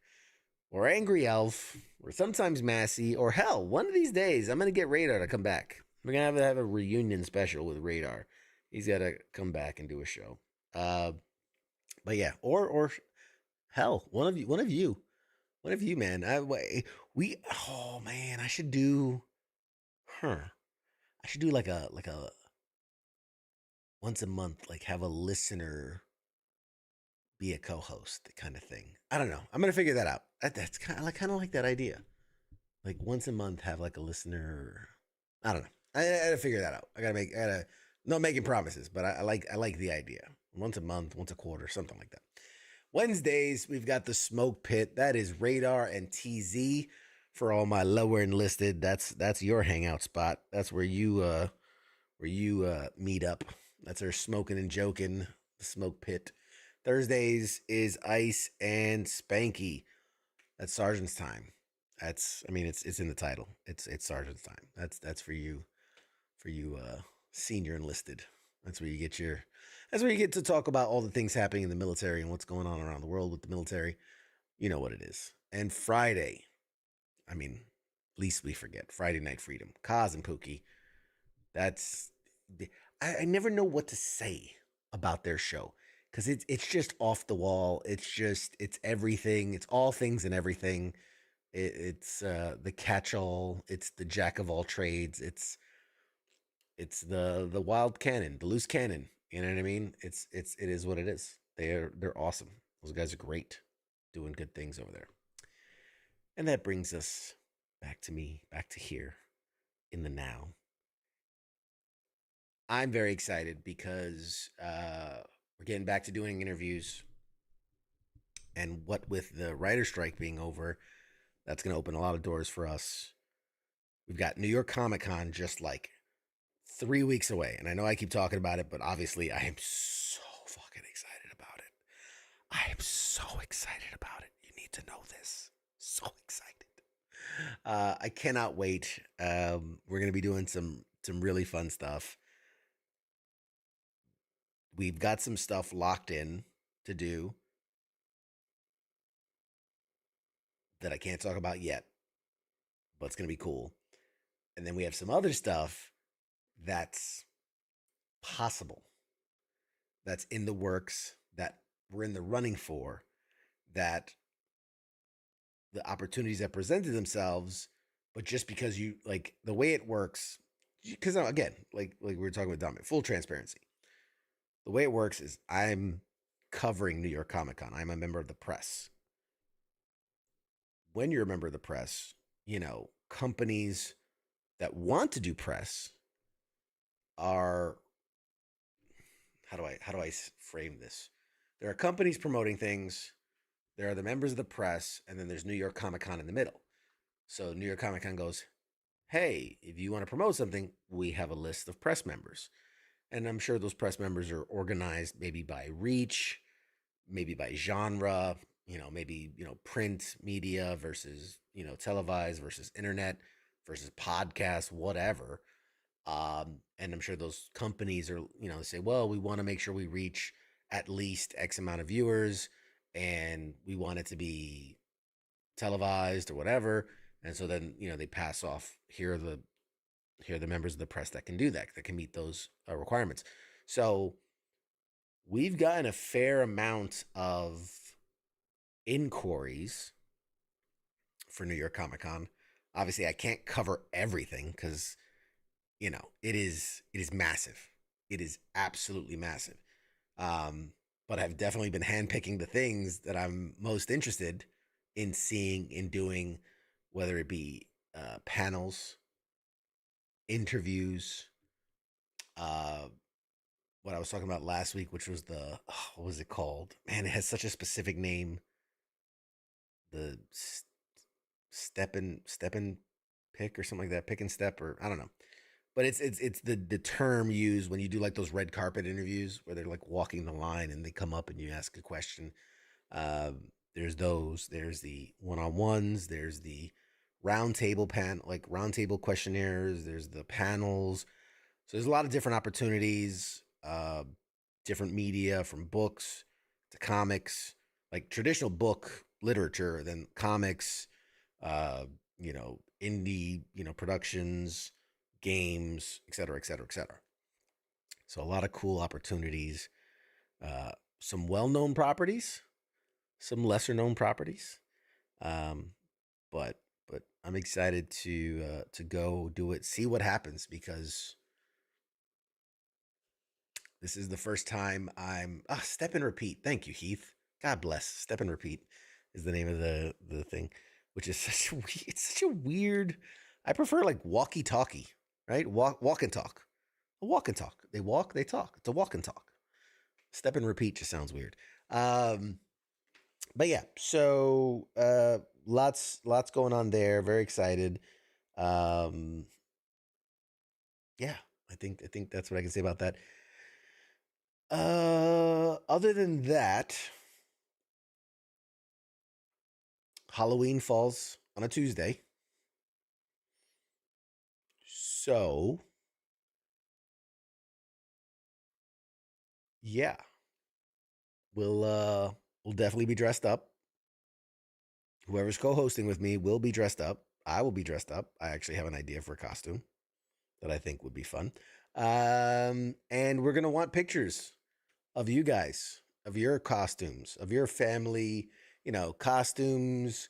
or Angry Elf, or sometimes Massey, or hell, one of these days, I'm going to get Radar to come back. We're going to have a reunion special with Radar. He's got to come back and do a show. But yeah, or hell, one of you, man. Oh man, I should do like a once a month, like have a listener be a co-host kind of thing. I don't know. I'm gonna figure that out. That's kind of like that idea. Like once a month, have like a listener. I don't know. I gotta figure that out. I gotta not making promises, but I like the idea. Once a month, once a quarter, something like that. Wednesdays, we've got the Smoke Pit. That is Radar and TZ for all my lower enlisted. That's your hangout spot. That's where you meet up. That's our smoking and joking. The Smoke Pit. Thursdays is Ice and Spanky. That's Sergeant's Time. It's in the title. It's Sergeant's Time. That's for you senior enlisted. That's where you get to talk about all the things happening in the military and what's going on around the world with the military. You know what it is. And Friday, least we forget, Friday Night Freedom. Kaz and Pookie. I never know what to say about their show. Because it's just off the wall. It's everything. It's all things and everything. It's the catch-all. It's the jack of all trades. It's the wild cannon, the loose cannon. You know what I mean? It is what it is. They're awesome. Those guys are great, doing good things over there. And that brings us back to here in the now. I'm very excited because we're getting back to doing interviews. And what with the writer strike being over, that's going to open a lot of doors for us. We've got New York Comic Con just like 3 weeks away. And I know I keep talking about it, but obviously I am so fucking excited about it. I am so excited about it. You need to know this. So excited. I cannot wait. We're going to be doing some really fun stuff. We've got some stuff locked in to do that I can't talk about yet, but it's going to be cool. And then we have some other stuff that's possible, that's in the works, that we're in the running for, that the opportunities that presented themselves, but just because you like the way it works, because again, like we were talking with Dominic, full transparency. The way it works is I'm covering New York Comic Con. I'm a member of the press. When you're a member of the press, companies that want to do press are, how do I frame this? There are companies promoting things. There are the members of the press, and then there's New York Comic Con in the middle. So New York Comic Con goes, hey, if you want to promote something, we have a list of press members. And I'm sure those press members are organized maybe by reach, maybe by genre, maybe, print media versus, televised versus internet versus podcast, whatever. And I'm sure those companies are, say, well, we want to make sure we reach at least X amount of viewers and we want it to be televised or whatever. And so then, they pass off, here are the members of the press that can do that can meet those requirements. So we've gotten a fair amount of inquiries for New York Comic Con. Obviously, I can't cover everything because, it is massive. It is absolutely massive. But I've definitely been handpicking the things that I'm most interested in seeing, in doing, whether it be panels, interviews, what I was talking about last week, which was what was it called? Man, it has such a specific name. The step and pick or something like that, pick and step, or I don't know. But it's the term used when you do like those red carpet interviews where they're like walking the line and they come up and you ask a question. There's the one-on-ones, there's the roundtable questionnaires, there's the panels. So there's a lot of different opportunities, different media, from books to comics, like traditional book literature than comics, indie, productions, games, et cetera, et cetera, et cetera. So a lot of cool opportunities, some well-known properties, some lesser-known properties, but I'm excited to go do it, see what happens, because this is the first time I'm Step and Repeat. Thank you, Heath. God bless. Step and Repeat is the name of the thing, which is such a weird. I prefer like walkie-talkie, right? Walk and talk. A walk and talk. They walk, they talk. It's a walk and talk. Step and Repeat just sounds weird. But yeah, so lots going on there. Very excited. Yeah, I think that's what I can say about that. Other than that, Halloween falls on a Tuesday. So, yeah. We'll definitely be dressed up. Whoever's co-hosting with me will be dressed up. I will be dressed up. I actually have an idea for a costume that I think would be fun. And we're going to want pictures of you guys, of your costumes, of your family, costumes,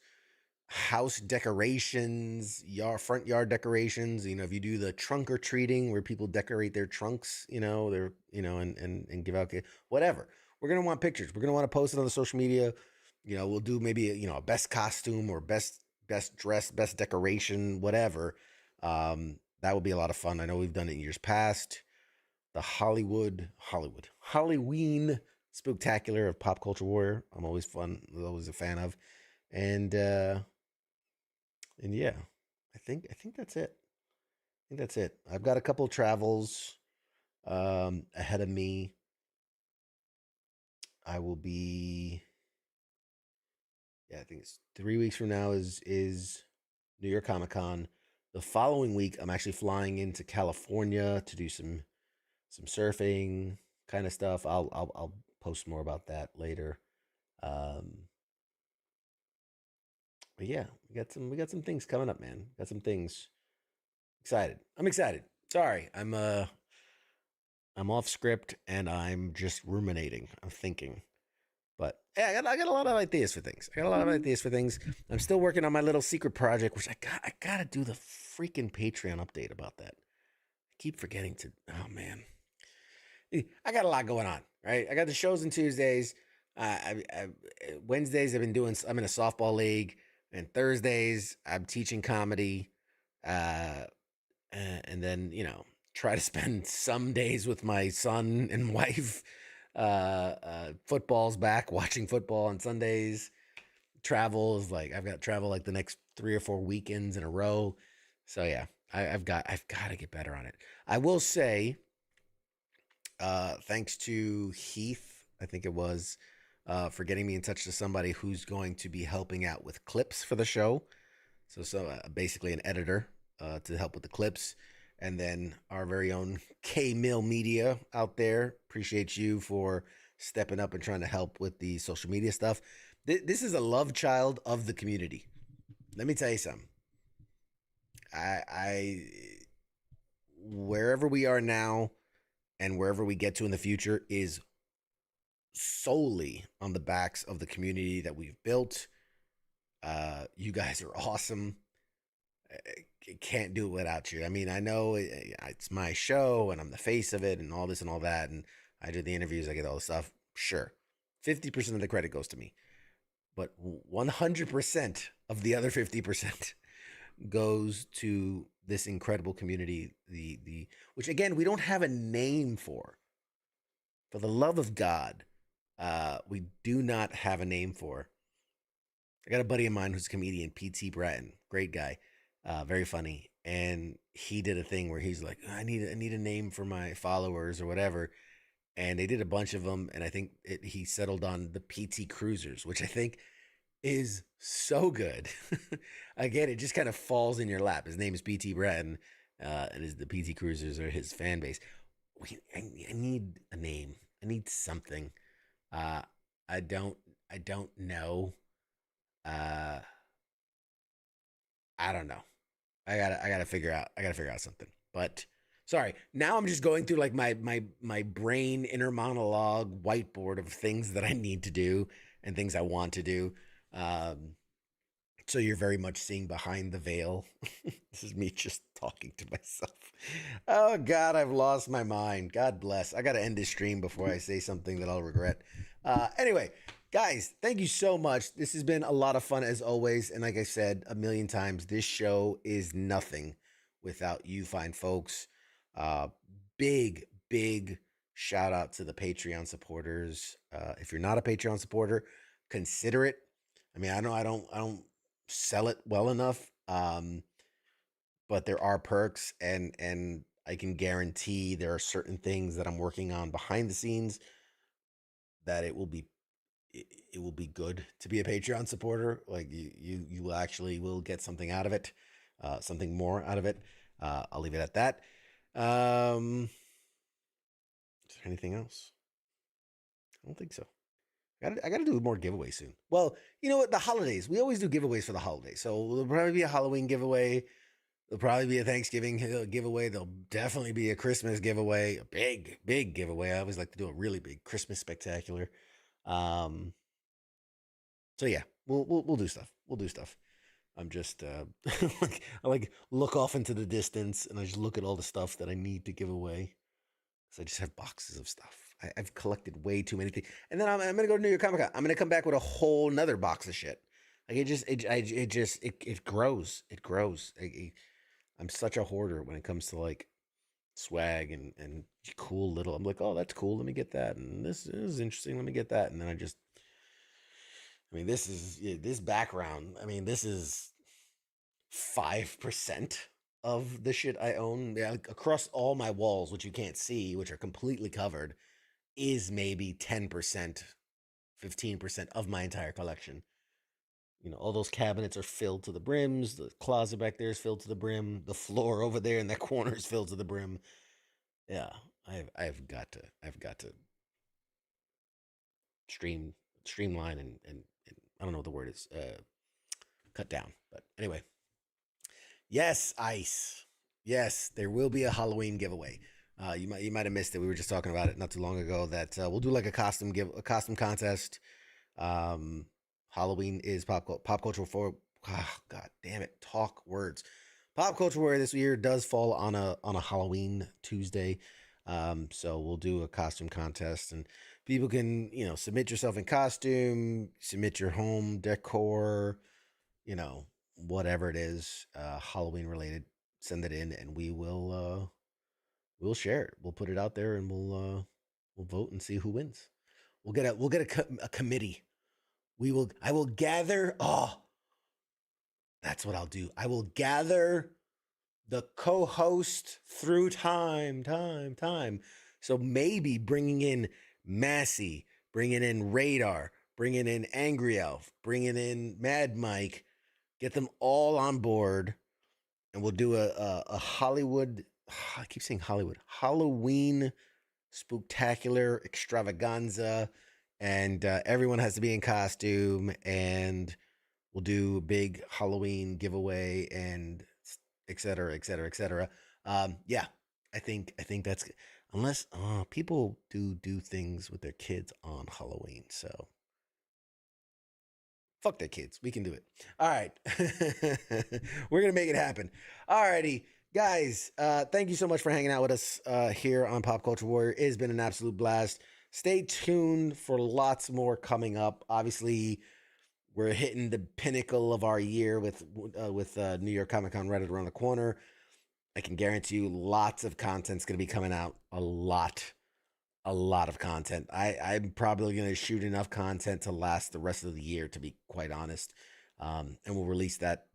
house decorations, front yard decorations. If you do the trunk or treating where people decorate their trunks, and give out whatever. We're going to want pictures. We're going to want to post it on the social media. We'll do maybe a best costume or best dress, best decoration, whatever. That would be a lot of fun. I know we've done it in years past. The Halloween Spooktacular of Pop Culture Warrior. I'm always a fan of. And yeah, I think that's it. I've got a couple travels ahead of me. I will be, I think it's 3 weeks from now is New York Comic Con. The following week, I'm actually flying into California to do some surfing kind of stuff. I'll post more about that later. But yeah, we got some things coming up, man. Got some things. Excited. I'm excited. Sorry, I'm off script and I'm just ruminating. I'm thinking. But yeah, I got a lot of ideas for things. I'm still working on my little secret project, which I gotta do the freaking Patreon update about that. I keep forgetting to. Oh man, I got a lot going on. Right, I got the shows on Tuesdays. Wednesdays I'm in a softball league, and Thursdays I'm teaching comedy. And then try to spend some days with my son and wife. Football's back, watching football on Sundays. Travels, I've got travel the next 3 or 4 weekends in a row. So yeah, I've got to get better on it. I will say, thanks to Heath, I think it was, for getting me in touch with somebody who's going to be helping out with clips for the show. So basically an editor to help with the clips. And then our very own K-Mill Media out there. Appreciate you for stepping up and trying to help with the social media stuff. This is a love child of the community. Let me tell you something. I wherever we are now and wherever we get to in the future is solely on the backs of the community that we've built. You guys are awesome. Can't do it without you. I mean, I know it's my show and I'm the face of it and all this and all that. And I do the interviews, I get all the stuff. Sure. 50% of the credit goes to me, but 100% of the other 50% goes to this incredible community. Which again, we don't have a name for the love of God. We do not have a name for. I got a buddy of mine who's a comedian, P.T. Bratton, great guy. Very funny. And he did a thing where he's like, I need a name for my followers or whatever. And they did a bunch of them. And I think he settled on the PT Cruisers, which I think is so good. Again, it just kind of falls in your lap. His name is PT Bratton, and the PT Cruisers are his fan base. I need a name. I need something. I don't know. I don't know. I gotta figure out something. But sorry, now I'm just going through like my brain inner monologue whiteboard of things that I need to do and things I want to do. So you're very much seeing behind the veil. This is me just talking to myself. Oh God, I've lost my mind. God bless. I gotta end this stream before I say something that I'll regret. Anyway, guys, thank you so much. This has been a lot of fun as always. And like I said a million times, this show is nothing without you fine folks. Big shout out to the Patreon supporters. If you're not a Patreon supporter, consider it. I mean, I don't sell it well enough. But there are perks, and I can guarantee there are certain things that I'm working on behind the scenes that it will be good to be a Patreon supporter. Like you actually will get something out of it, something more out of it. I'll leave it at that. Is there anything else? I don't think so. I gotta do more giveaways soon. Well, you know what? The holidays. We always do giveaways for the holidays. So there'll probably be a Halloween giveaway. There'll probably be a Thanksgiving giveaway. There'll definitely be a Christmas giveaway. A big giveaway. I always like to do a really big Christmas spectacular. So yeah, we'll do stuff. We'll do stuff. I'm just I look off into the distance and I just look at all the stuff that I need to give away. So I just have boxes of stuff. I've collected way too many things. And then I'm going to go to New York Comic Con. I'm going to come back with a whole nother box of shit. Like it grows. It grows. I'm such a hoarder when it comes to like swag and cool little. I'm like, oh, that's cool. Let me get that. And this is interesting. Let me get that. And then this background. I mean, this is 5% of the shit I own. Yeah, across all my walls, which you can't see, which are completely covered, is maybe 10%, 15% of my entire collection. You know, all those cabinets are filled to the brims. The closet back there is filled to the brim. The floor over there in that corner is filled to the brim. Yeah, I've got to streamline and I don't know what the word is. Cut down. But anyway, yes, Ice. Yes, there will be a Halloween giveaway. You might have missed it. We were just talking about it not too long ago. That we'll do like a costume contest. Halloween is pop culture for. Oh, God damn it! Talk words. Pop culture warrior this year does fall on a Halloween Tuesday. So we'll do a costume contest and people can, submit yourself in costume, submit your home decor, whatever it is, Halloween related, send it in and we'll share it. We'll put it out there and we'll vote and see who wins. We'll get a committee. I will gather. Oh, that's what I'll do. I will gather the co-host through time. So maybe bringing in Massey, bringing in Radar, bringing in Angry Elf, bringing in Mad Mike, get them all on board, and we'll do a Hollywood. I keep saying Hollywood. Halloween spooktacular extravaganza, and everyone has to be in costume, and we'll do a big Halloween giveaway and et cetera, et cetera, et cetera. Yeah, I think that's, unless people do things with their kids on Halloween. So fuck their kids. We can do it. All right. We're going to make it happen. All righty. Guys, thank you so much for hanging out with us here on Pop Culture Warrior. It has been an absolute blast. Stay tuned for lots more coming up. Obviously, we're hitting the pinnacle of our year with New York Comic Con right around the corner. I can guarantee you lots of content's going to be coming out. A lot of content. I'm probably going to shoot enough content to last the rest of the year, to be quite honest. And we'll release that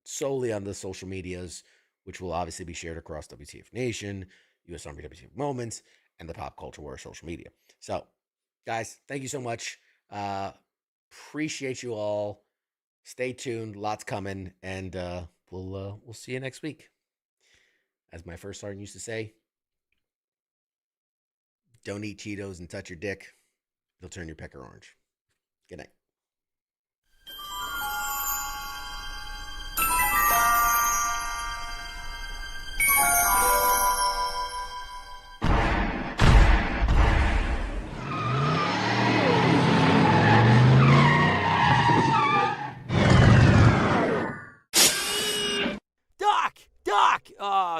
solely on the social medias, which will obviously be shared across WTF Nation, US Army WTF Moments, and the Pop Culture War social media. So, guys, thank you so much. Appreciate you all. Stay tuned. Lots coming, and we'll see you next week. As my first sergeant used to say, don't eat Cheetos and touch your dick. It'll turn your pecker orange. Good night.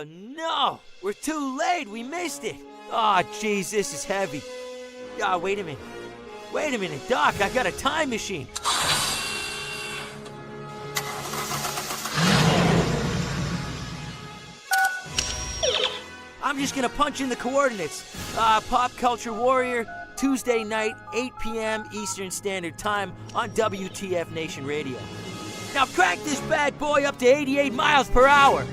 Oh, no! We're too late! We missed it! Oh, jeez, this is heavy. Ah, wait a minute. Wait a minute, Doc, I got a time machine. I'm just gonna punch in the coordinates. Pop Culture Warrior, Tuesday night, 8 p.m. Eastern Standard Time on WTF Nation Radio. Now crank this bad boy up to 88 miles per hour.